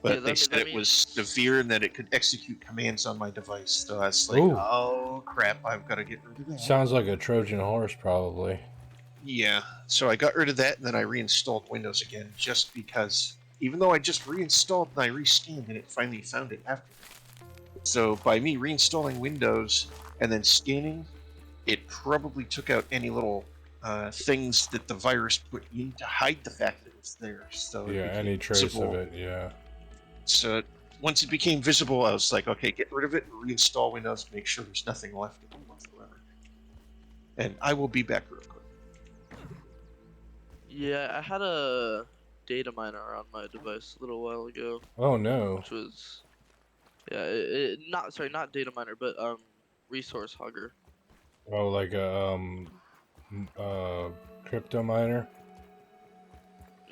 But Yeah, they said it was severe and that it could execute commands on my device. So I was like, Ooh. oh crap, I've got to get rid of that. Sounds like a Trojan horse, probably. Yeah, so I got rid of that and then I reinstalled Windows again just because, even though I just reinstalled and I rescanned and it finally found it after. So by me reinstalling Windows and then scanning, it probably took out any little things that the virus put in to hide the fact that it's there. So it Yeah, became any trace visible. of it, yeah. So once it became visible, I was like, okay, get rid of it and reinstall Windows, make sure there's nothing left of it whatsoever. And I will be back real quick. Yeah, I had a data miner on my device a little while ago, Oh no. which was yeah, not data miner, but resource hogger. Oh, like a crypto miner.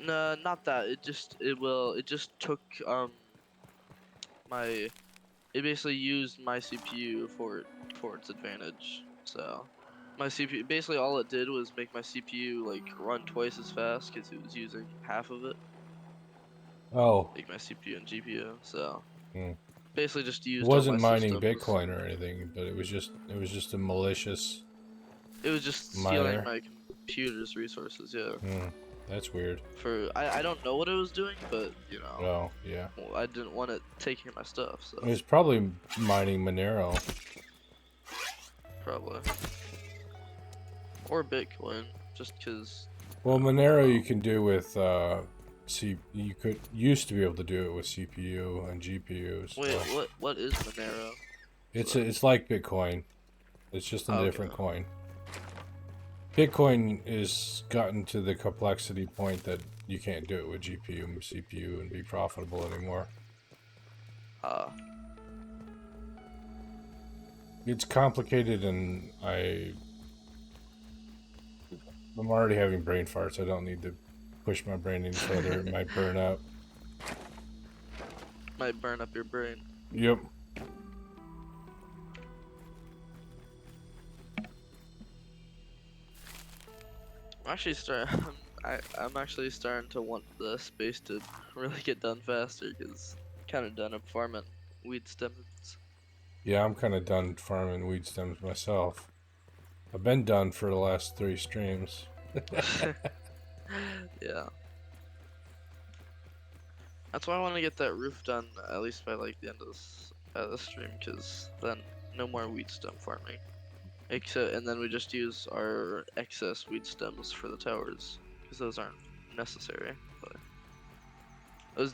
No, not that. It just took my it basically used my CPU for its advantage. So my CPU basically all it did was make my CPU like run twice as fast because it was using half of it, Oh, like my CPU and GPU. So hmm. basically just It used all my wasn't mining systems. Bitcoin or anything, but it was just a malicious It was just stealing miner. my computer's resources. Yeah. Hmm, that's weird. I don't know what it was doing, but you know, Oh, yeah. well, I didn't want it taking my stuff, so It was probably mining Monero. probably or Bitcoin, just because. Well, Monero you can do with you could used to be able to do it with CPU and GPUs. Wait, so what is Monero? it's like Bitcoin. It's just a Okay. different coin. Bitcoin is gotten to the complexity point that you can't do it with GPU and CPU and be profitable anymore. It's complicated, and I'm already having brain farts. I don't need to push my brain any further. It might burn up. Might burn up your brain. Yep. I'm actually starting. I'm actually starting to want the space to really get done faster because kind of done up farming weed stems. Yeah, I'm kind of done farming weed stems myself. I've been done for the last 3 streams. Yeah. That's why I want to get that roof done at least by like the end of this stream, because then no more weed stem farming. Except, and then we just use our excess weed stems for the towers, because those aren't necessary. But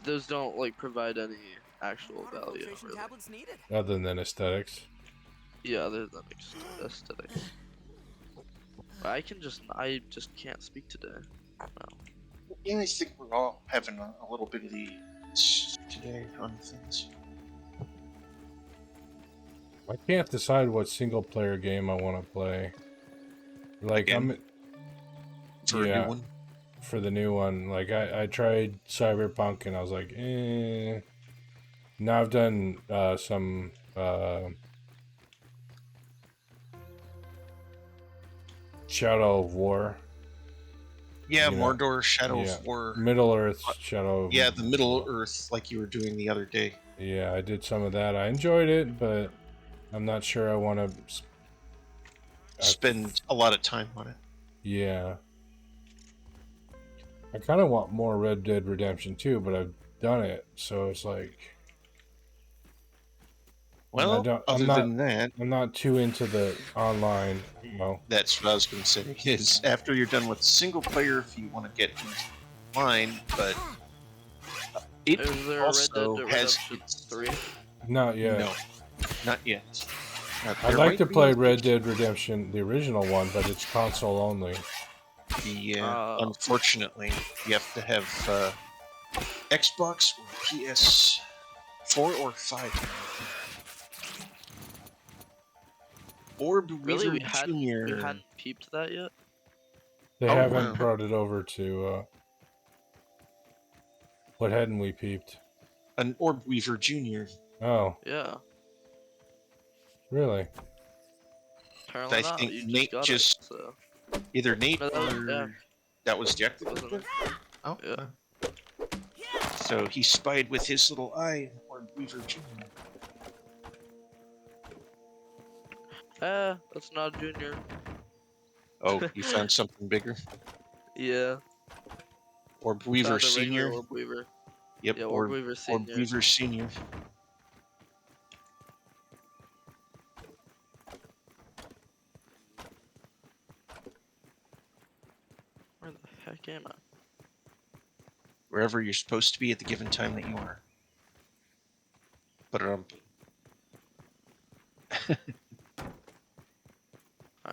those don't like provide any actual Water value. filtration Really. tablets needed. Other than aesthetics. Yeah, other than aesthetics. I just can't speak today. No. Yeah, I think we're all having a little bit of the today on things. I can't decide what single player game I want to play. Like Again? For a yeah, new one. for the new one. Like I tried Cyberpunk and I was like, Now I've done some Shadow of War. Yeah, You know, Mordor, Shadow yeah. of War. Middle Earth Shadow. Yeah, the Middle Earth, like you were doing the other day. Yeah, I did some of that. I enjoyed it, but I'm not sure I want to Spend a lot of time on it. Yeah. I kind of want more Red Dead Redemption 2, but I've done it, so it's like. Well, other than that, I'm not too into the online. Well, that's what I was going to say. Is after you're done with single player, if you want to get into online, but it Is there a Red also Dead has Redemption its 3? not yet. No, not yet. I'd There like might to be play a- Red Dead Redemption, the original one, but it's console only. Yeah, unfortunately, you have to have Xbox or PS4 or 5. Orb Really, Weaver Jr. we hadn't peeped that yet. They Oh, haven't wow. brought it over to. What hadn't we peeped? An Orb Weaver Jr. Oh, Yeah. really? Apparently I not. think You Nate got just it. So either Nate No, that was or Jack. that was Jack that Wasn't did it? it? Oh, Yeah. wow. So he spied with his little eye Orb Weaver Jr. That's not Junior. Oh, you found something bigger? Yeah. Orb Weaver Found a regular Senior? Orb Weaver. Yep, Yeah, Orb Weaver Orb Senior. Weaver Senior. Where the heck am I? Wherever you're supposed to be at the given time that you are. But Alright,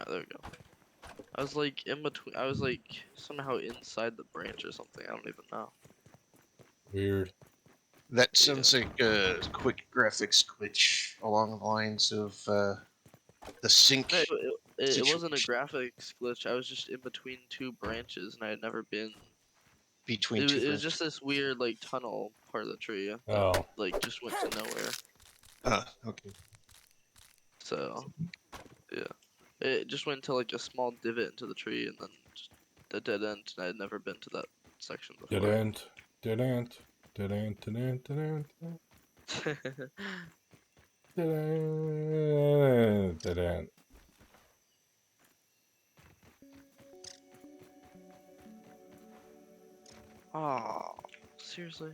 there we go. I was like in between. I was like somehow inside the branch or something. I don't even know. Weird. that sounds like a quick graphics glitch along the lines of the sync No, it wasn't a situation graphics glitch. I was just in between two branches, and I had never been. between It two was branches. just this weird like tunnel part of the tree that Oh. like just went to nowhere. Okay. So yeah, it just went to like a small divot into the tree, and then just a dead end. And I had never been to that section before. Didn't. Didn't. Didn't. Didn't. Didn't. Didn't. Didn't. Oh, seriously?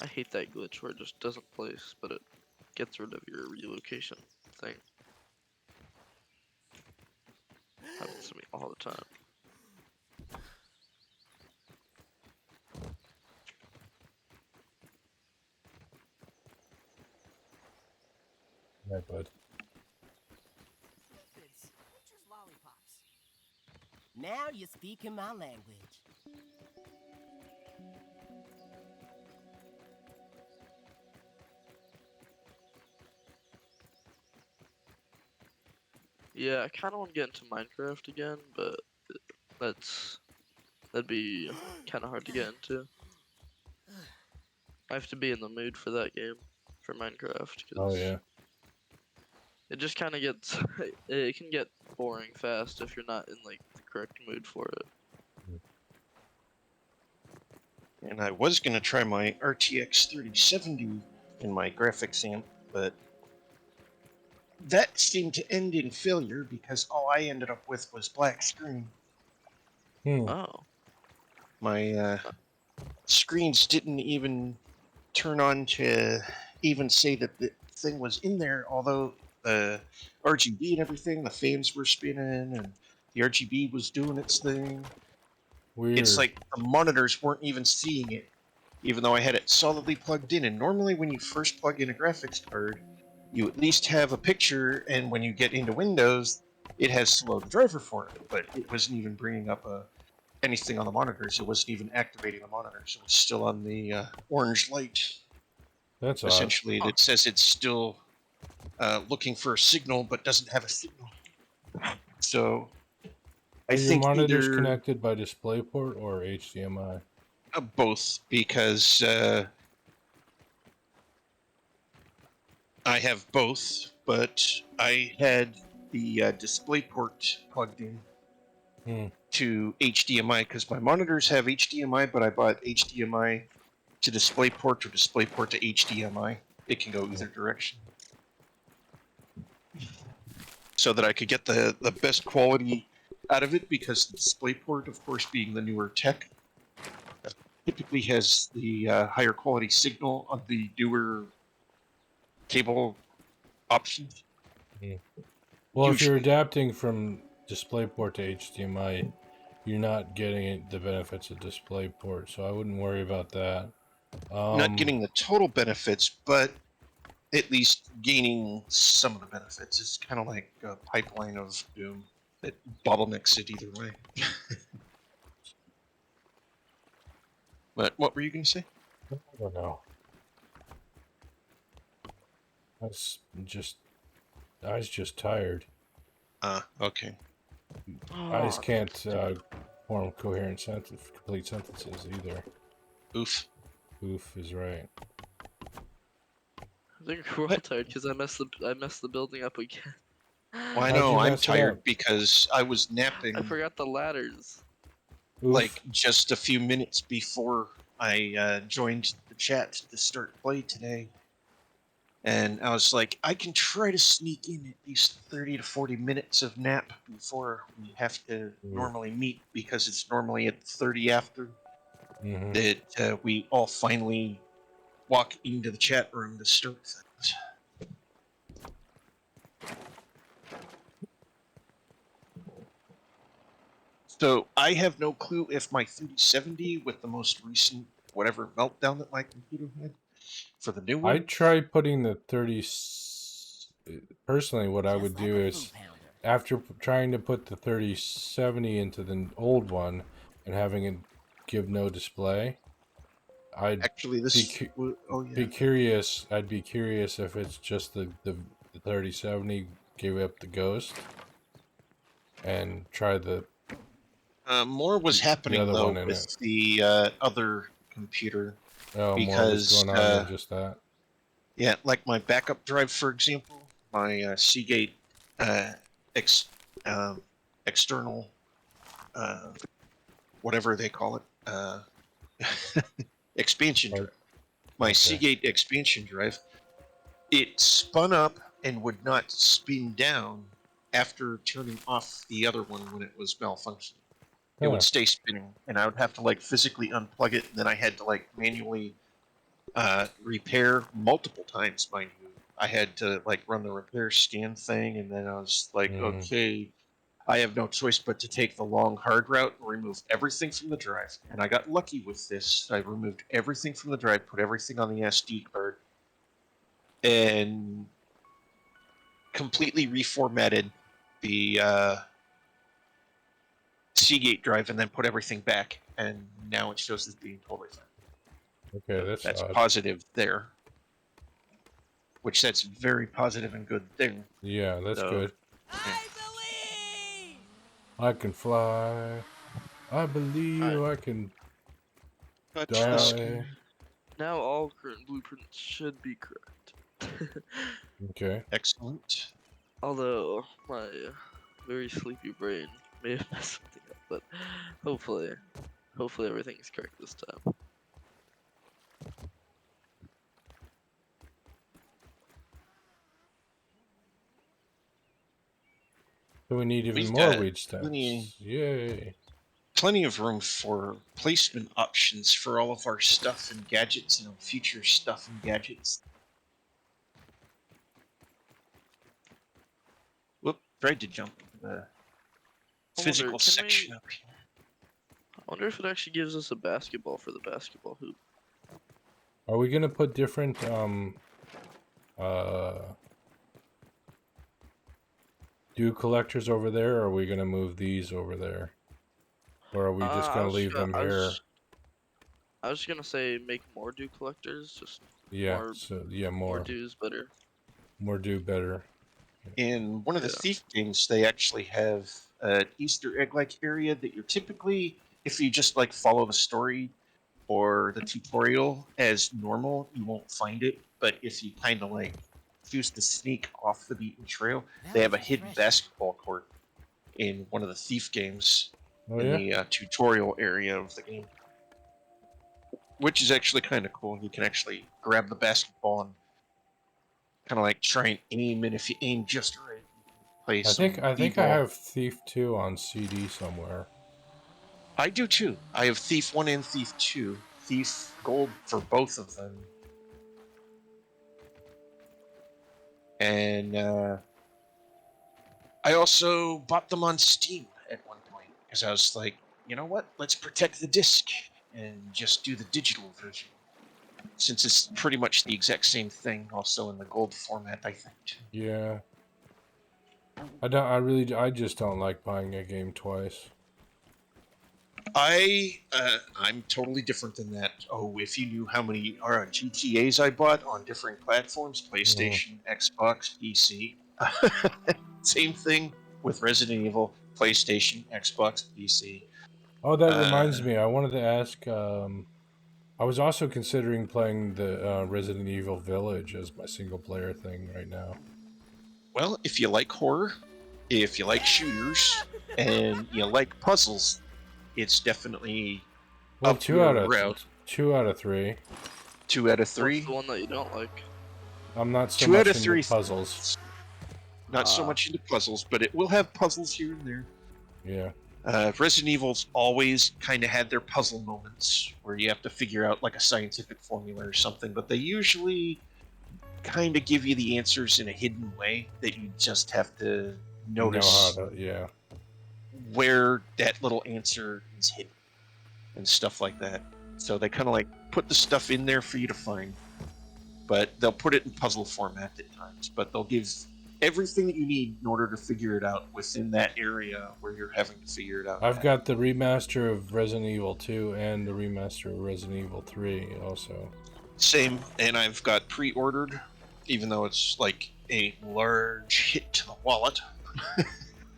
I hate that glitch where it just doesn't place, but it gets rid of your relocation thing. Happens to me all the time. Right, bud. It's just lollipops. Now you're speaking my language. Yeah, I kind of want to get into Minecraft again, but that'd be kind of hard to get into. I have to be in the mood for that game, for Minecraft. 'Cause Oh yeah. it just kind of gets, it can get boring fast if you're not in like the correct mood for it. And I was gonna try my RTX 3070 in my graphics amp, but that seemed to end in failure because all I ended up with was black screen. Oh, My screens didn't even turn on to even say that the thing was in there, although the RGB and everything, the fans were spinning and the RGB was doing its thing. Weird. It's like the monitors weren't even seeing it, even though I had it solidly plugged in. And normally when you first plug in a graphics card, you at least have a picture, and when you get into Windows, it has to load the driver for it, but it wasn't even bringing up anything on the monitors. It wasn't even activating the monitors. It was still on the orange light. That's odd. Essentially, it says it's still looking for a signal, but doesn't have a signal. So, I Are your think monitors either connected by DisplayPort or HDMI? both, because I have both, but I had the DisplayPort plugged in to HDMI because my monitors have HDMI, but I bought HDMI to DisplayPort or DisplayPort to HDMI. It can go either direction. So that I could get the best quality out of it, because the DisplayPort, of course, being the newer tech, typically has the higher quality signal on the newer cable options. Well, if you're Usually. adapting from DisplayPort to HDMI, you're not getting the benefits of DisplayPort, so I wouldn't worry about that. Not getting the total benefits, but at least gaining some of the benefits. It's kind of like a pipeline of doom that bottlenecks it either way. But what were you going to say? I don't know. I was just tired. Okay. Eyes can't form coherent complete sentences either. Oof. Oof is right. I think we're all What? tired because I messed the building up again. Well, I How'd know you I'm mess it tired up? because I was napping I forgot the ladders. Oof. like just a few minutes before I joined the chat to start play today. And I was like, I can try to sneak in at least 30 to 40 minutes of nap before we have to normally meet, because it's normally at 30 after Mm-hmm. that we all finally walk into the chat room to start things. So I have no clue if my 3070 with the most recent whatever meltdown that my computer had for the new I one. tried putting the 30. Personally, what I Just would like do a is, food pounder. after trying to put the 3070 into the old one and having it give no display, I'd Actually, be this. Oh yeah. be curious. I'd be curious if it's just the 3070 gave up the ghost, and try the More was happening other though one in with it. the other computer Oh, more was because going on than just that. yeah, like my backup drive, for example, my Seagate ex, external whatever they call it expansion Oh, drive. My okay. Seagate expansion drive, it spun up and would not spin down after turning off the other one when it was malfunctioning. It would stay spinning, and I would have to like physically unplug it, and then I had to like manually repair multiple times, mind you. I had to like run the repair scan thing, and then I was like, okay, I have no choice but to take the long hard route and remove everything from the drive. And I got lucky with this. I removed everything from the drive, put everything on the SD card, and completely reformatted the Seagate drive, and then put everything back. And now it shows as being totally fine. Okay, That's odd. positive there, which that's very positive and good thing. Yeah, that's So, good. I believe! I can fly. I believe I can touch the die. screen. Now all current blueprints should be correct. Okay. Excellent. Although my very sleepy brain may have messed something up, but hopefully everything is correct this time. So we need even We've more got weed stems. Yay. plenty of room for placement options for all of our stuff and gadgets, and future stuff and gadgets. Whoop, tried to jump into the physical can section we- up here. I wonder if it actually gives us a basketball for the basketball hoop. Are we gonna put different dew collectors over there, or are we gonna move these over there? Or are we just gonna leave them here? I was gonna say make more dew collectors, just Yeah, more, so yeah, more more dews better. dew better. In one of the Yeah. Thief games, they actually have an Easter egg-like area that you're typically, if you just like follow the story or the tutorial as normal, you won't find it. But if you kind of like choose to sneak off the beaten trail, they have a hidden basketball court in one of the Thief games Oh in yeah. the tutorial area of the game, which is actually kind of cool. You can actually grab the basketball and kind of like try and aim, and if you aim just right, you can play I think I b-ball. have Thief 2 on CD somewhere. I do too. I have Thief 1 and Thief 2. Thief Gold for both of them. And I also bought them on Steam at one point because I was like, you know what? Let's protect the disc and just do the digital version, since it's pretty much the exact same thing, also in the gold format, I think. Too. Yeah. I just don't like buying a game twice. I'm totally different than that. Oh, if you knew how many GTAs I bought on different platforms, PlayStation, Xbox, PC. Same thing with Resident Evil, PlayStation, Xbox, PC. Oh, that reminds me. I wanted to ask. I was also considering playing the Resident Evil Village as my single player thing right now. Well, if you like horror, if you like shooters, and you like puzzles, it's definitely Well, up your route. 2 out of 3. 2 out of 3. What's the one that you don't like? I'm not so 2 much out of into 3 puzzles. Not so much into puzzles, but it will have puzzles here and there. Yeah. Resident Evil's always kind of had their puzzle moments where you have to figure out like a scientific formula or something, but they usually kind of give you the answers in a hidden way that you just have to notice Yeah. where that little answer is hidden and stuff like that. So they kind of like put the stuff in there for you to find, but they'll put it in puzzle format at times, but they'll give everything that you need in order to figure it out within that area where you're having to figure it out. I've got the remaster of Resident Evil 2 and the remaster of Resident Evil 3 also. Same, and I've got pre-ordered, even though it's like a large hit to the wallet.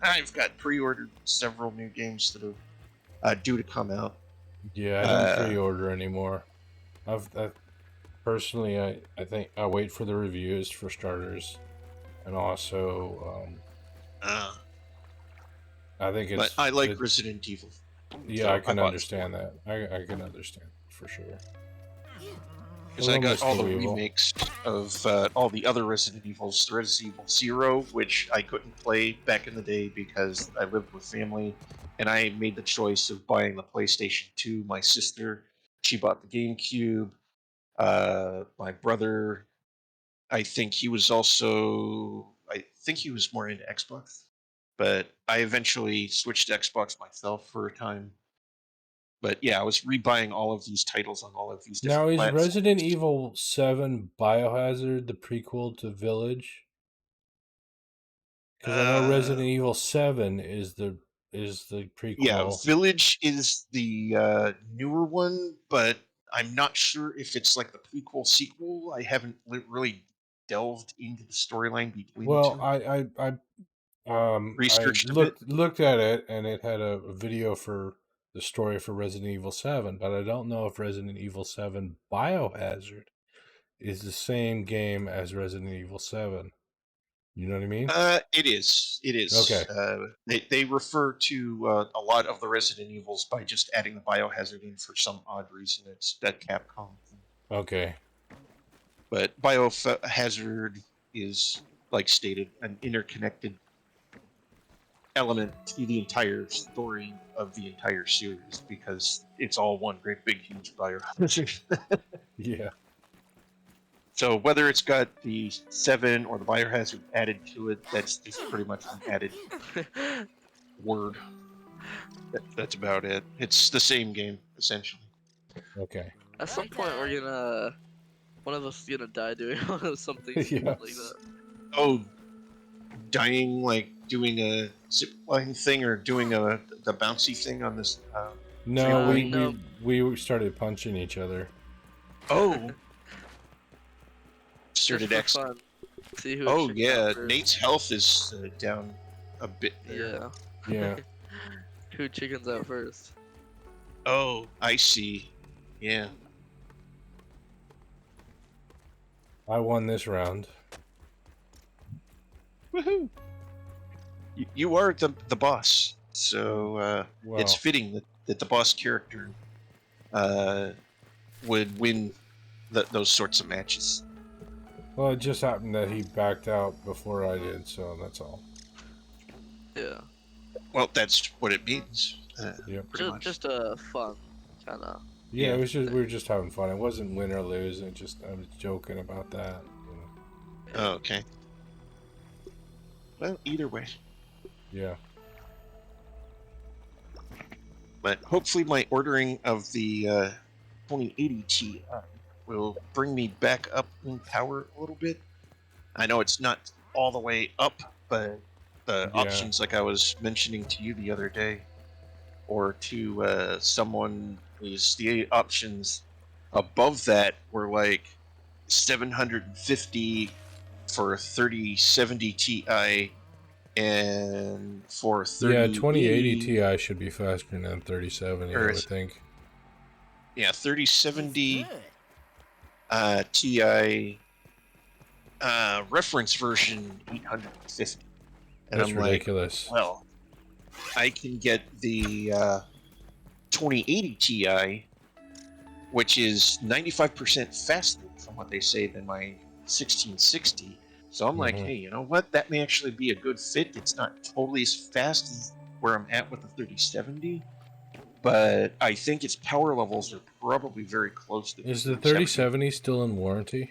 I've got pre-ordered several new games that are due to come out. Yeah, I don't pre-order anymore. Personally, I think I wait for the reviews for starters, and also I think it's. But I like Resident Evil. Yeah, so I can bought understand that. I can understand for sure. because I got Hello, all the Mr. Evil. remakes of all the other Resident Evils. The Resident Evil 0, which I couldn't play back in the day because I lived with family, and I made the choice of buying the PlayStation 2. My sister, she bought the GameCube. My brother, I think he was more into Xbox, but I eventually switched to Xbox myself for a time. But yeah, I was rebuying all of these titles on all of these different Now, is platforms. Resident Evil 7 Biohazard the prequel to Village? Because I know Resident Evil 7 is the prequel. Yeah, Village is the newer one, but I'm not sure if it's like the prequel sequel. I haven't really delved into the storyline between Well, the two. I Researched a bit. looked at it, and it had a video for the story for Resident Evil 7, but I don't know if Resident Evil 7 Biohazard is the same game as Resident Evil 7. You know what I mean? It is. It is. Okay. They refer to a lot of the Resident Evils by just adding the biohazard in for some odd reason. It's that Capcom thing. Okay. But biohazard is, like stated, an interconnected element to the entire story of the entire series because it's all one great big huge biohazard. Yeah. So whether it's got the 7 or the biohazard added to it, that's just pretty much an added word. That's about it. It's the same game, essentially. Okay. At some point, one of us is gonna die doing something Yes. like that. Oh, dying like doing a zip line thing or doing the bouncy thing on this. No, No. we started punching each other. Oh. Just Started for X. fun. See who Oh chickens yeah, out first. Nate's health is down a bit there. Yeah. Yeah. Who chickens out first? Oh, I see. Yeah. I won this round. Woohoo! You are the boss, so Well, it's fitting that the boss character would win those sorts of matches. well, it just happened that he backed out before I did, so that's all. Yeah. Well, that's what it means. Yep. Pretty much. Just a fun kind of. Yeah, Yeah. it was just we were just having fun. It wasn't win or lose. I was joking about that. Oh, okay. Well, either way. Yeah. But hopefully my ordering of the 2080 Ti will bring me back up in power a little bit. I know it's not all the way up, but the Yeah. options like I was mentioning to you the other day, or to someone, is the options above that were like 750 for 3070 Ti and for 30 Yeah, 2080 Ti should be faster than 3070, I would think. Yeah, 3070 Good. Ti reference version 850. And That's I'm ridiculous. like, well, I can get the 2080 Ti, which is 95% faster from what they say than my 1660. So I'm like, Mhm. hey, you know what? That may actually be a good fit. It's not totally as fast as where I'm at with the 3070, but I think its power levels are probably very close to Is the 3070. 3070 still in warranty?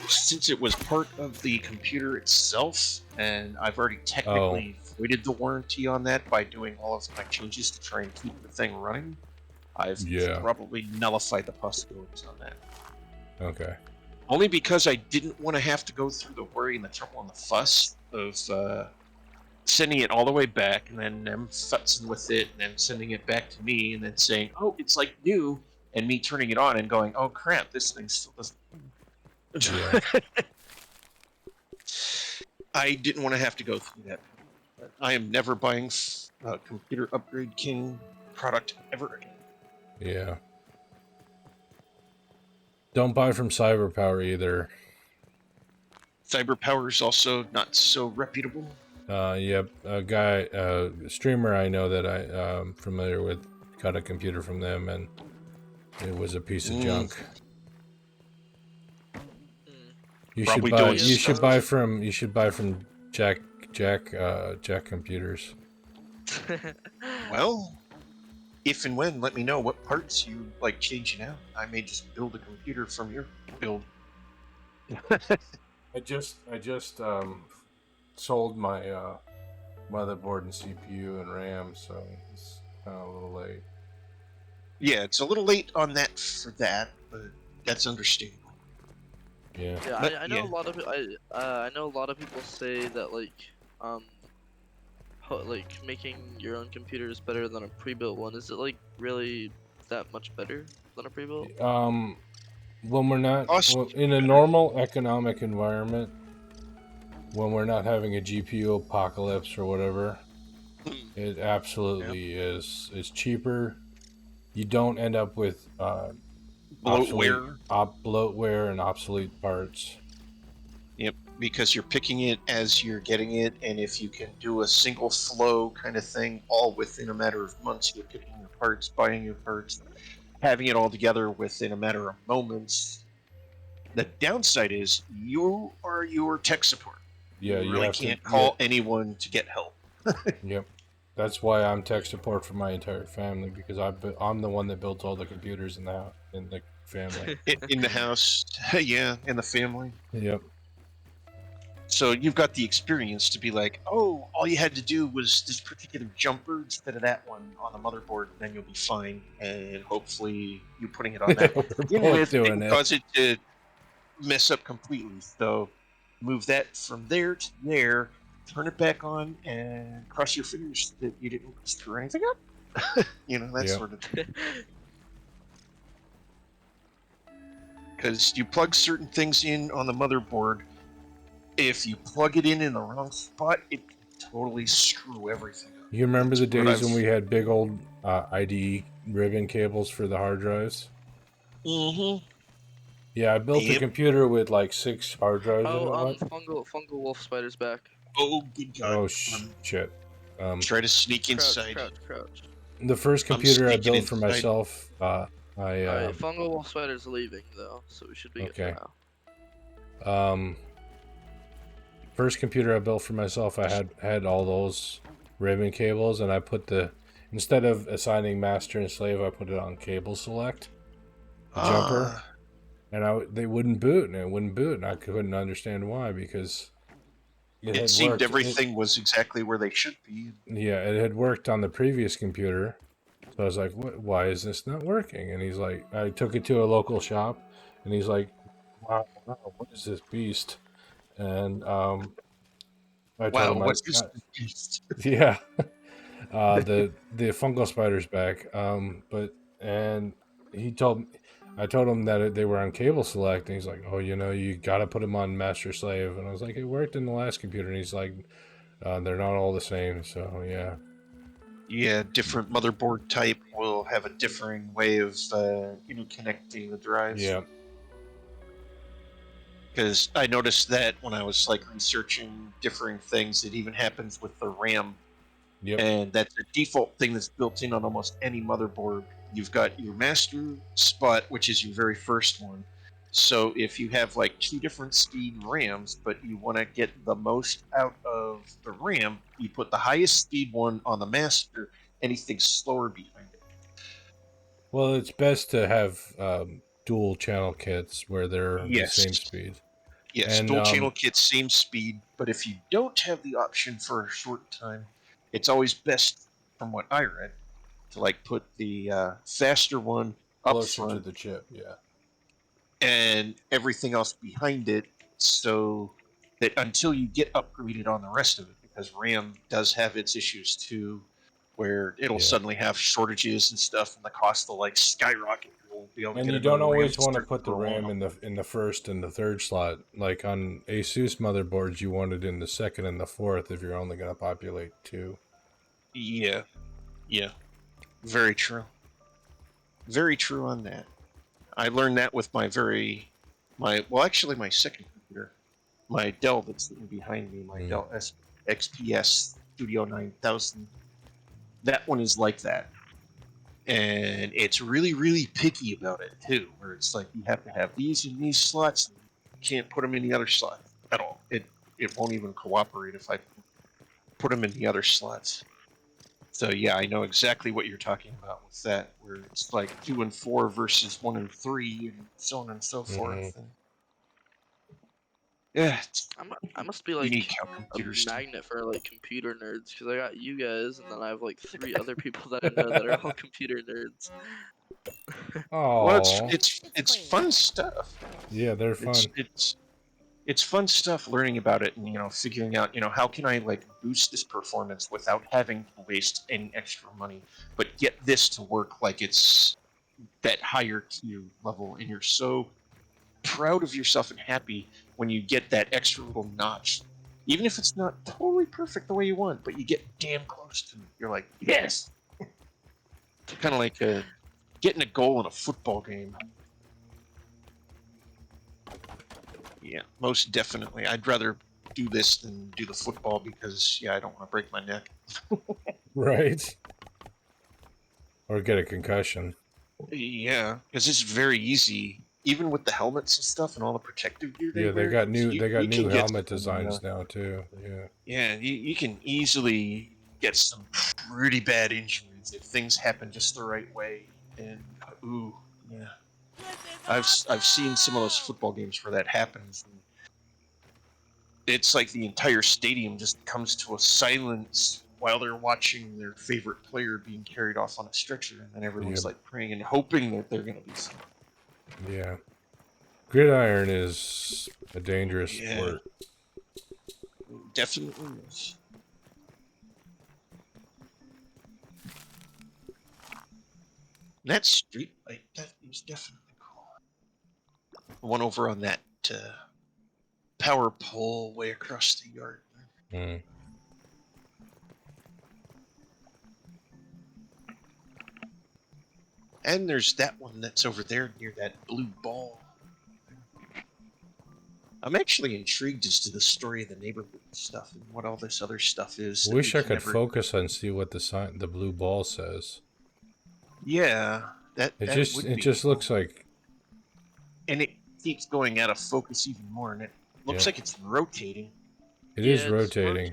Since it was part of the computer itself, and I've already Oh, technically voided the warranty on that by doing all of my changes to try and keep the thing running, I've yeah. probably nullified the possibilities on that. Okay. Only because I didn't want to have to go through the worry and the trouble and the fuss of sending it all the way back and then them futzing with it and then sending it back to me and then saying, oh, it's like new, and me turning it on and going, oh crap, this thing still doesn't. Yeah. I didn't want to have to go through that. I am never buying Computer Upgrade King product ever again. Yeah. Don't buy from CyberPower either. CyberPower is also not so reputable. Yep. A guy, streamer I know that I'm familiar with, got a computer from them, and it was a piece of junk. You Probably should buy. doing You should stuff. buy from. You should buy from Jack Computers. Well, if and when, let me know what parts you like changing out. I may just build a computer from your build. I just sold my motherboard and CPU and RAM, so it's kind of a little late. Yeah, it's a little late on that for that, but that's understandable. Yeah. Yeah, But, I know yeah. a lot of I know a lot of people say that like making your own computer is better than a pre-built one. Is it like really that much better than a pre-built? When we're not in a normal economic environment, when we're not having a GPU apocalypse or whatever, it absolutely is. It's cheaper. You don't end up with Bloatware. bloatware and obsolete parts. Yep, because you're picking it as you're getting it, and if you can do a single flow kind of thing, all within a matter of months, you're picking your parts, buying your parts, having it all together within a matter of moments. The downside is you are your tech support. Yeah, you you really have can't to call anyone to get help. Yep. That's why I'm tech support for my entire family, because I'm the one that built all the computers in the family. In the house, yeah, in the family. Yep. So you've got the experience to be like, oh, all you had to do was this particular jumper instead of that one on the motherboard, and then you'll be fine. And hopefully, you putting it on that one to We're begin both with doing didn't it. cause it to mess up completely. So move that from there to there, turn it back on, and cross your fingers that you didn't screw anything up. You know, that Yep. sort of thing. Because you plug certain things in on the motherboard. If you plug it in the wrong spot, it can totally screw everything up. You remember the That's what days when I've- we had big old IDE ribbon cables for the hard drives? Mm-hmm. Yeah, I built a Yep. computer with like 6 hard drives in it. Oh, What? fungal wolf spider's back. Oh, good God. Oh shit. Try to sneak Crouch, inside. crouch. The first I'm computer I sneaking built for inside. myself, Alright, fungal wolf spider's leaving though, so we should be Okay. good for now. First computer I built for myself, I had all those ribbon cables, and I put instead of assigning master and slave, I put it on cable select, the jumper, and they wouldn't boot, and it wouldn't boot, and I couldn't understand why, because It seemed worked. everything was exactly where they should be. Yeah, it had worked on the previous computer, so I was like, why is this not working? And he's like, I took it to a local shop, and he's like, wow, what is this beast? And I told Wow, him, what's this beast? yeah, the fungal spider's back. I told him that they were on cable select, and he's like, oh, you got to put them on master slave. And I was like, it worked in the last computer, and he's like, they're not all the same. So yeah. Yeah, different motherboard type will have a differing way of connecting the drives. Yeah. Because I noticed that when I was like researching differing things, it even happens with the RAM. Yep. And that's a default thing that's built in on almost any motherboard. You've got your master spot, which is your very first one. So if you have like 2 different speed rams, but you want to get the most out of the ram, you put the highest speed one on the master, anything slower behind it. Well, it's best to have dual channel kits where they're the Yes. same speed. Yes, And dual channel kits, same speed, but if you don't have the option for a short time, it's always best, from what I read, to like put the faster one up closer to front the chip, yeah. and everything else behind it, so that until you get upgraded on the rest of it, because RAM does have its issues too, where it'll Yeah. suddenly have shortages and stuff, and the cost will like skyrocket. You won't be able to And get you don't another RAM always want to start put the for a RAM while. in the first and the third slot. Like on Asus motherboards, you want it in the second and the fourth if you're only going to populate 2. Yeah, yeah, very true. Very true on that. I learned that with my my second computer, my Dell that's sitting behind me, my Dell XPS Studio 9000. That one is like that, and it's really, really picky about it too. Where it's like you have to have these in these slots, and you can't put them in the other slot at all. It won't even cooperate if I put them in the other slots. So yeah, I know exactly what you're talking about with that, where it's like 2 and 4 versus 1 and 3, and so on and so forth. And yeah, I must be you like need count a computers too. magnet for like computer nerds because I got you guys and then I have like 3 other people that I know that are all computer nerds. Well, Oh, it's fun stuff. yeah, they're fun. It's fun stuff learning about it, and figuring out how can I like boost this performance without having to waste any extra money, but get this to work like it's that higher tier level, and you're so proud of yourself and happy when you get that extra little notch, even if it's not totally perfect the way you want, but you get damn close to it. You're like, yes. Kind of like getting a goal in a football game. Yeah, most definitely. I'd rather do this than do the football because, I don't want to break my neck. Right? Or get a concussion. Yeah, because it's very easy, even with the helmets and stuff and all the protective gear they Yeah, they wear. got new you can new get helmet some, designs now too. Yeah. Yeah, you can easily get some pretty bad injuries if things happen just the right way. And ooh, yeah, I've seen some of those football games where that happens. And it's like the entire stadium just comes to a silence while they're watching their favorite player being carried off on a stretcher, and then everyone's like praying and hoping that they're gonna be fine. Yeah. Gridiron is a dangerous sport. Definitely is. That street light, that is definitely cool. The one over on that power pole way across the yard. Mm. And there's that one that's over there near that blue ball. I'm actually intrigued as to the story of the neighborhood stuff and what all this other stuff is. Wish I could focus on see what the blue ball says. Yeah, that It would be just cool. looks like, and it keeps going out of focus even more, and it looks like it's rotating. It is rotating.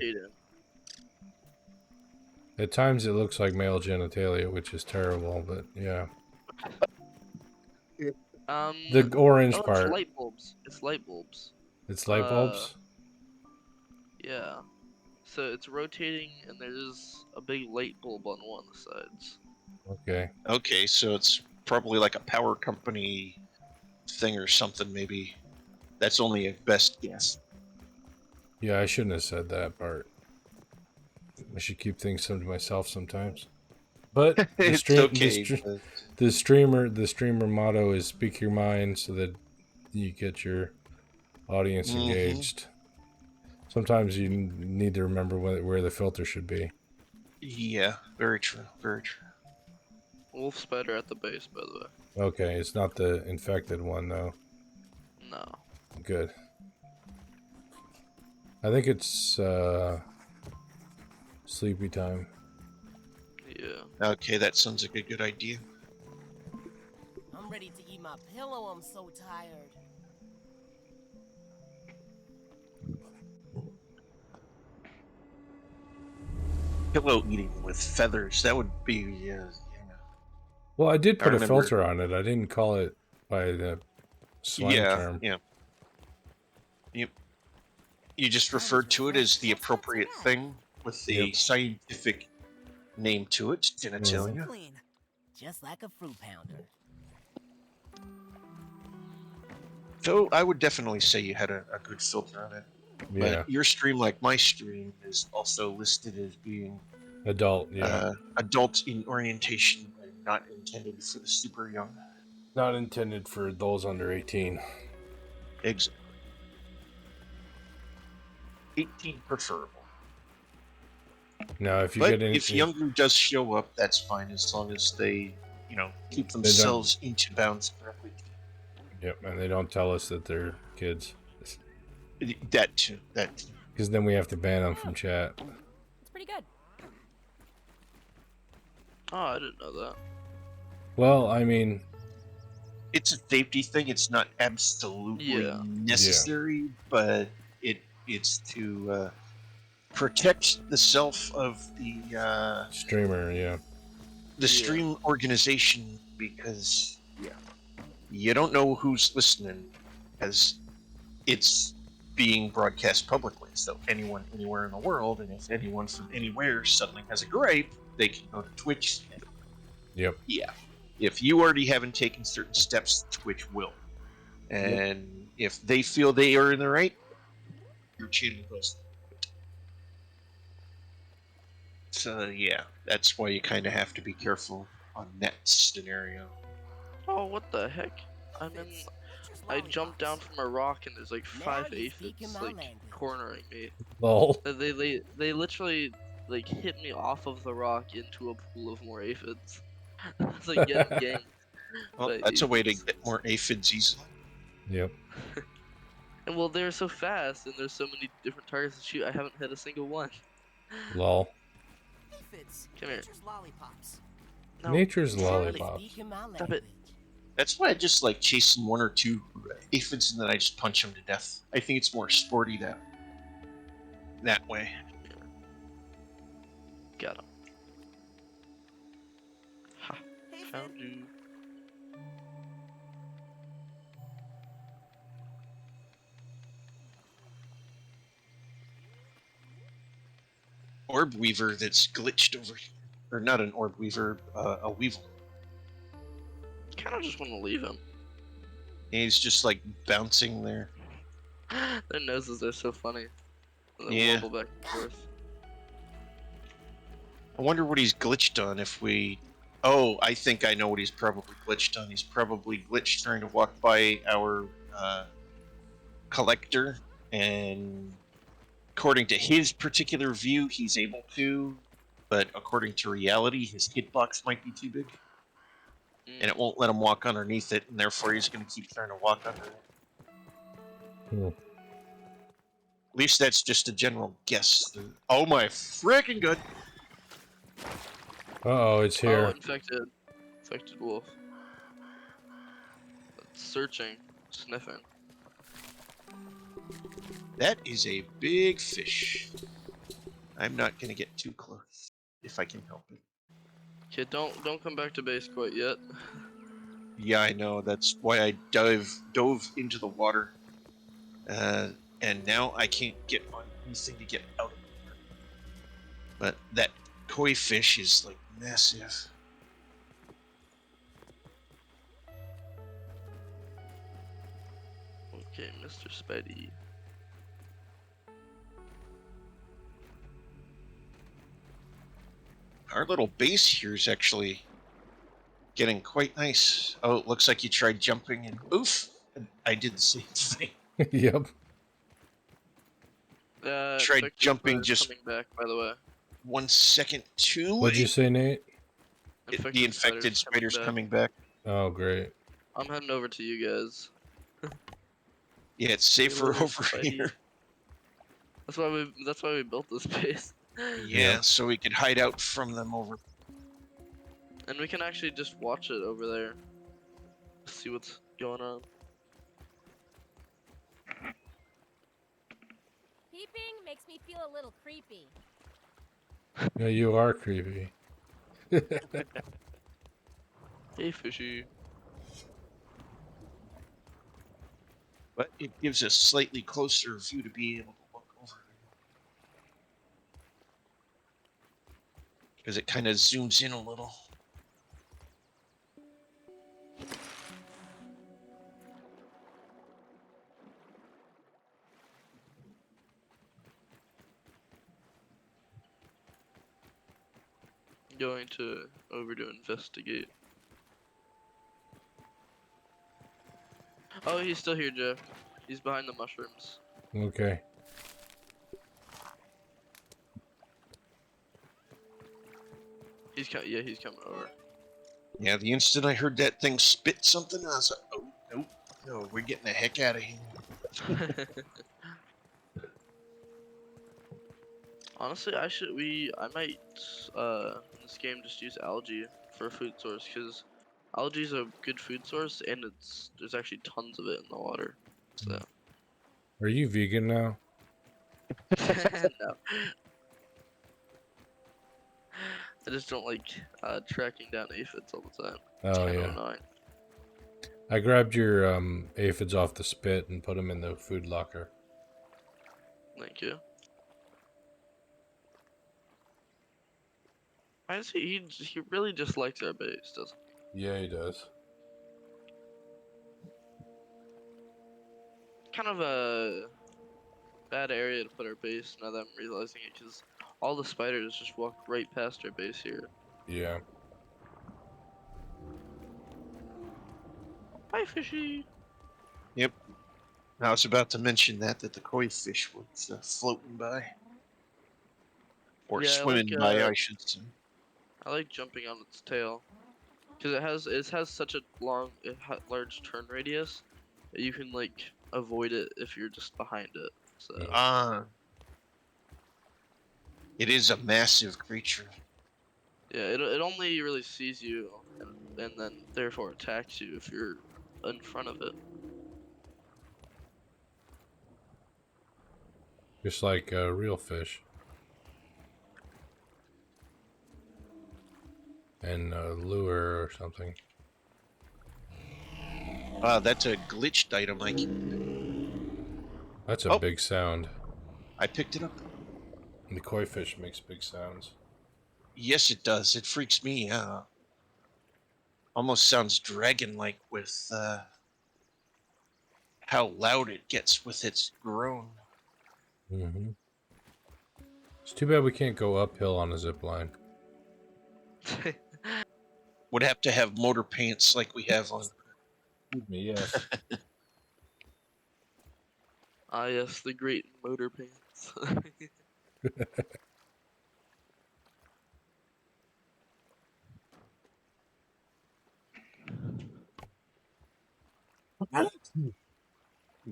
At times it looks like male genitalia, which is terrible, but yeah. The orange part. It's light bulbs. It's light bulbs. It's light bulbs? Yeah. So it's rotating, and there's a big light bulb on one of the sides. Okay. Okay, so it's probably like a power company thing or something, maybe. That's only a best guess. Yeah, I shouldn't have said that part. I should keep things to myself sometimes. But the streamer motto is speak your mind so that you get your audience engaged. Sometimes you need to remember where the filter should be. Yeah, very true. Very true. Wolf spider at the base, by the way. Okay, it's not the infected one though. No. Good. I think it's sleepy time. Yeah. Okay, that sounds like a good idea. I'm ready to eat my pillow. I'm so tired. pillow eating with feathers. That would be yeah. Well, I did I put a remember. filter on it. I didn't call it by the slang Yeah, term. yeah. You just That was referred to it as refreshing. the That's not too appropriate bad. thing with the Yep. scientific name to it, genitalia. Clean. Just like a fruit pounder. So I would definitely say you had a good filter on it. Yeah. But your stream, like my stream, is also listed as being Adult. Yeah. adult in orientation and not intended for the super young. Not intended for those under 18. Exactly. 18 preferable. Now, if you But get any, if younger does show up, that's fine as long as they, keep don't- themselves into bounds correctly. yep, and they don't tell us that they're kids, That too. That too. because then we have to ban them from chat. It's pretty good. Oh, I didn't know that. Well, I mean, It's a safety thing. It's not absolutely Yeah. necessary, but it's to protect the self of the streamer, yeah. Yeah. stream organization, because you don't know who's listening, as it's being broadcast publicly. So anyone anywhere in the world, and if anyone from anywhere suddenly has a gripe, they can go to Twitch. Yep. Yeah. If you already haven't taken certain steps, Twitch will. And if they feel they are in the right, your channel goes. So yeah, that's why you kind of have to be careful on that scenario. Oh, what the heck? I'm in. I jumped down from a rock and there's like Now 5 you're speaking aphids my like language. cornering me. Lol. They literally like hit me off of the rock into a pool of more aphids. It's like getting ganked. Well, by that's a way to aphids. get more aphids easily. Yep. And well, they're so fast and there's so many different targets to shoot. I haven't hit a single one. Lol. Aphids. Come here. Nature's lollipops. No, Nature's it's not really- lollipops. Speaking my Stop language. That's why I just like chasing one or two aphids and then I just punch them to death. I think it's more sporty that way. Got him. Ha! Hey, Found Finn. you. Orb weaver that's glitched over here. Or not an orb weaver, a weevil. Kind of just want to leave him. And he's just like bouncing there. Their noses are so funny. They Yeah. wobble back and forth. I wonder what he's glitched on if we... Oh, I think I know what he's probably glitched on. He's probably glitched trying to walk by our collector, and according to his particular view, he's able to, but according to reality, his hitbox might be too big, and it won't let him walk underneath it, and therefore he's going to keep trying to walk under it. Hmm. At least that's just a general guess. Oh my freaking good! Uh-oh, it's Oh, here. infected. Infected wolf. It's searching, sniffing. That is a big fish. I'm not going to get too close, if I can help it. Okay, don't come back to base quite yet. Yeah, I know. That's why I dove into the water, and now I can't get on anything to get out of the water. But that koi fish is like massive. Okay, Mr. Spidey. Our little base here is actually getting quite nice. Oh, it looks like you tried jumping and oof! And I did the same thing. Yep. Tried infected jumping spider's just- coming back, by the way. 1 second too What'd you late. say, Nate? The infected spider's back. coming back. Oh, great. I'm heading over to you guys. Yeah, it's safer Little over Spidey. here. That's why we built this base. Yeah, so we could hide out from them over. And we can actually just watch it over there. See what's going on. Peeping makes me feel a little creepy. Yeah, you are creepy. Hey, fishy. But it gives a slightly closer view to be able to look over because it kind of zooms in a little. Going to over to investigate. Oh, he's still here, Jeff. He's behind the mushrooms. Okay. He's yeah, he's coming over. Yeah, the instant I heard that thing spit something, I was like, oh, nope, no, we're getting the heck out of here. Honestly, I might in this game just use algae for a food source, because algae is a good food source and there's actually tons of it in the water. So Are you vegan now? no, I just don't like tracking down aphids all the time. It's Oh kind of yeah. annoying. I grabbed your aphids off the spit and put them in the food locker. Thank you. I see he really just likes our base, doesn't he? Yeah, he does. Kind of a bad area to put our base now that I'm realizing it, because all the spiders just walk right past our base here. Yeah. Bye, fishy. Yep. I was about to mention that the koi fish was floating by. Or Yeah, swimming by, I should say. I like jumping on its tail, because it has such a large turn radius that you can like avoid it if you're just behind it. So It is a massive creature. yeah, it only really sees you and then therefore attacks you if you're in front of it. Just like real fish. And lure or something. That's a glitched item. That's a Oh. big sound. I picked it up. The koi fish makes big sounds. Yes, it does. It freaks me out. Almost sounds dragon-like with how loud it gets with its groan. Mm-hmm. It's too bad we can't go uphill on a zip line. Would have to have motor pants like we have on. Excuse me, yes. Ah yes, the great motor pants.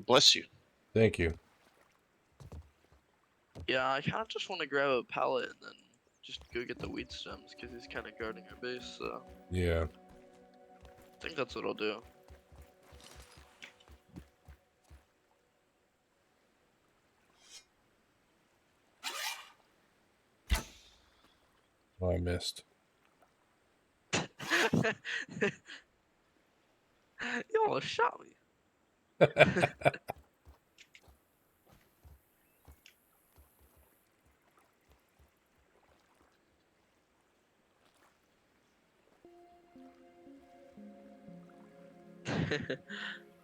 Bless you. Thank you. Yeah, I kind of just want to grab a pallet and then just go get the wheat stems, because he's kind of guarding our base, so Yeah. I think that's what I'll do. Oh, I missed. You almost shot me.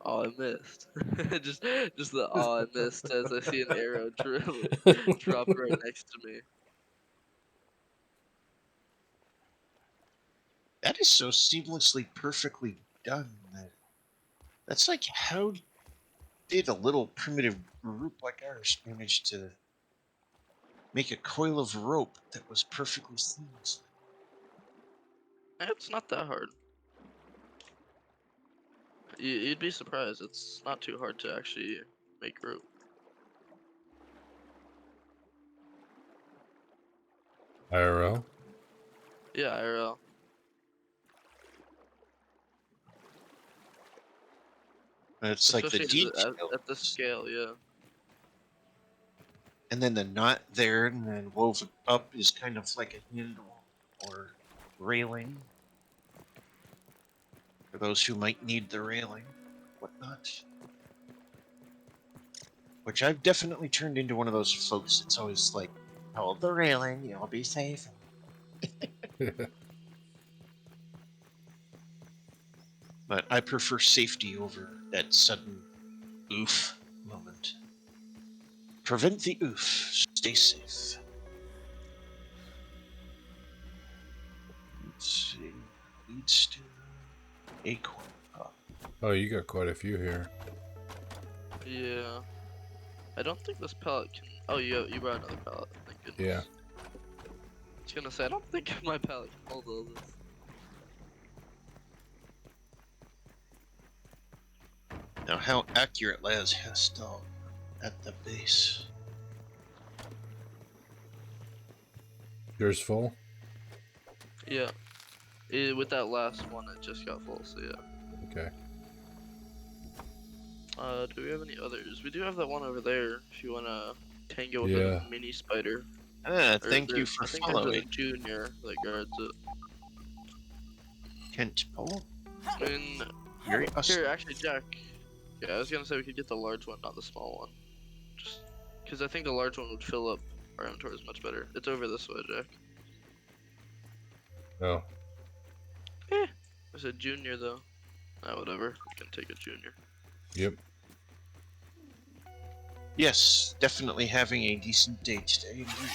Oh, I missed. just the oh, I missed as I see an arrow drop right next to me. That is so seamlessly perfectly done. That's like how did a little primitive group like ours manage to make a coil of rope that was perfectly seamless? It's not that hard. You'd be surprised. It's not too hard to actually make rope. IRL? Yeah, IRL. It's like the Especially detail. at the scale, yeah. and then the knot there, and then woven up is kind of like a handle or railing for those who might need the railing, whatnot. Which I've definitely turned into one of those folks that's always like, hold the railing, you'll be safe. But I prefer safety over that sudden oof moment. Prevent the oof. Stay safe. Let's see. Lead stew. Acorn pop. Oh, you got quite a few here. Yeah. I don't think this pallet can. Oh, you brought another pallet. Thank goodness. Yeah. I was gonna say I don't think my pallet can hold all this. Now, how accurate Laz has to at the base? Yours full? Yeah. With that last one, it just got full. So yeah. Okay. Do we have any others? We do have that one over there. If you wanna tango with Yeah. a mini spider. Ah, Or thank you there- for I think there's a following. junior that guards it. Kent Paul. And Very awesome. here, actually, Jack. Yeah, I was gonna say we could get the large one, not the small one. Just because I think the large one would fill up our inventories much better. It's over this way, Jack. Oh. There's a junior though. Ah, whatever. We can take a junior. Yep. Yes, definitely having a decent day today. Indeed.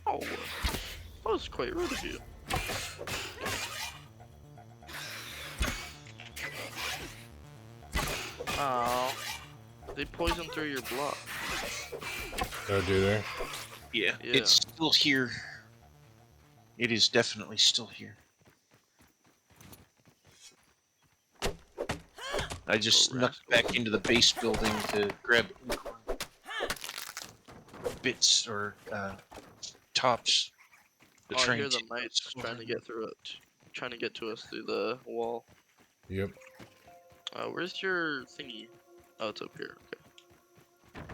Oh, that was quite rude of you. Oh, they poisoned through your block. Oh, do they? Yeah, Yeah. it's still here. It is definitely still here. I just Oh, snuck back into the base building to grab bits or tops. To Oh, I try hear and the take knights those trying to over. get through it, trying to get to us through the wall. Yep. Where's your thingy? Oh, it's up here. Okay.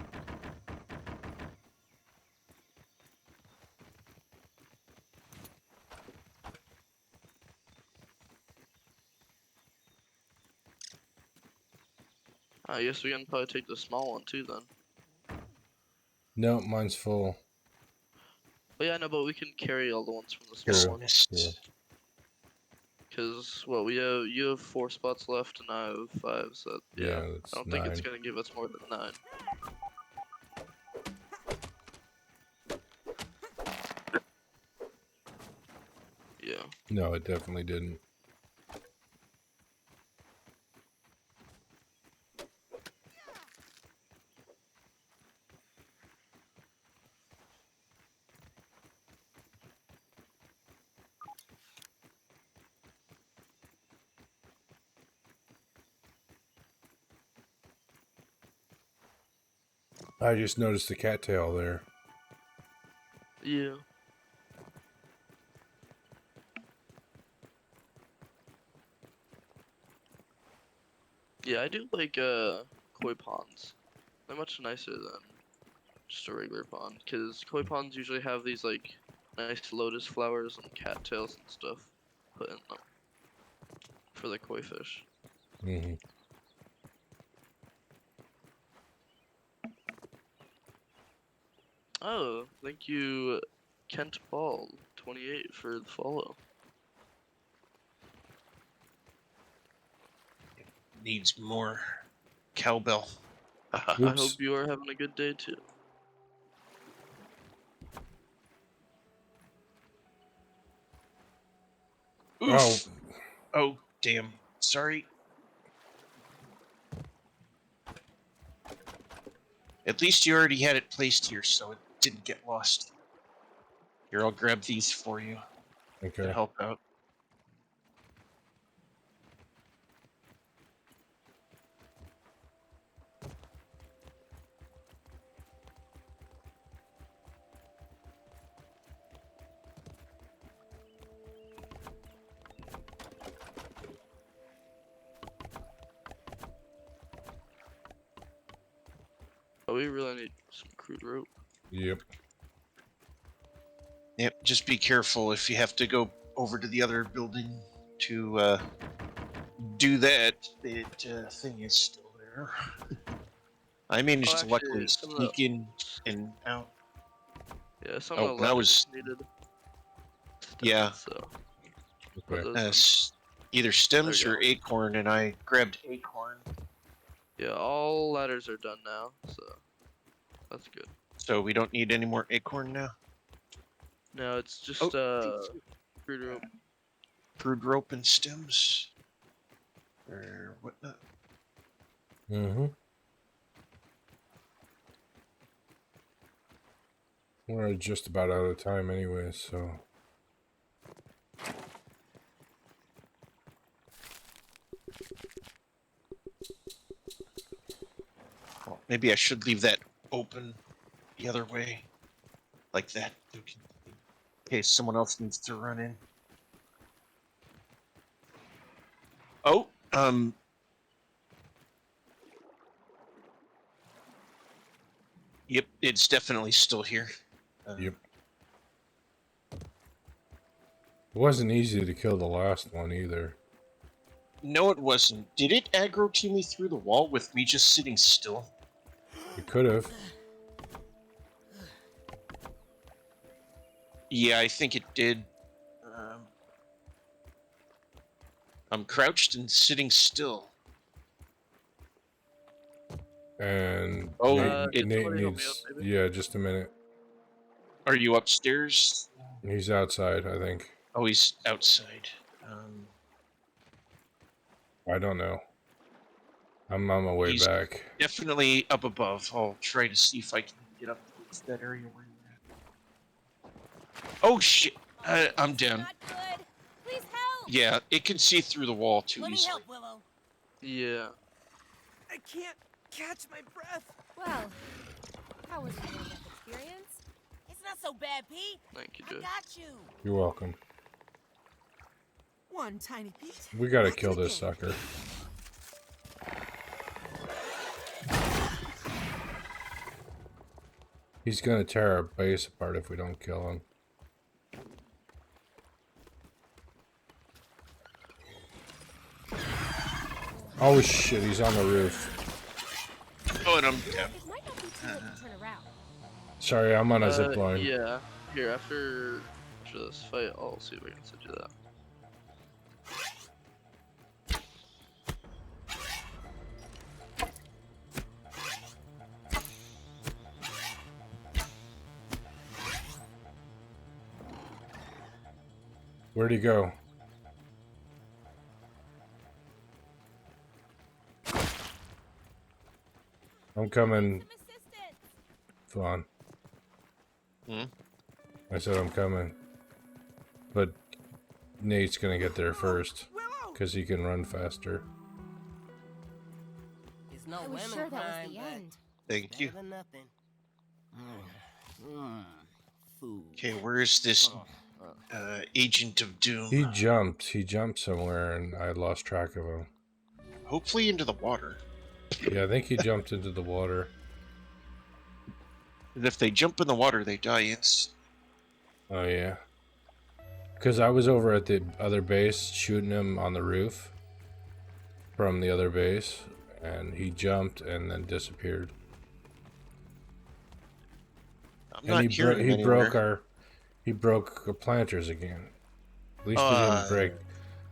I guess we can probably take the small one too then. No, mine's full. But yeah, no, but we can carry all the ones from the Cool. small one. Dismissed. Cause what you have 4 spots left and I have 5, so yeah. That's I don't think it's 9. gonna give us more than 9. Yeah. No, it definitely didn't. I just noticed the cattail there. Yeah. Yeah, I do like koi ponds. They're much nicer than just a regular pond, cause koi ponds usually have these like nice lotus flowers and cattails and stuff put in them for the koi fish. Mm-hmm. Oh, thank you, Kent Ball 28 for the follow. Needs more cowbell. I Oops. hope you are having a good day too. Oof. Oh, damn. Sorry. At least you already had it placed here, so it didn't get lost. Here, I'll grab these for you to Okay. help out. we really need some crude rope. Yep. Yep, just be careful if you have to go over to the other building to do that. That thing is still there. I managed to luckily actually, some of the- sneak in and out. Yeah, some Oh, of the that ladders was- needed. Stuff, Yeah. So. Okay. those Either stems There or we acorn, and I grabbed acorn. Yeah, all ladders are done now, so that's good. So we don't need any more acorn now. No, it's just Oh. crude rope. Crude rope and stems, or whatnot. Mm-hmm. We're just about out of time anyway, so. Well, maybe I should leave that open the other way, like that, in case someone else needs to run in. Oh, Yep, it's definitely still here. Yep. It wasn't easy to kill the last one either. No, it wasn't. Did it aggro to me through the wall with me just sitting still? It could have. Yeah, I think it did. I'm crouched and sitting still. And Oh, Nate somebody help me needs. up, maybe? Yeah, just a minute. Are you upstairs? He's outside, I think. Oh, he's outside. I don't know. I'm on my way He's- back. Definitely up above. I'll try to see if I can get up towards that area where you're at. Oh shit! I'm down. Not good. Please help. Yeah, it can see through the wall too Let me easily. help, Willow. Yeah. I can't catch my breath. Well, how was your near-death experience? It's not so bad, Pete. Thank you, I Joe. got you. You're welcome. One tiny Pete. We gotta Back to kill the this game. sucker. He's gonna tear our base apart if we don't kill him. Oh shit, he's on the roof. Oh, and I'm down. It might not be too late to turn around. Sorry, I'm on a zip line. Yeah. Here, after this fight, I'll see if I can send you that. Where'd he go? I'm coming, Some assistance. Fawn. Hmm? I said I'm coming. But Nate's gonna get there first, Willow. because he can run faster. It's no I was women sure that was crime, the but end. Thank you. better than nothing. Food. Okay, where is this Oh, agent of doom? He jumped somewhere and I lost track of him. Hopefully into the water. Yeah, I think he jumped into the water. And if they jump in the water, they die instantly. Oh yeah. Because I was over at the other base shooting him on the roof from the other base, and he jumped and then disappeared. I'm And not he hearing him anywhere. he broke the planters again. At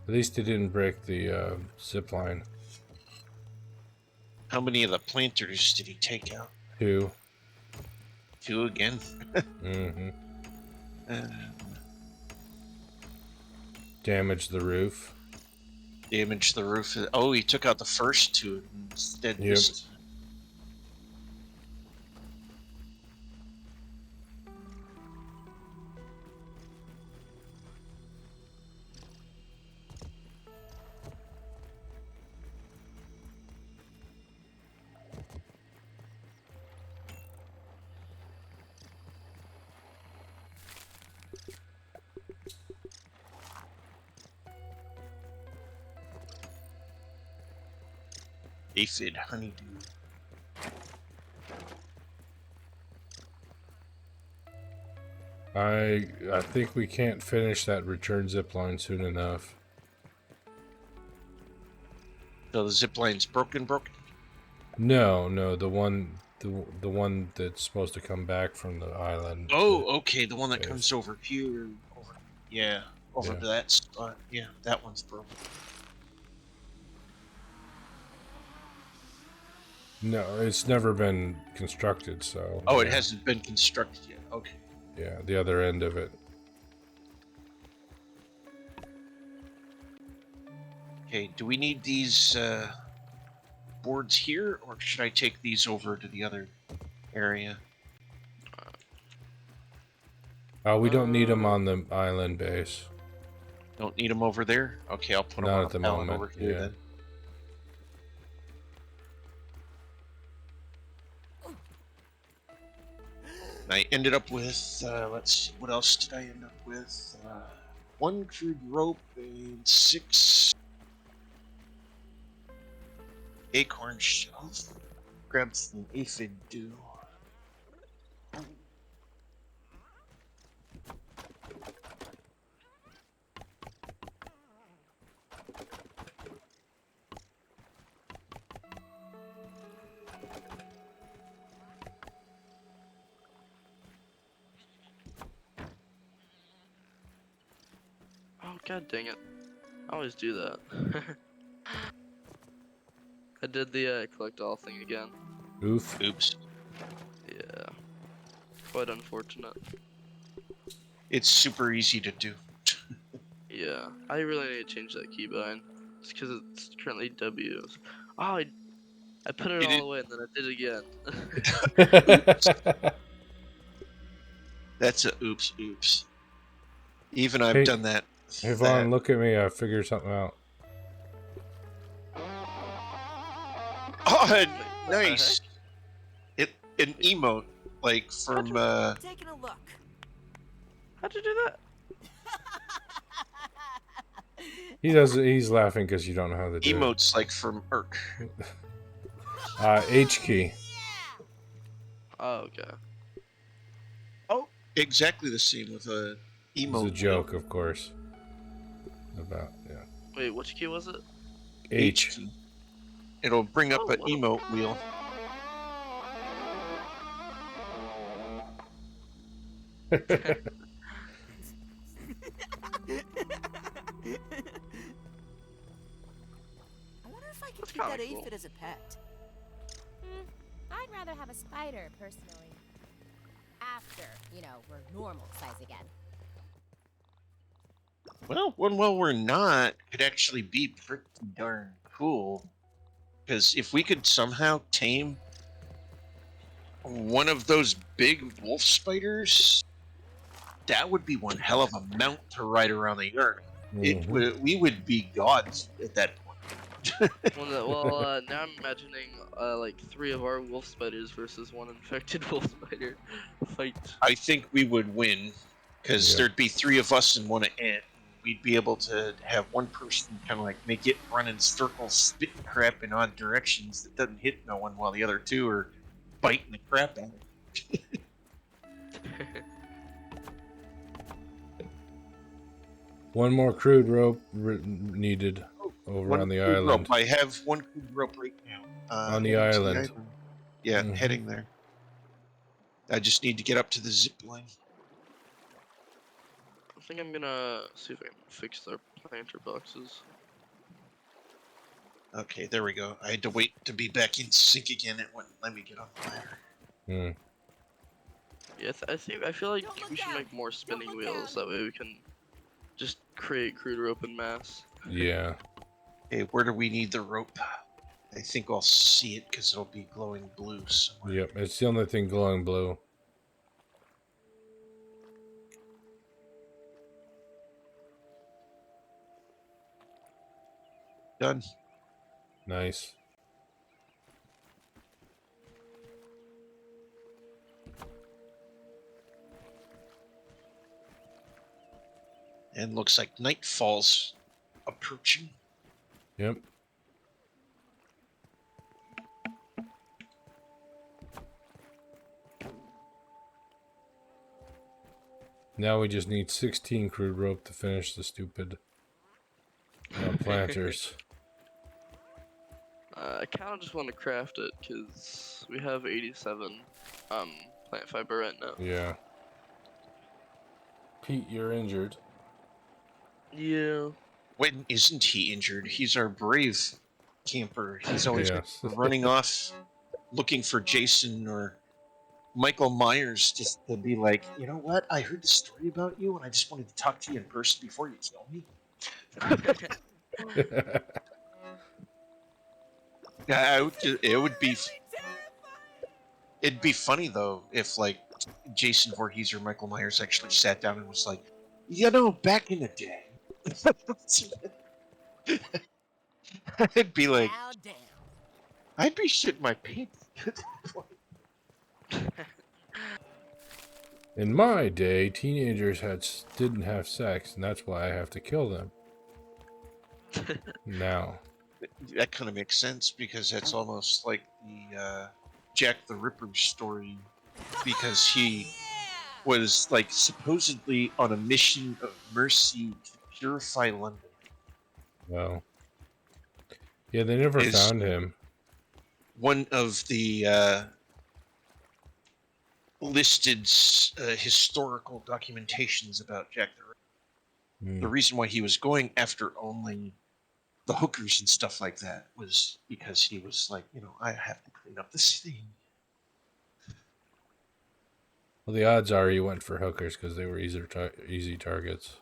least he didn't break the zip line. How many of the planters did he take out? 2. 2 again. Mm-hmm. Uh, Damaged the roof. damaged the roof. Oh, he took out the first 2 instead. Yep. Just... Aphid honeydew. I think we can't finish that return zip line soon enough. So the zip line's broken. No, the one that's supposed to come back from the island. Oh, okay, the one that Yes. comes over here. Over Yeah. to that spot. Yeah, that one's broken. No, it's never been constructed, so. Oh, yeah. it hasn't been constructed yet. Okay. Yeah, the other end of it. Okay, do we need these boards here, or should I take these over to the other area? We don't need them on the island base. Don't need them over there? Okay, I'll put them Not on at a the pallet moment, over here yeah. then. I ended up with, let's see, what else did I end up with? 1 crude rope and 6 acorn shells. Grabbed some aphid dew. Oh, god dang it. I always do that. I did the collect all thing again. Oof. Oops. Yeah. Quite unfortunate. It's super easy to do. Yeah. I really need to change that keybind. It's because it's currently W. Oh, I put it You all did- away and then I did it again. That's a oops. Even I've Hey- done that. Hey Vaughn, look at me. I figured something out. Oh, What the nice. An emote, like from Taking a look. How'd you do that? He's laughing because you don't know how to do emotes, like from Urk. it. H key. Oh, okay. Exactly the same with a It's emote. a joke, of course. About, yeah. Wait, which key was it? H. key. It'll bring up Oh, an wow. emote wheel. I wonder if I could That's keep that kinda cool. aphid as a pet. I'd rather have a spider, personally. After, we're normal size again. Well, while we're not, could actually be pretty darn cool. Because if we could somehow tame one of those big wolf spiders, that would be one hell of a mount to ride around the earth. Mhm. We would be gods at that point. Well, now I'm imagining like 3 of our wolf spiders versus 1 infected wolf spider fight. I think we would win, because Yeah. there'd be 3 of us and 1 ant. We'd be able to have one person kind of like make it run in circles, spitting crap in odd directions that doesn't hit no one, while the other 2 are biting the crap out of it. One more crude rope needed over One on the crude island. rope. I have 1 crude rope right now. On the heading to island. Yeah, Mhm. heading there. I just need to get up to the zip line. I think I'm gonna see if I can fix their planter boxes. Okay, there we go. I had to wait to be back in sync again. It wouldn't let me get on fire. Hmm. Yeah, I feel like Don't look we should down. make more spinning look wheels. down. That way we can just create crude rope in mass. Yeah. Okay, where do we need the rope? I think I'll see it because it'll be glowing blue somewhere. Yep. It's the only thing glowing blue. Done. Nice. And looks like nightfall's approaching. Yep. Now we just need 16 crude rope to finish the stupid planters. I kind of just want to craft it because we have 87 plant fiber right now. Yeah. Pete, you're injured. Yeah. When isn't he injured? He's our brave camper. He's always Yes. running off, looking for Jason or Michael Myers, just to be like, you know what? I heard the story about you, and I just wanted to talk to you in person before you kill me. Yeah, it would be. It'd be funny though if like Jason Voorhees or Michael Myers actually sat down and was like, you know, back in the day. I'd be like, Bow down. I'd be shitting my pants. In my day, teenagers didn't have sex, and that's why I have to kill them. Now. That kind of makes sense because that's almost like the Jack the Ripper story, because he was like supposedly on a mission of mercy to purify London. Well. Yeah, they never found him. One of the listed historical documentations about Jack the Ripper. The reason why he was going after only the hookers and stuff like that was because he was like, you know, I have to clean up the city. Well, the odds are he went for hookers because they were easy targets.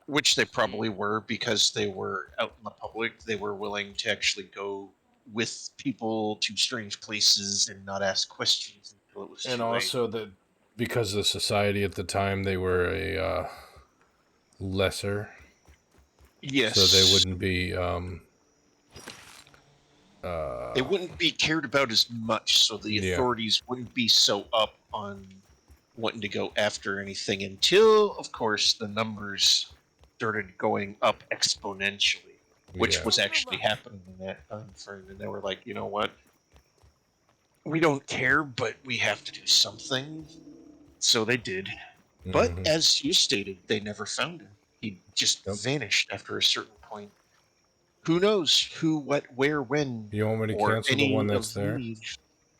Which they probably were, because they were out in the public. They were willing to actually go with people to strange places and not ask questions until it was too And late. also that because the society at the time, they were a lesser. Yes. So they wouldn't be they wouldn't be cared about as much, so the authorities wouldn't be so up on wanting to go after anything until, of course, the numbers started going up exponentially, which was actually happening in that time frame. And they were like, you know what? We don't care, but we have to do something. So they did. But as you stated, they never found him. He just vanished after a certain point. Who knows who, what, where, when? You want me to cancel the one that's there?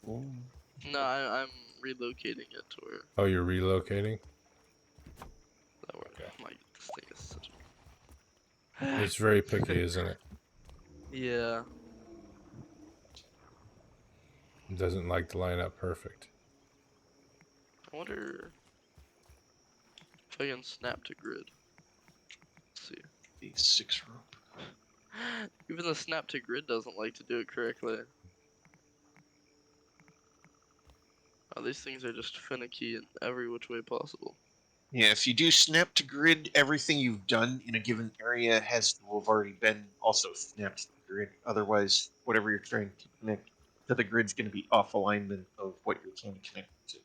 No, I'm relocating it to where. Oh, you're relocating? This thing is such It's very picky, isn't it? Yeah. It doesn't like to line up perfect. I wonder if I can snap to grid. Let's see. The 6 rope. Even the snap to grid doesn't like to do it correctly. Oh, these things are just finicky in every which way possible. Yeah, if you do snap to grid, everything you've done in a given area has to have already been also snapped to the grid. Otherwise, whatever you're trying to connect to the grid's going to be off alignment of what you're trying to connect to.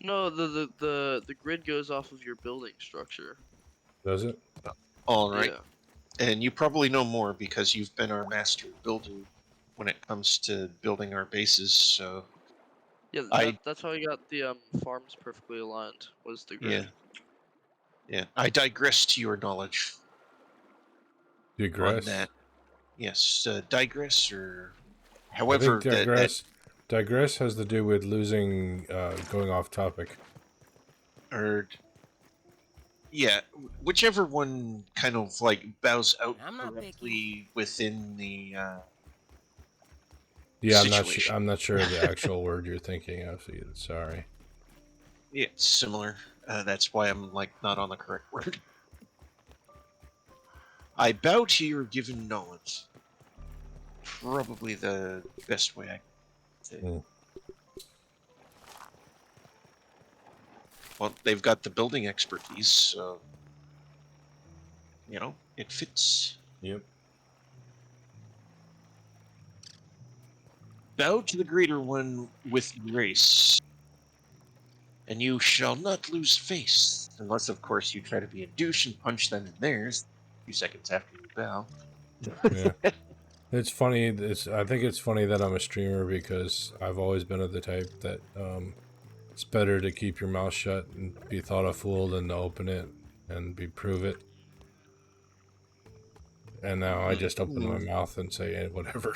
No, the grid goes off of your building structure. Does it? All right. Yeah. And you probably know more because you've been our master builder when it comes to building our bases, so... Yeah, that's how we got the farms perfectly aligned, was the grid. Yeah, I digress to your knowledge. Digress? On that. Yes, digress, or however... I think digress has to do with losing, going off topic. Or... Yeah, whichever one kind of like bows out correctly within the situation. I'm not sure of the actual word you're thinking of. Sorry. Yeah, it's similar. That's why I'm like not on the correct word. I bow to your given knowledge. Probably the best way I can say it. Well, they've got the building expertise, so, you know, it fits. Yep. Bow to the greater one with grace, and you shall not lose face, unless, of course, you try to be a douche and punch them in theirs a few seconds after you bow. Yeah. It's funny. I think it's funny that I'm a streamer because I've always been of the type that It's better to keep your mouth shut and be thought a fool than to open it and prove it. And now I just open my mouth and say whatever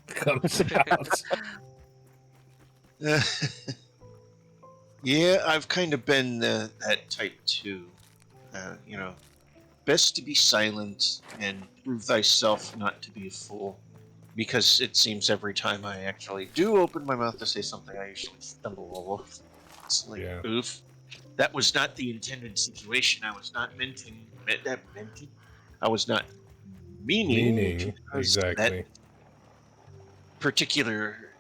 comes out. Yeah, I've kind of been that type too. You know, best to be silent and prove thyself not to be a fool. Because it seems every time I actually do open my mouth to say something, I usually stumble all over. It's like, Yeah. oof. That was not the intended situation. I was not I was not meaning to cause exactly. that particular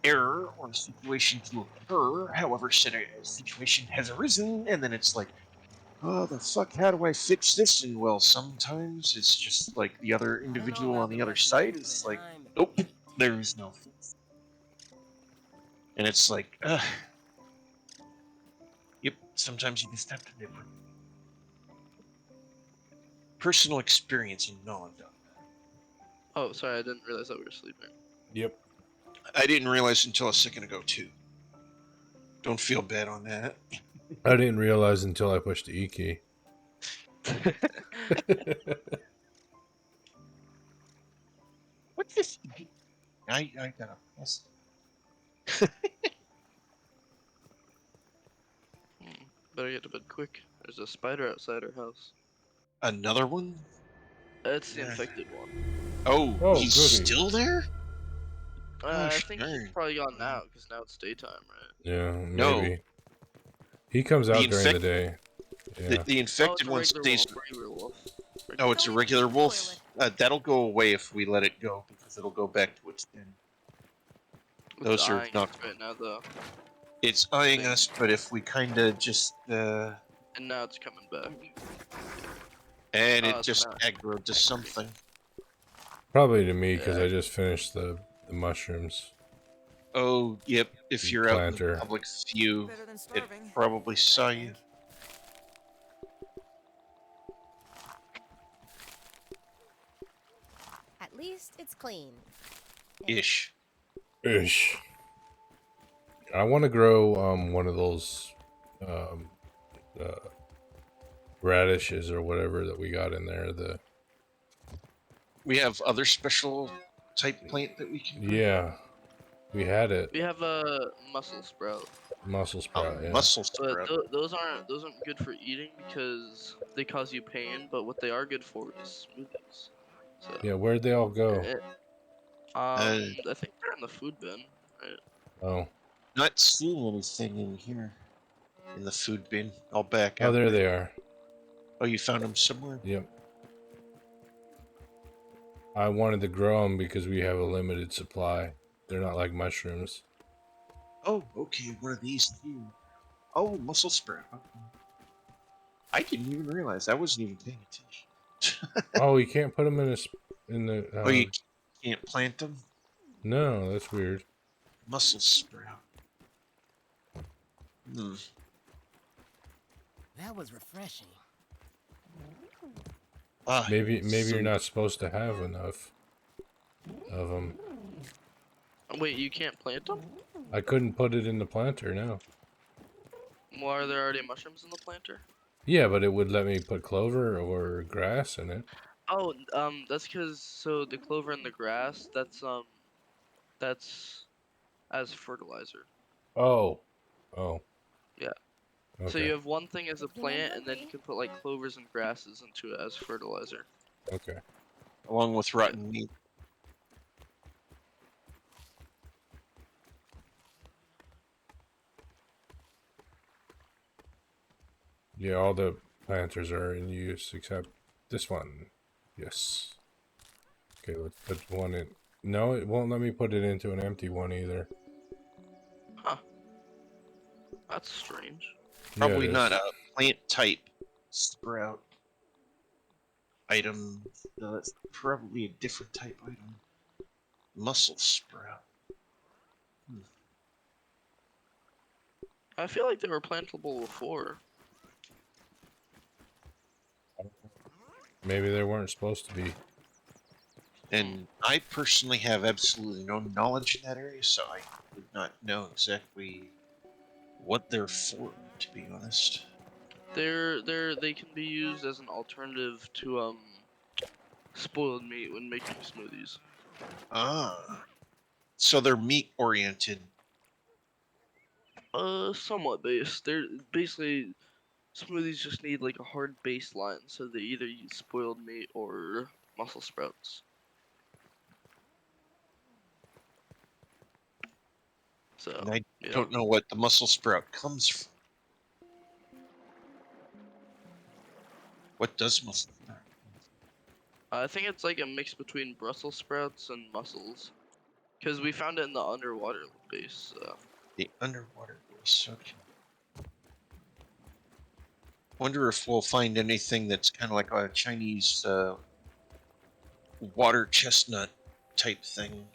error or situation to occur. However, said a situation has arisen, and then it's like, oh, the fuck, how do I fix this? And well, sometimes it's just like the other individual on the other side is like, nope, there is no fix. And it's like, yep, sometimes you just have to live with personal experience and knowledge of that. Oh, sorry, I didn't realize that we were sleeping. Yep. I didn't realize until a second ago, too. Don't feel bad on that. I didn't realize until I pushed the E key. What's this? I gotta press. Better get to bed quick. There's a spider outside our house. Another one? It's the Yeah. infected one. Oh, Oh, he's goody. still there? I think he's darn. probably gone now, because now it's daytime, right? Yeah, maybe. No. He comes out during the infect- day. Yeah. The infected Oh, one it's a stays. regular wolf. Oh, it's a regular wolf. That'll go away if we let it go because it'll go back to its den. Those It's are eyeing not. us right now, though. It's eyeing us, but if we kind of just And now it's coming back. and Oh, it it's just back. aggroed to something. Probably to me because Yeah. I just finished the mushrooms. Oh, yep. If you're out in the Planter. public view, Better than it starving. probably saw you. At least it's clean. Ish. Ish. I want to grow one of those radishes or whatever that we got in there. The We have other special type plant that we can. grow. yeah, we had it. We have a mussel sprout, Mussel sprout. Yeah. Mussel but sprout. those aren't good for eating because they cause you pain. But what they are good for is smoothies. So Yeah. Where'd they all go? I think they're in the food bin. Right? Oh. Not seeing anything in here. In the food bin. I'll back Oh, out. there they are. Oh, you found them somewhere? Yep. I wanted to grow them because we have a limited supply. They're not like mushrooms. Oh, okay, one of these too. Oh, mussel sprout. I didn't even realize. I wasn't even paying attention. Oh, you can't put them in the. Oh, you can't plant them? No, that's weird. Mussel sprout. Hmm. That was refreshing. Ah, Maybe you're food. not supposed to have enough of them. Wait, you can't plant them? I couldn't put it in the planter. No. Well, are there already mushrooms in the planter? Yeah, but it would let me put clover or grass in it. Oh, that's because the clover and the grass, that's as fertilizer. Oh. Yeah. Okay. So you have one thing as a plant, and then you can put like clovers and grasses into it as fertilizer. Okay. Along with rotten meat. Yeah, all the planters are in use except this one. Yes. Okay, let's put one in. No, it won't let me put it into an empty one either. Huh. That's strange. Yeah, Probably it not is. a plant type sprout item. No, that's probably a different type item. Mussel sprout. I feel like they were plantable before. Maybe they weren't supposed to be. And I personally have absolutely no knowledge in that area, so I would not know exactly what they're for, to be honest. They can be used as an alternative to spoiled meat when making smoothies. Ah, so they're meat oriented. Somewhat based. They're basically smoothies just need like a hard baseline, so they either use spoiled meat or mussel sprouts. So And I yeah. don't know what the mussel sprout comes from. What does mussel sprout? I think it's like a mix between Brussels sprouts and mussels, because we found it in the underwater base. The underwater base. Okay. Wonder if we'll find anything that's kind of like a Chinese water chestnut type thing.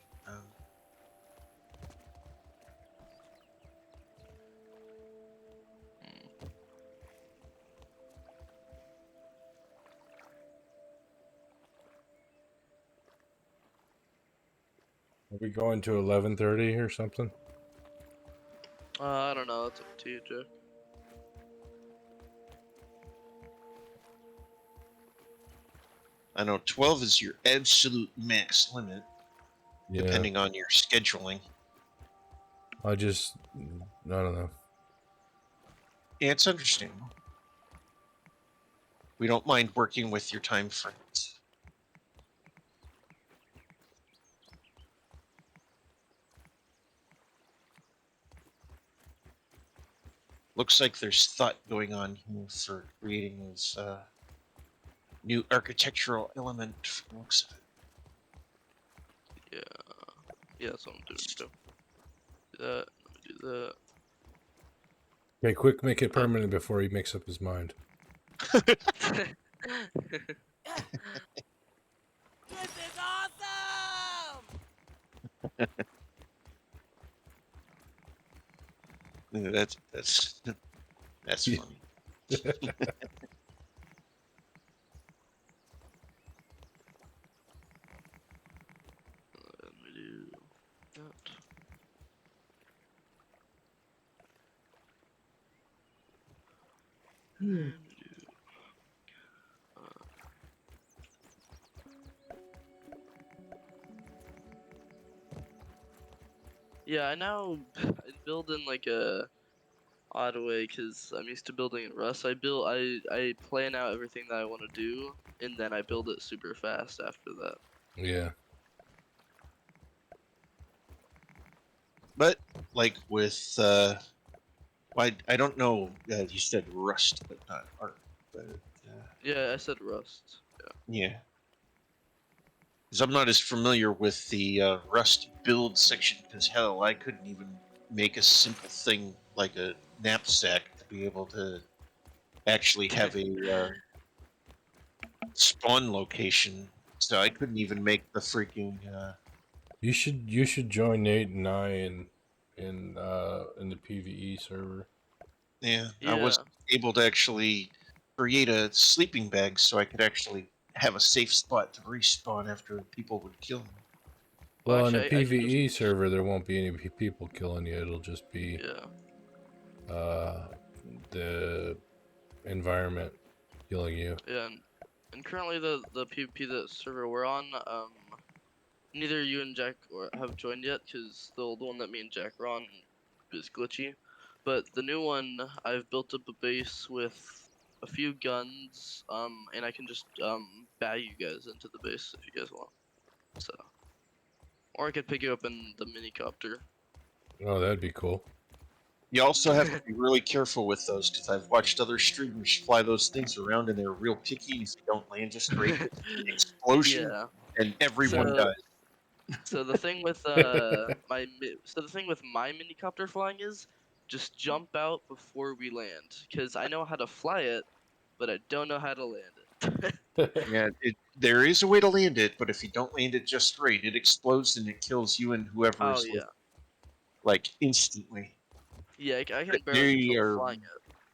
Are we going to 11:30 or something? I don't know. It's up to you, Joe. I know 12 is your absolute max limit, Yeah. depending on your scheduling. I don't know. Yeah, it's understandable. We don't mind working with your time frames. Looks like there's thought going on here for creating this new architectural element. Looks of it. Yeah, that's what I'm doing, Joe. Do that. Let me do that. Okay, quick, make it permanent before he makes up his mind. This is awesome! That's Yeah. funny. Let me do that. Let me do, yeah, I now build in like a odd way because I'm used to building in Rust. I plan out everything that I want to do, and then I build it super fast after that. Yeah. But like with I don't know. You said Rust, but not Art. But Yeah, I said Rust. yeah, because I'm not as familiar with the Rust build section. Because hell, I couldn't even make a simple thing like a knapsack to be able to actually have a spawn location. So I couldn't even make the freaking. You should join Nate and I in the PvE server. Yeah, I Yeah. was able to actually create a sleeping bag so I could actually have a safe spot to respawn after people would kill me. Well, Well, in a actually, I can just PvE server, there won't be any people killing you. It'll just be yeah. the environment killing you. Yeah, and currently the PvP that server we're on, neither you and Jack have joined yet because the old one that me and Jack are on is glitchy. But the new one, I've built up a base with a few guns, and I can just bat you guys into the base if you guys want. So, or I could pick you up in the minicopter. Oh, that'd be cool. You also have to be really careful with those because I've watched other streamers fly those things around and they're real picky. If you don't land just right, it's an explosion Yeah. and everyone So- dies. So the thing with the thing with my minicopter flying is just jump out before we land, because I know how to fly it, but I don't know how to land it. Yeah, there is a way to land it, but if you don't land it just right, it explodes and it kills you and whoever Oh is yeah, like instantly. yeah. I can But barely they control are flying it,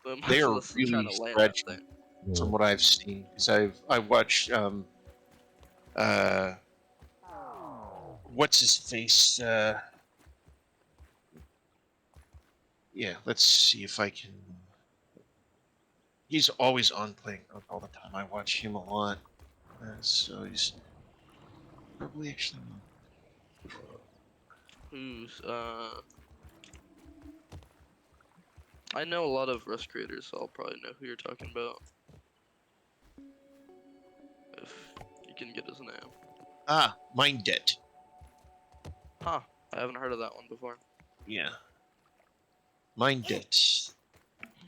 but much they are less trying really to land that stretchy thing. from what I've seen because I've watched uh what's his face Yeah, let's see if I can. He's always on playing all the time. I watch him a lot, so he's probably actually. Who's I know a lot of Rust creators, so I'll probably know who you're talking about. If you can get his name. Ah, Mind Debt. Huh. I haven't heard of that one before. Yeah, Mind Debt.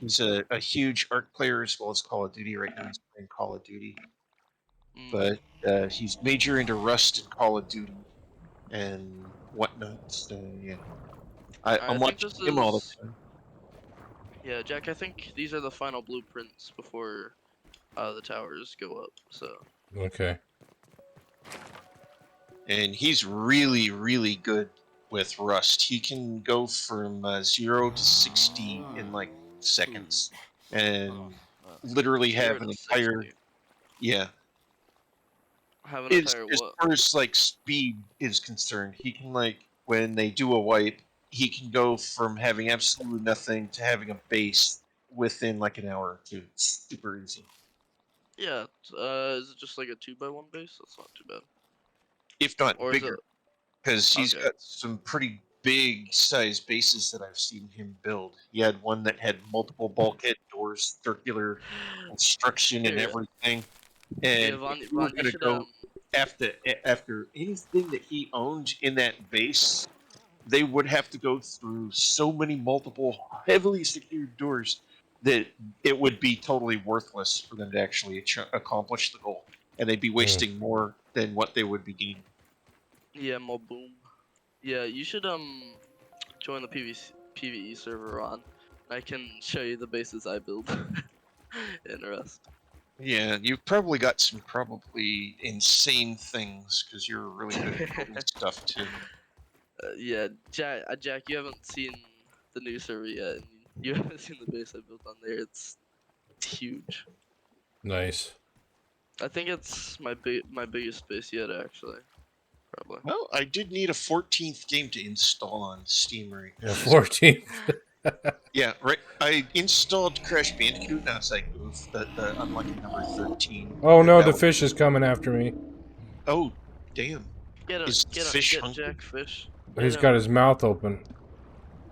He's a huge Arc player as well as Call of Duty. Right now he's playing Call of Duty, Mm. but he's major into Rust and Call of Duty and whatnot. So yeah, I I'm think watching this him all the is time. yeah, Jack. I think these are the final blueprints before the towers go up. So Okay. And he's really, really good with Rust. He can go from 0 to 60 in like seconds, and literally 0 have to an 60. entire yeah. Have an Is entire as what? far as like speed is concerned, he can like when they do a wipe, he can go from having absolutely nothing to having a base within like an hour or two. It's super easy. Yeah. Is it just like a 2x1 base? That's not too bad. If not Or is it? bigger, because he's Okay. got some pretty big size bases that I've seen him build. He had one that had multiple bulkhead doors, circular construction, and Here, everything. yeah, And if you were Vaughn, you going to should go after anything that he owned in that base, they would have to go through so many multiple heavily secured doors that it would be totally worthless for them to actually accomplish the goal, and they'd be Hmm. wasting more than what they would be gaining. yeah, Moboom. Yeah, you should join the PvE server on. I can show you the bases I build in Rust. Yeah, you've probably got some probably insane things because you're really good at building stuff too. Yeah, Jack, you haven't seen the new server yet, and you haven't seen the base I built on there. It's huge. Nice. I think it's my biggest base yet, actually. Probably. Well, I did need a 14th game to install on Steam right now. Yeah, 14. Yeah, right. I installed Crash Bandicoot, and I was like, oof, the unlucky number 13. Oh no, That the one- fish is coming after me. Oh, damn. Get him, Is the fish get hungry? Jack Fish. Get He's him. got his mouth open.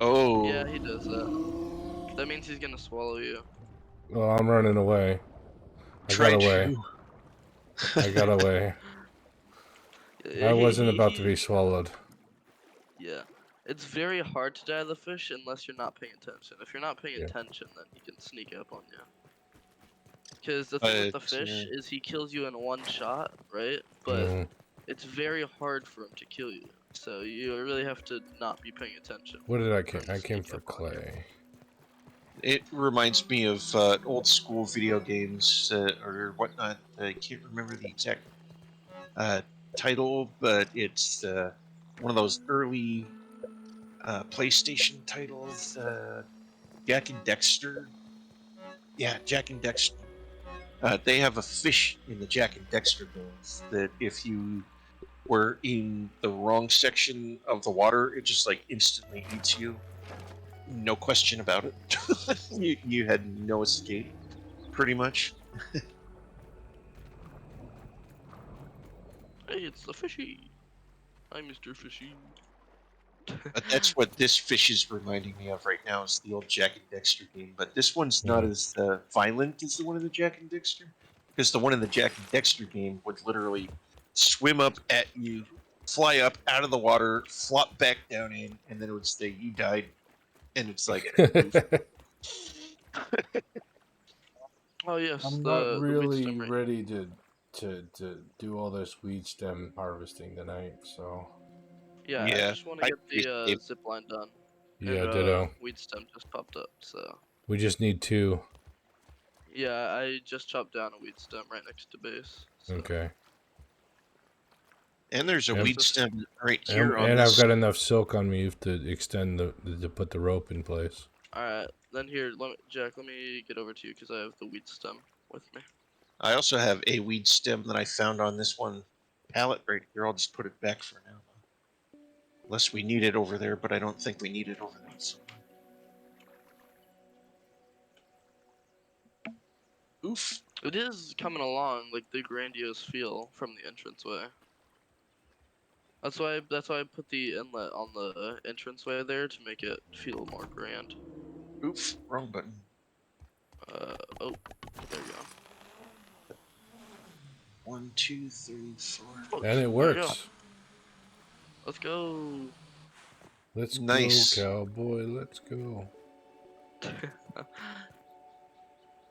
Oh. Yeah, he does that. That means he's gonna swallow you. Well, I'm running away. I got Tried away. to. I got away. Yeah, I wasn't about to be swallowed. Yeah. It's very hard to die to the fish unless you're not paying attention. If you're not paying Yeah. attention, then he can sneak up on you. Because the thing with the But, fish is he kills you in one shot, right? But Mhm. it's very hard for him to kill you. So you really have to not be paying attention. What did I for him came? to I came sneak for up on you. clay. It reminds me of old school video games or whatnot. I can't remember the exact title, but it's one of those early PlayStation titles. Jack and Dexter. Yeah, Jack and Dexter. They have a fish in the Jack and Dexter games that if you were in the wrong section of the water, it just like instantly eats you. No question about it. you had no escape, pretty much. Hey, it's the fishy. Hi, Mr. Fishy. But that's what this fish is reminding me of right now is the old Jack and Dexter game. But this one's not Mhm. as violent as the one in the Jack and Dexter, because the one in the Jack and Dexter game would literally swim up at you, fly up out of the water, flop back down in, and then it would say you died, and it's like, Oh yes, I'm not the weed really stem right. ready to do all this weed stem harvesting tonight. So Yeah, I yeah, just want to I get the zip line done. yeah, And ditto. weed stem just popped up, so We just need 2. yeah, I just chopped down a weed stem right next to base. So. Okay. and there's a Yep. weed stem right here on And I've this. got enough silk on me to extend to put the rope in place. All right, then here, Jack, let me get over to you because I have the weed stem with me. I also have a weed stem that I found on this one pallet right here. I'll just put it back for now. Unless we need it over there, but I don't think we need it over there. So. Oof. It is coming along, like the grandiose feel from the entranceway. That's why I put the inlet on the entranceway there to make it feel more grand. Oof. Wrong button. Oh, there you go. 1, 2, 3, 4. Oh, And it there we go. works. Let's go. Let's Nice. go, cowboy. Let's go.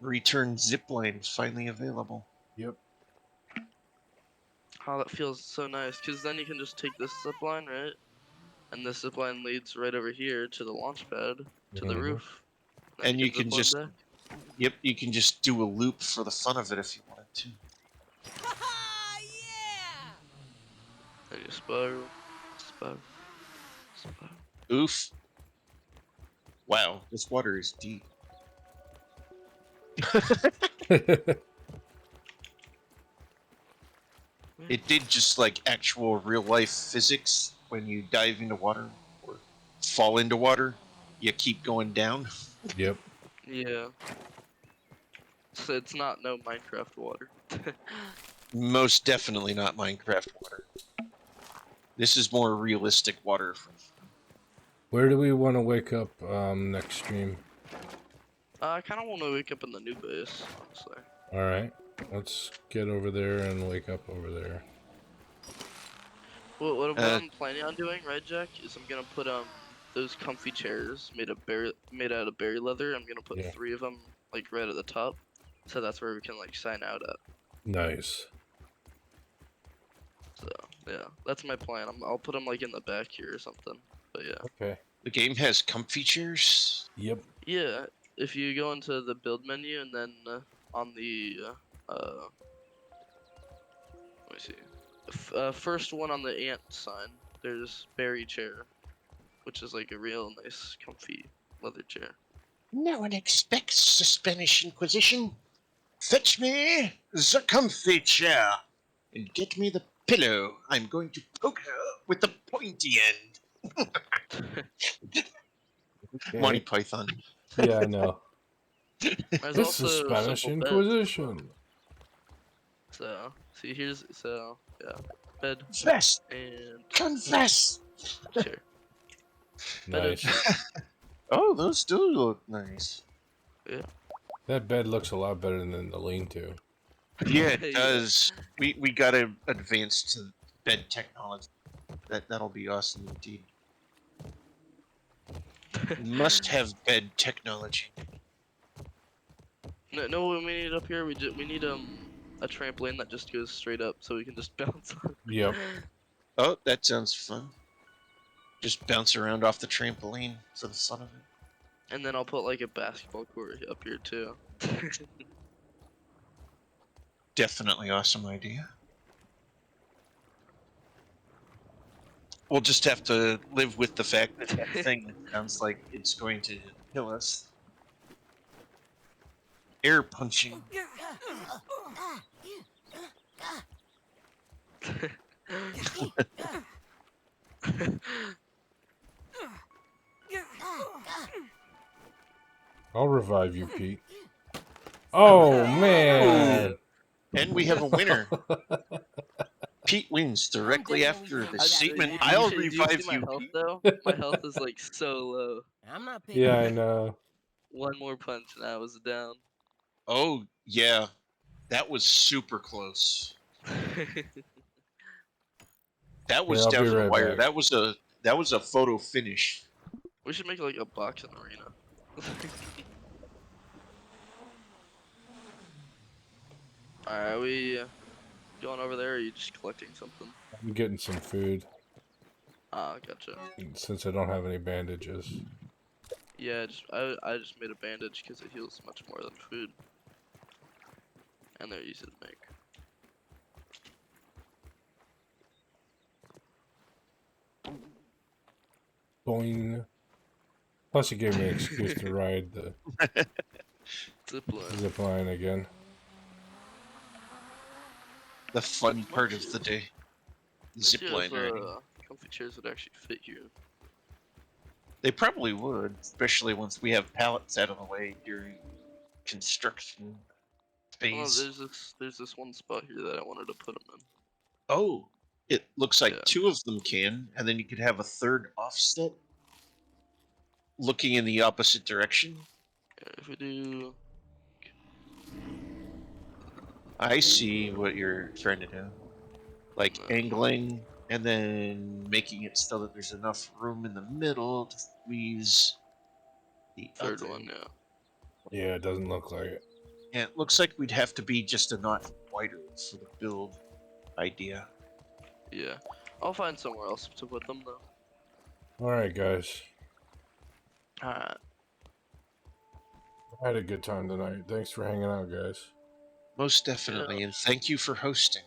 Return zipline finally available. Yep. Oh, that feels so nice, because then you can just take this zip line, right? And this zip line leads right over here to the launch pad, to the Mhm. roof. Then And you can zip line just, back. yep, you can just do a loop for the fun of it if you wanted to. Yeah! Then you spiral, spiral, spiral. Oof. Wow, this water is deep. It did just like actual real life physics when you dive into water or fall into water, you keep going down. Yep. Yeah. So it's not no Minecraft water. Most definitely not Minecraft water. This is more realistic water. Where do we want to wake up next stream? I kind of want to wake up in the new base, honestly. All right. Let's get over there and wake up over there. Well, what I'm planning on doing, right, Jack, is I'm gonna put those comfy chairs made out of berry leather. I'm gonna put Yeah. 3 of them like right at the top, so that's where we can like sign out at. Nice. So yeah, that's my plan. I'll put them like in the back here or something. But yeah. Okay. The game has comfy chairs. Yep. Yeah, if you go into the build menu and then on the let me see, first one on the ant sign, there's berry chair, which is like a real nice comfy leather chair. No one expects the Spanish Inquisition. Fetch me the comfy chair and get me the pillow. I'm going to poke her with the pointy end. Monty Python. Yeah, I know. There's This is also Spanish simple beds. Inquisition. So see so yeah, bed Confess! and Confess! chair. Bed Nice. Oh, those do look nice. That bed looks a lot better than the lean-to. Yeah, it Yeah. does. We gotta advance to bed technology. That'll be awesome indeed. Must have bed technology. No, what we need up here, we need a trampoline that just goes straight up, so we can just bounce on. Yep. Oh, that sounds fun. Just bounce around off the trampoline for the fun of it. And then I'll put like a basketball court up here too. Definitely awesome idea. We'll just have to live with the fact that that thing sounds like it's going to kill us. Air punching. I'll revive you, Pete. Oh, man. And we have a winner. Pete wins directly after the statement. I'll revive my you, health, Pete. though? My health is like so low. I'm not picking. Yeah, I know. One more punch and I was down. Oh, yeah. That was super close. That was I'll down be to the right wire. back. That was a photo finish. We should make like a boxing arena. Alright, are we going over there or are you just collecting something? I'm getting some food Ah, gotcha. since I don't have any bandages. Yeah, I just made a bandage because it heals much more than food. And they're easy to make. Boing. Plus, you gave me an excuse to ride the Zipline. zip line again. The fun part of the day. Zipline riding. Comfy chairs would actually fit here. They probably would, especially once we have pallets out of the way during construction. bays. There's this one spot here that I wanted to put them in. Oh, it looks like Yeah. 2 of them can, and then you could have a third offset looking in the opposite direction. Yeah, if we do, I see what you're trying to do. Like angling and then making it so that there's enough room in the middle to squeeze the third other. one, yeah. Yeah, it doesn't look like it. Yeah, it looks like we'd have to be just a knot wider for the build idea. Yeah. I'll find somewhere else to put them though. All right, guys. Alright. I had a good time tonight. Thanks for hanging out, guys. Most definitely, and thank you for hosting.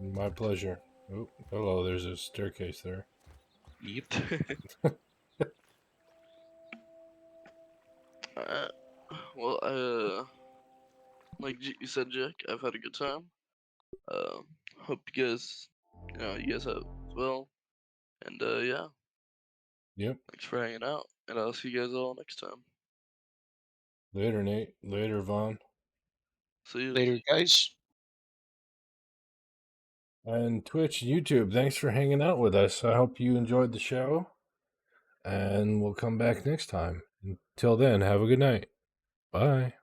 My pleasure. Oh, hello. There's a staircase there. Yep. Alright. Well, like you said, Jack, I've had a good time. Hope you guys, you guys have as well. And yeah, Yep. thanks for hanging out, and I'll see you guys all next time. Later, Nate. Later, Vaughn. See you Later, guys. And Twitch, YouTube, thanks for hanging out with us. I hope you enjoyed the show. And we'll come back next time. Until then, have a good night. Bye.